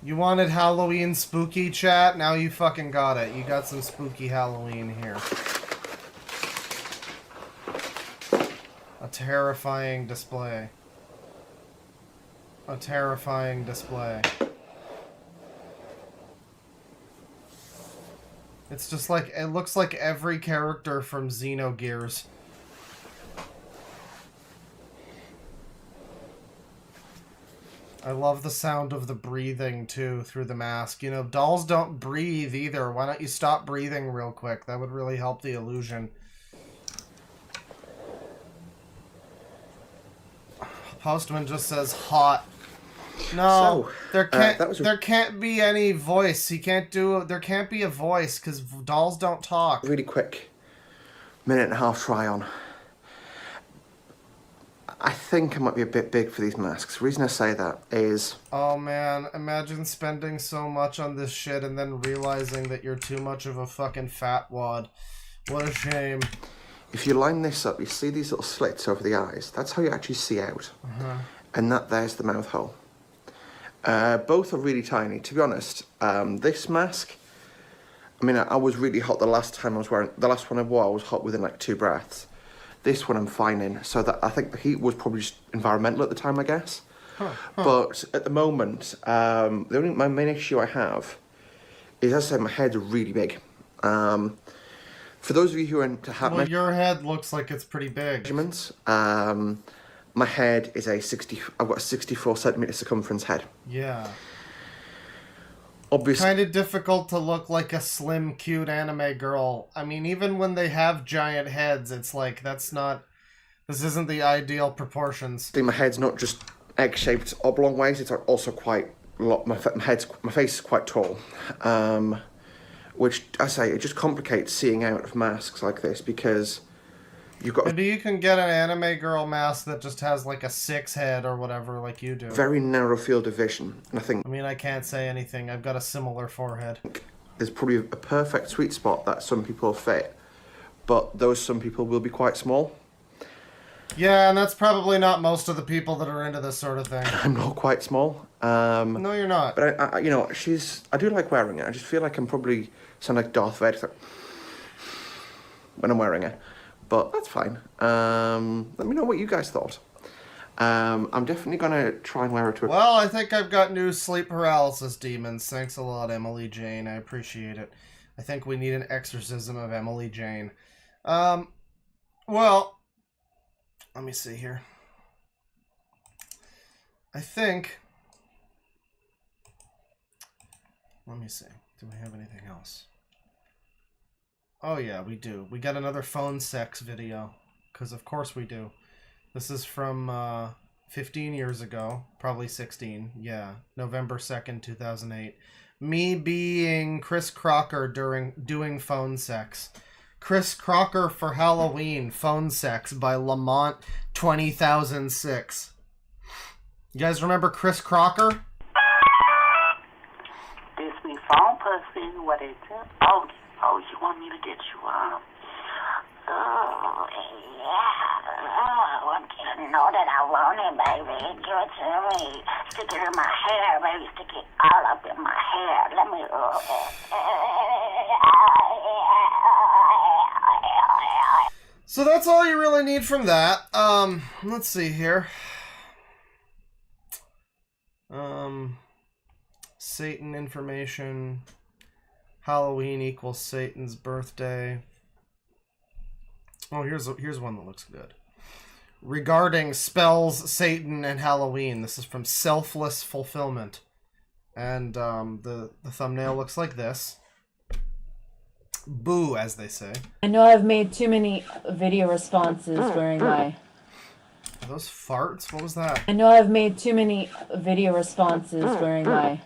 You wanted Halloween spooky, chat? Now you fucking got it. You got some spooky Halloween here. A terrifying display. A terrifying display. It's just like, it looks like every character from Xenogears. I love the sound of the breathing, too, through the mask. You know, dolls don't breathe either. Why don't you stop breathing real quick? That would really help the illusion. Postman just says hot. No, there can't be any voice. He can't do. There can't be a voice because dolls don't talk. Really quick, minute and a half try on. I think I might be a bit big for these masks. The reason I say that is... Oh man, imagine spending so much on this shit and then realizing that you're too much of a fucking fat wad. What a shame. If you line this up, you see these little slits over the eyes. That's how you actually see out. And there's the mouth hole. Both are really tiny. To be honest, this mask... I mean, I was really hot the last time I was wearing... The last one I wore, I was hot within like 2 breaths. This one I'm fine in, so that I think the heat was probably just environmental at the time, I guess. But at the moment, my main issue I have is, as I said, my head's really big. For those of you who are into well, your head looks like it's pretty big. Measurements, my head is I've got a 64 centimeter circumference head. Yeah. Obviously, kind of difficult to look like a slim, cute anime girl. I mean, even when they have giant heads, it's like, this isn't the ideal proportions. My head's not just egg-shaped oblong ways, it's also quite, my face is quite tall. Which, I say, it just complicates seeing out of masks like this, because you've got... Maybe you can get an anime girl mask that just has like a 6 head or whatever, like you do. Very narrow field of vision, and I think... I mean, I can't say anything. I've got a similar forehead. There's probably a perfect sweet spot that some people fit, but those some people will be quite small. Yeah, and that's probably not most of the people that are into this sort of thing. I'm not quite small. No, you're not. But, I you know, I do like wearing it. I just feel like I'm probably sound like Darth Vader when I'm wearing it. But that's fine. Let me know what you guys thought. I'm definitely going to try and wear it to a... Well, I think I've got new sleep paralysis demons. Thanks a lot, Emily Jane. I appreciate it. I think we need an exorcism of Emily Jane. Well, let me see here. I think... Let me see. Do we have anything else? Oh yeah, we do. We got another phone sex video. Because of course we do. This is from 15 years ago. Probably 16. Yeah. November 2nd, 2008. Me being Chris Crocker doing phone sex. Chris Crocker for Halloween. Phone sex by Lamont 20006. You guys remember Chris Crocker? This me phone pussy. What it do? Oh, you want me to get you Oh, yeah. You know that I want it, baby. Give it to me. Stick it in my hair, baby. Stick it all up in my hair. Let me. So that's all you really need from that. Let's see here. Satan information. Halloween equals Satan's birthday. Oh, here's one that looks good. Regarding spells, Satan, and Halloween. This is from Selfless Fulfillment. And the thumbnail looks like this. Boo, as they say. I know I've made too many video responses wearing my... Are those farts? What was that? I know I've made too many video responses wearing my...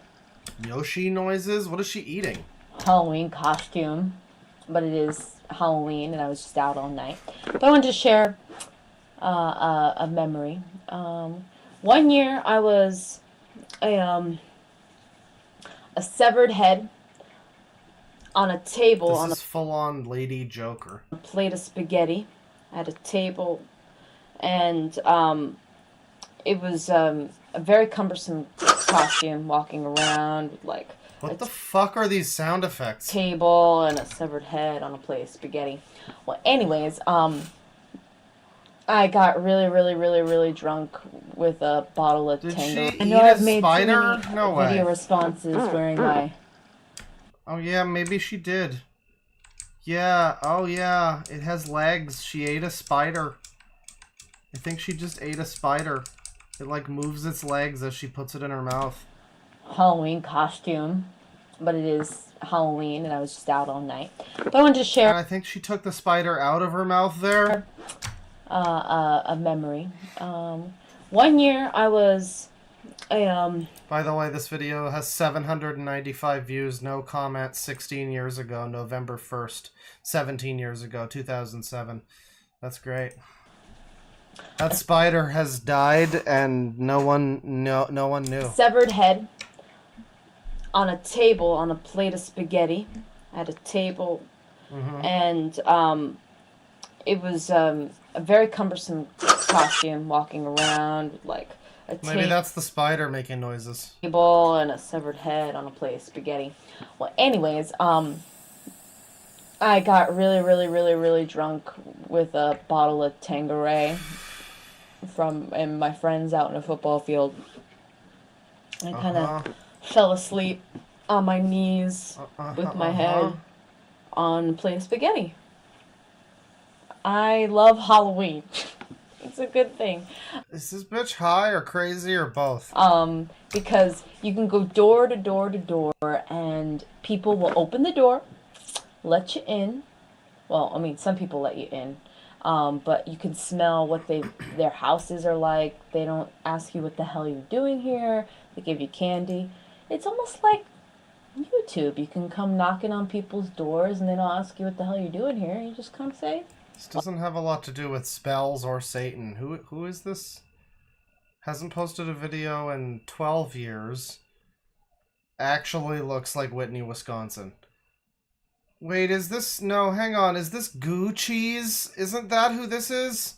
Yoshi noises? What is she eating? Halloween costume. But it is Halloween and I was just out all night. But I wanted to share a memory. One year I was a severed head on a table This on is full-on Lady Joker. a plate of spaghetti at a table, and it was a very cumbersome costume, walking around with like What the fuck are these sound effects? table and a severed head on a plate of spaghetti. Well, anyways, I got really drunk with a bottle of Tango. she I know eat I've a made spider? too many No way. video responses wearing my. Oh yeah, maybe she did. Yeah, oh yeah, it has legs. She ate a spider. I think she just ate a spider. It like moves its legs as she puts it in her mouth. Halloween costume, but it is Halloween and I was just out all night. But I wanted to share And I think she took the spider out of her mouth there. a memory. 1 year I was By the way, this video has 795 views, no comments, 16 years ago, November 1st, 17 years ago, 2007. That's great. That spider has died and no one knew. severed head on a table on a plate of spaghetti at a table, and it was a very cumbersome costume, walking around with like a Maybe that's the spider making noises. table and a severed head on a plate of spaghetti. Well, anyways, I got really drunk with a bottle of Tanqueray and my friends out in a football field. I kind of fell asleep on my knees with my head on a plate of spaghetti. I love Halloween. It's a good thing. Is this bitch high or crazy or both? Because you can go door to door to door and people will open the door, let you in. Well, I mean, some people let you in. But you can smell what their houses are like. They don't ask you what the hell you're doing here. They give you candy. It's almost like YouTube. You can come knocking on people's doors and they don't ask you what the hell you're doing here. You just come say. This doesn't have a lot to do with spells or Satan. Who is this? Hasn't posted a video in 12 years. Actually looks like Whitney, Wisconsin. Wait, is this... No, hang on. Is this Goo Cheese? Isn't that who this is?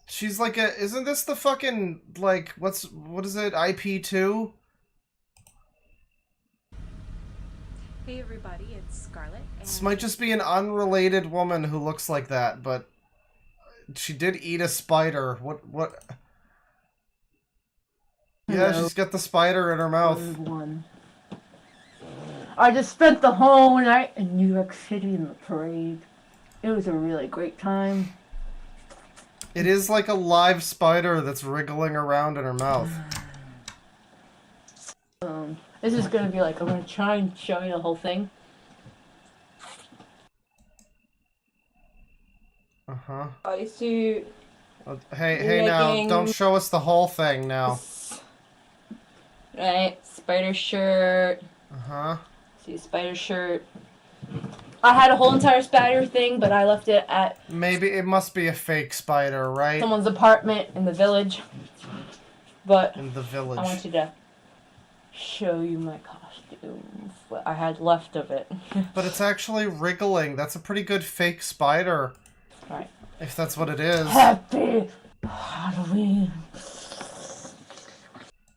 She's like a... Isn't this the fucking... Like, what is it? IP2? Hey everybody, it's Scarlett. This might just be an unrelated woman who looks like that, but... She did eat a spider. What... Yeah, she's got the spider in her mouth. I just spent the whole night in New York City in the parade. It was a really great time. It is like a live spider that's wriggling around in her mouth. This is gonna be like, I'm gonna try and show you the whole thing. Uh-huh. Bodysuit. Hey now, don't show us the whole thing now. Right, spider shirt. Uh-huh. See, spider shirt. I had a whole entire spider thing, but I left it at... Maybe it must be a fake spider, right? Someone's apartment in the village. But... In the village. I want you to show you my costume. What I had left of it. But it's actually wriggling. That's a pretty good fake spider. Right. If that's what it is. Happy Halloween.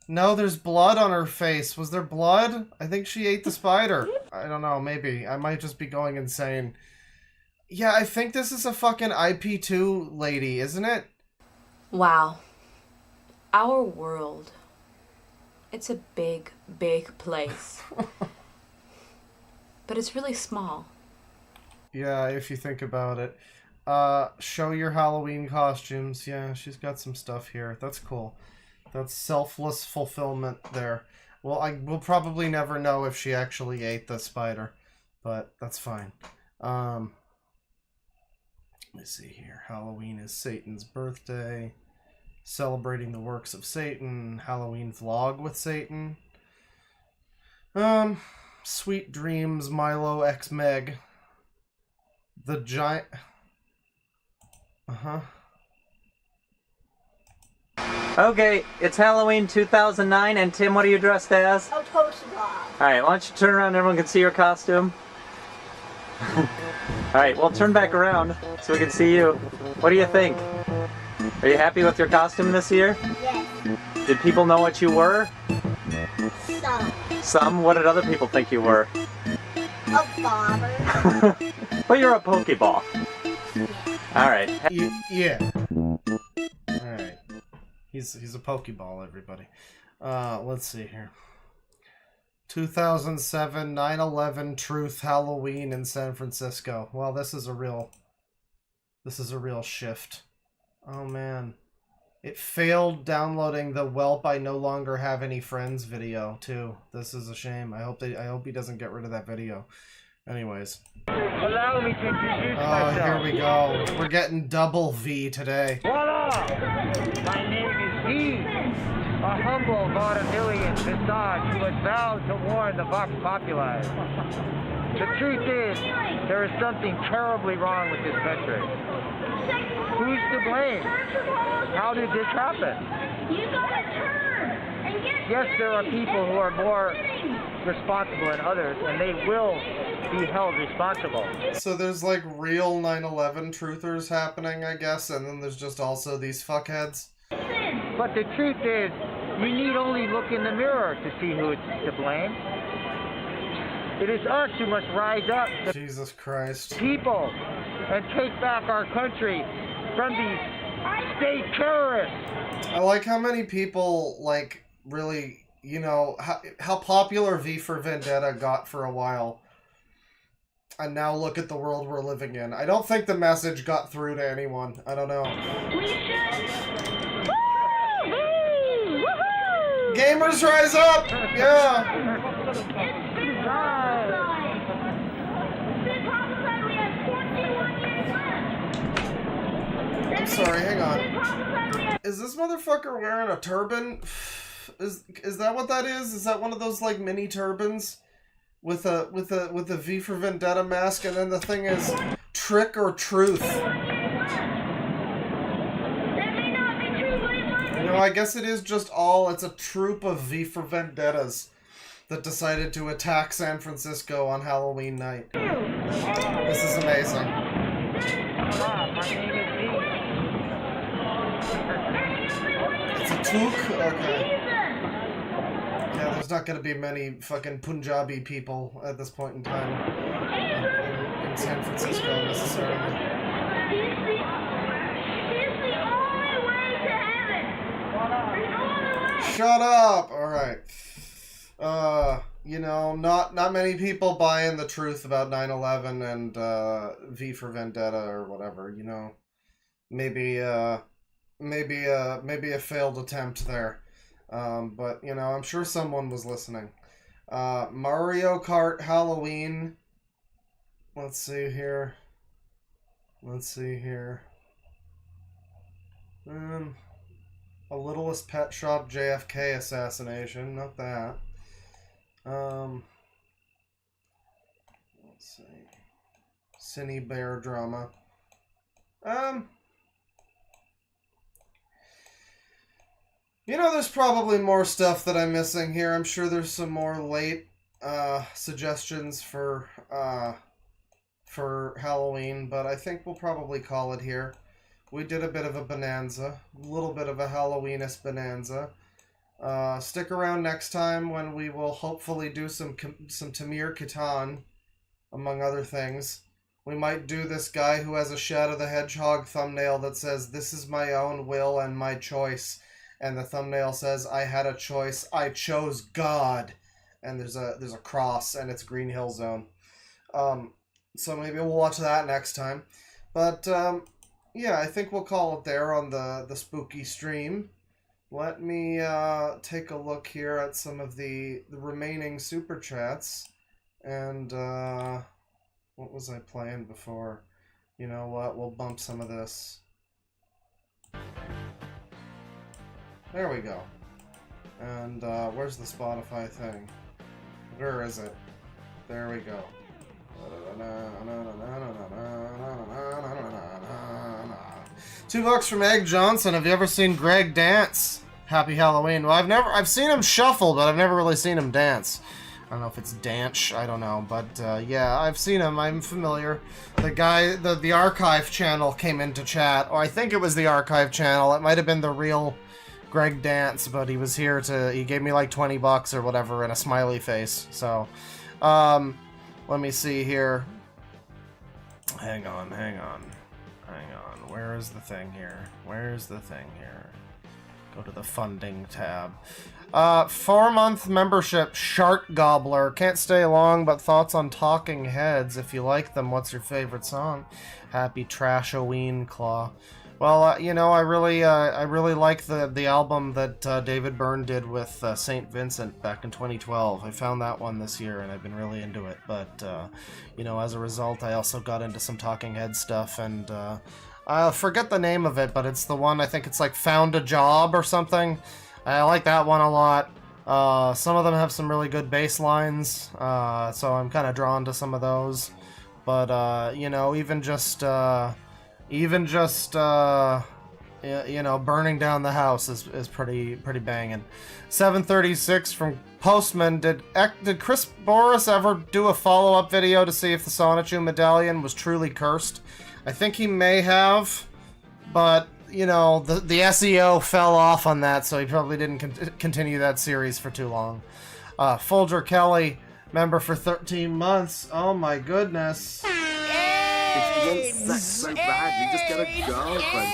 No, there's blood on her face. Was there blood? I think she ate the spider. I don't know, maybe. I might just be going insane. Yeah, I think this is a fucking IP2 lady, isn't it? Wow. Our world. It's a big, big place. But it's really small. Yeah, if you think about it. Show your Halloween costumes. Yeah, she's got some stuff here. That's cool. That's selfless fulfillment there. Well, we'll probably never know if she actually ate the spider, but that's fine. Let me see here. Halloween is Satan's birthday. Celebrating the works of Satan. Halloween vlog with Satan. Sweet Dreams, Milo X Meg. The giant... Uh-huh. Okay, it's Halloween 2009, and Tim, what are you dressed as? A polka dot. Alright, why don't you turn around and everyone can see your costume? Alright, well turn back around so we can see you. What do you think? Are you happy with your costume this year? Yes. Did people know what you were? Some. Some? What did other people think you were? A bobber. Well, you're a Pokeball. Alright. Yeah. Alright. He's a Pokeball, everybody. Let's see here. 2007 9/11 Truth Halloween in San Francisco. Well, this is a real shift. Oh man. It failed downloading the "Welp, I no longer have any friends" video too. This is a shame. I hope he doesn't get rid of that video. Anyways. Allow me to introduce myself. Oh, here we go. We're getting double V today. Voila! My name is V, a humble vaudevillian visage who has vowed to warn the Vox Populi. The truth is, there is something terribly wrong with this country. Who's to blame? How did this happen? Yes, there are people who are more responsible than others, and they will be held responsible. So there's like real 9/11 truthers happening, I guess, and then there's just also these fuckheads. But the truth is, you need only look in the mirror to see who is to blame. It is us who must rise up, the Jesus Christ, people, and take back our country from these state terrorists. I like how many people, like, really, you know, how popular V for Vendetta got for a while. And now look at the world we're living in. I don't think the message got through to anyone. I don't know. Gamers rise up! Yeah! I'm sorry, hang on. Is this motherfucker wearing a turban? Is that what that is? Is that one of those like mini turbans with a V for Vendetta mask, and then the thing is trick or truth? You know, I guess it is just it's a troop of V for Vendettas that decided to attack San Francisco on Halloween night. This is amazing. It's a toque? Okay. Yeah, there's not gonna be many fucking Punjabi people at this point in time in San Francisco necessarily. Shut up! Alright. You know, not many people buy in the truth about 9/11 and V for Vendetta or whatever, you know. Maybe a failed attempt there. But, you know, I'm sure someone was listening. Mario Kart Halloween. Let's see here. A Littlest Pet Shop JFK assassination. Not that. Let's see. Cine Bear drama. You know, there's probably more stuff that I'm missing here. I'm sure there's some more late suggestions for Halloween, but I think we'll probably call it here. We did a bit of a bonanza, a little bit of a Halloweenus bonanza. Stick around next time when we will hopefully do some Tamir Kitan, among other things. We might do this guy who has a Shadow the Hedgehog thumbnail that says, "This is my own will and my choice." And the thumbnail says, "I had a choice. I chose God." And there's a cross, and it's Green Hill Zone. So maybe we'll watch that next time. But, yeah, I think we'll call it there on the spooky stream. Let me take a look here at some of the remaining super chats. And what was I playing before? You know what? We'll bump some of this. There we go. And where's the Spotify thing? Where is it? There we go. $2 from Egg Johnson. Have you ever seen Greg dance? Happy Halloween. Well, I've seen him shuffle, but I've never really seen him dance. I don't know if it's Danch, I don't know, but yeah, I've seen him, I'm familiar. The guy, the archive channel came into chat, or I think it was the archive channel, it might have been the real Greg Dance, but he was here he gave me like $20 or whatever and a smiley face, so, let me see here. Hang on, where is the thing here? Go to the funding tab. 4-month membership, Shark Gobbler. Can't stay long, but thoughts on Talking Heads. If you like them, what's your favorite song? Happy Trashoween Claw. Well, you know, I really like the album that David Byrne did with St. Vincent back in 2012. I found that one this year, and I've been really into it. But, you know, as a result, I also got into some Talking Heads stuff, and I forget the name of it, but it's the one, I think it's like Found a Job or something. I like that one a lot. Some of them have some really good bass lines, so I'm kind of drawn to some of those. But, you know, even just, you know, Burning Down the House is pretty banging. 736 from Postman. Did Chris Boris ever do a follow-up video to see if the Sonichu medallion was truly cursed? I think he may have, but... you know, the SEO fell off on that, so he probably didn't continue that series for too long. Folger Kelly, member for 13 months. Oh my goodness. If you want sex so badly, just get a girlfriend.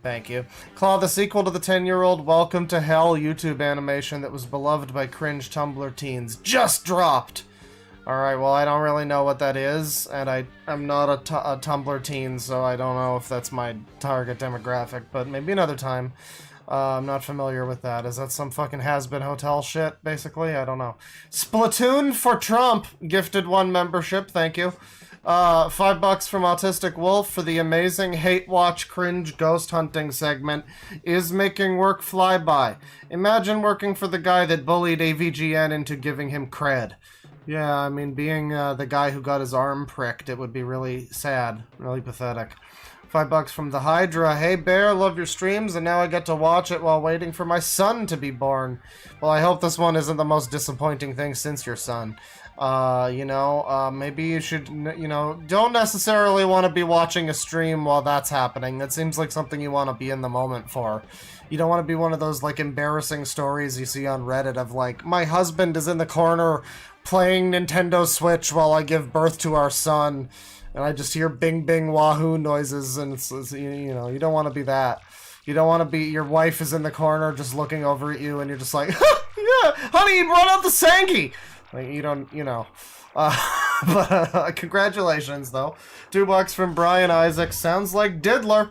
Thank you. Claw, the sequel to the 10-year-old Welcome to Hell YouTube animation that was beloved by cringe Tumblr teens just dropped. Alright, well, I don't really know what that is, and I'm not a Tumblr teen, so I don't know if that's my target demographic, but maybe another time. I'm not familiar with that. Is that some fucking has-been hotel shit, basically? I don't know. Splatoon for Trump gifted 1 membership, thank you. $5 from Autistic Wolf for the amazing Hate Watch Cringe Ghost Hunting segment. Is making work fly by. Imagine working for the guy that bullied AVGN into giving him cred. Yeah, I mean, being the guy who got his arm pricked, it would be really sad, really pathetic. $5 from the Hydra. Hey, Bear, love your streams, and now I get to watch it while waiting for my son to be born. Well, I hope this one isn't the most disappointing thing since your son. You know, maybe you should, you know, don't necessarily want to be watching a stream while that's happening. That seems like something you want to be in the moment for. You don't want to be one of those, like, embarrassing stories you see on Reddit of, like, my husband is in the corner playing Nintendo Switch while I give birth to our son, and I just hear bing bing wahoo noises, and it's you know, you don't want to be that. You don't want to be, your wife is in the corner just looking over at you, and you're just like, yeah, honey, you brought out the Sangi! Like, you don't, you know. But congratulations, though. $2 from Brian Isaac. Sounds like Diddler.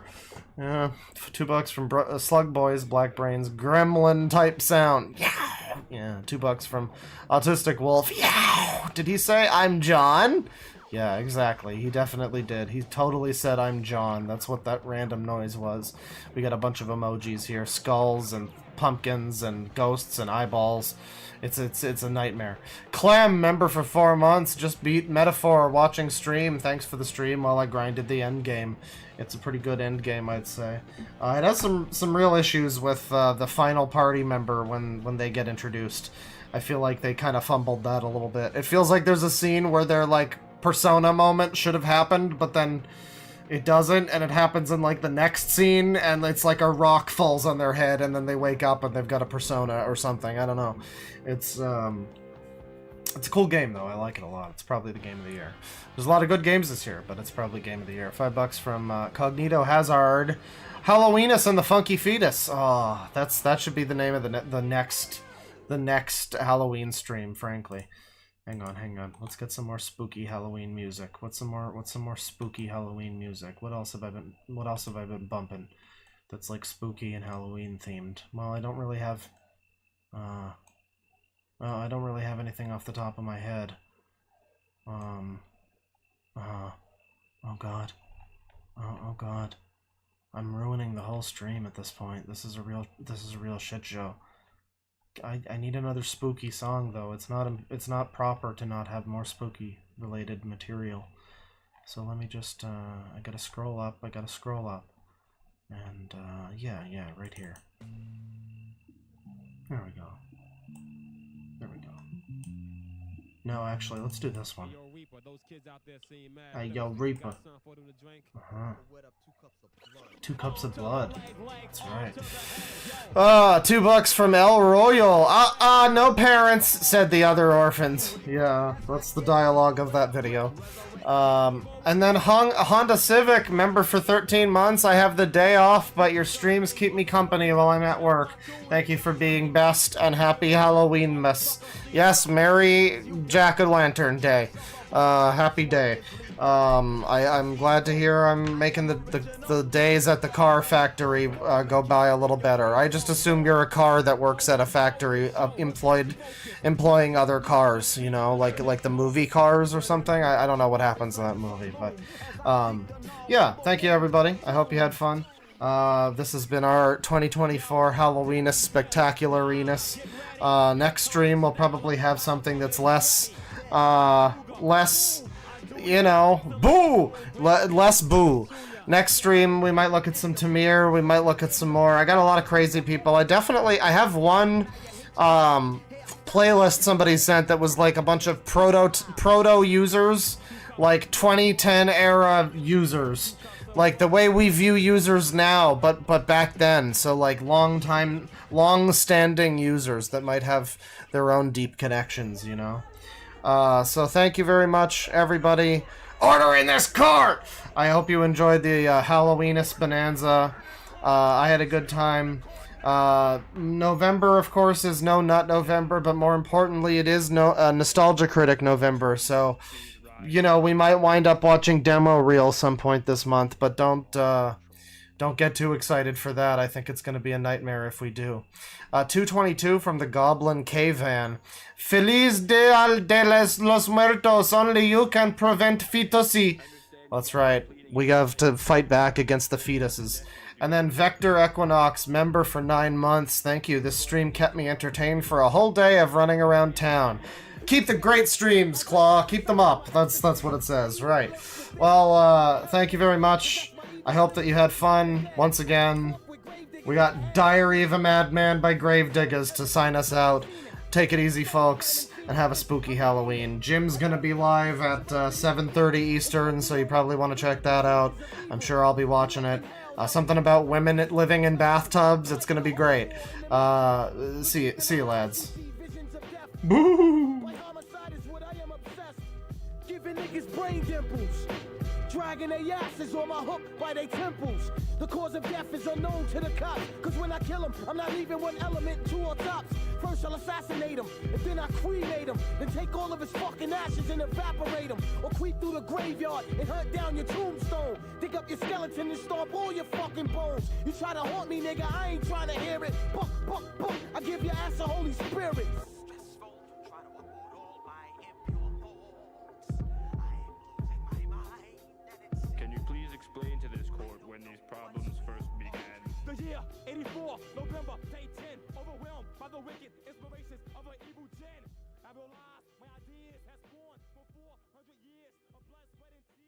Yeah, $2 from Slug Boys, Black Brains, Gremlin type sound. Yeah, yeah. $2 from Autistic Wolf. Yeah. Did he say I'm John? Yeah, exactly. He definitely did. He totally said I'm John. That's what that random noise was. We got a bunch of emojis here: skulls and pumpkins and ghosts and eyeballs. It's a nightmare. Clem, member for 4 months, just beat Metaphor watching stream. Thanks for the stream while I grinded the end game. It's a pretty good end game, I'd say. It has some real issues with the final party member when they get introduced. I feel like they kind of fumbled that a little bit. It feels like there's a scene where their, like, persona moment should have happened, but then it doesn't, and it happens in, like, the next scene, and it's like a rock falls on their head, and then they wake up and they've got a persona or something. I don't know. It's a cool game, though. I like it a lot. It's probably the game of the year. There's a lot of good games this year, but it's probably game of the year. $5 from Cognito Hazard. Halloweenus and the Funky Fetus. Oh, that should be the name of the next Halloween stream, frankly. Hang on. Let's get some more spooky Halloween music. What's some more spooky Halloween music? What else have I been bumping that's like spooky and Halloween themed? Well, I don't really have anything off the top of my head. Oh god. Oh god. I'm ruining the whole stream at this point. This is a real shit show. I need another spooky song, though. It's not proper to not have more spooky related material. So let me just I gotta scroll up. And, yeah, right here. There we go. There we go. No, actually, let's do this one. Hey, yo, Reaper. Uh-huh. 2 cups of blood. That's right. $2 from El Royal. No parents, said the other orphans. Yeah, that's the dialogue of that video. And then Honda Civic, member for 13 months. I have the day off, but your streams keep me company while I'm at work. Thank you for being best, and happy Halloween, miss. Yes, Merry Jack-o'-lantern Day. Happy day. I'm glad to hear I'm making the days at the car factory go by a little better. I just assume you're a car that works at a factory employing other cars, you know, like the movie Cars or something. I don't know what happens in that movie, but yeah, thank you everybody. I hope you had fun. This has been our 2024 Halloweenus Spectaculariness. Next stream we'll probably have something that's less, you know, boo! Less boo. Next stream, we might look at some Tamir, we might look at some more. I got a lot of crazy people. I have one, playlist somebody sent that was like a bunch of proto users, like 2010 era users. Like the way we view users now, but back then. So like long-standing users that might have their own deep connections, you know? So thank you very much, everybody. Order in this cart! I hope you enjoyed the Halloweenus Bonanza. I had a good time. November, of course, is No Nut November, but more importantly, it is Nostalgia Critic November. So, you know, we might wind up watching Demo Reel some point this month, but don't get too excited for that. I think it's going to be a nightmare if we do. 222 from the Goblin Caveman. Feliz Dia de los Muertos. Only you can prevent fetusi. That's right. We have to fight back against the fetuses. And then Vector Equinox, member for 9 months. Thank you. This stream kept me entertained for a whole day of running around town. Keep the great streams, Claw. Keep them up. That's what it says. Right. Well, thank you very much. I hope that you had fun. Once again, we got Diary of a Madman by Gravediggers to sign us out. Take it easy, folks, and have a spooky Halloween. Jim's gonna be live at 7:30 Eastern, so you probably want to check that out. I'm sure I'll be watching it. Something about women living in bathtubs. It's gonna be great. See you, lads. Boo! Dragging their asses on my hook by their temples. The cause of death is unknown to the cops. Cause when I kill them, I'm not leaving one element, 2 on tops. First I'll assassinate him, and then I cremate him. Then take all of his fucking ashes and evaporate him. Or creep through the graveyard and hunt down your tombstone. Dig up your skeleton and stomp all your fucking bones. You try to haunt me, nigga, I ain't trying to hear it. Buck, buck, buck, I give your ass a Holy Spirit. Explain to this court when these problems first began. The year 84, November, day 10, overwhelmed by the wicked inspirations of an evil gen. I realized my ideas has spawned for 400 years of blood, sweat, and tears.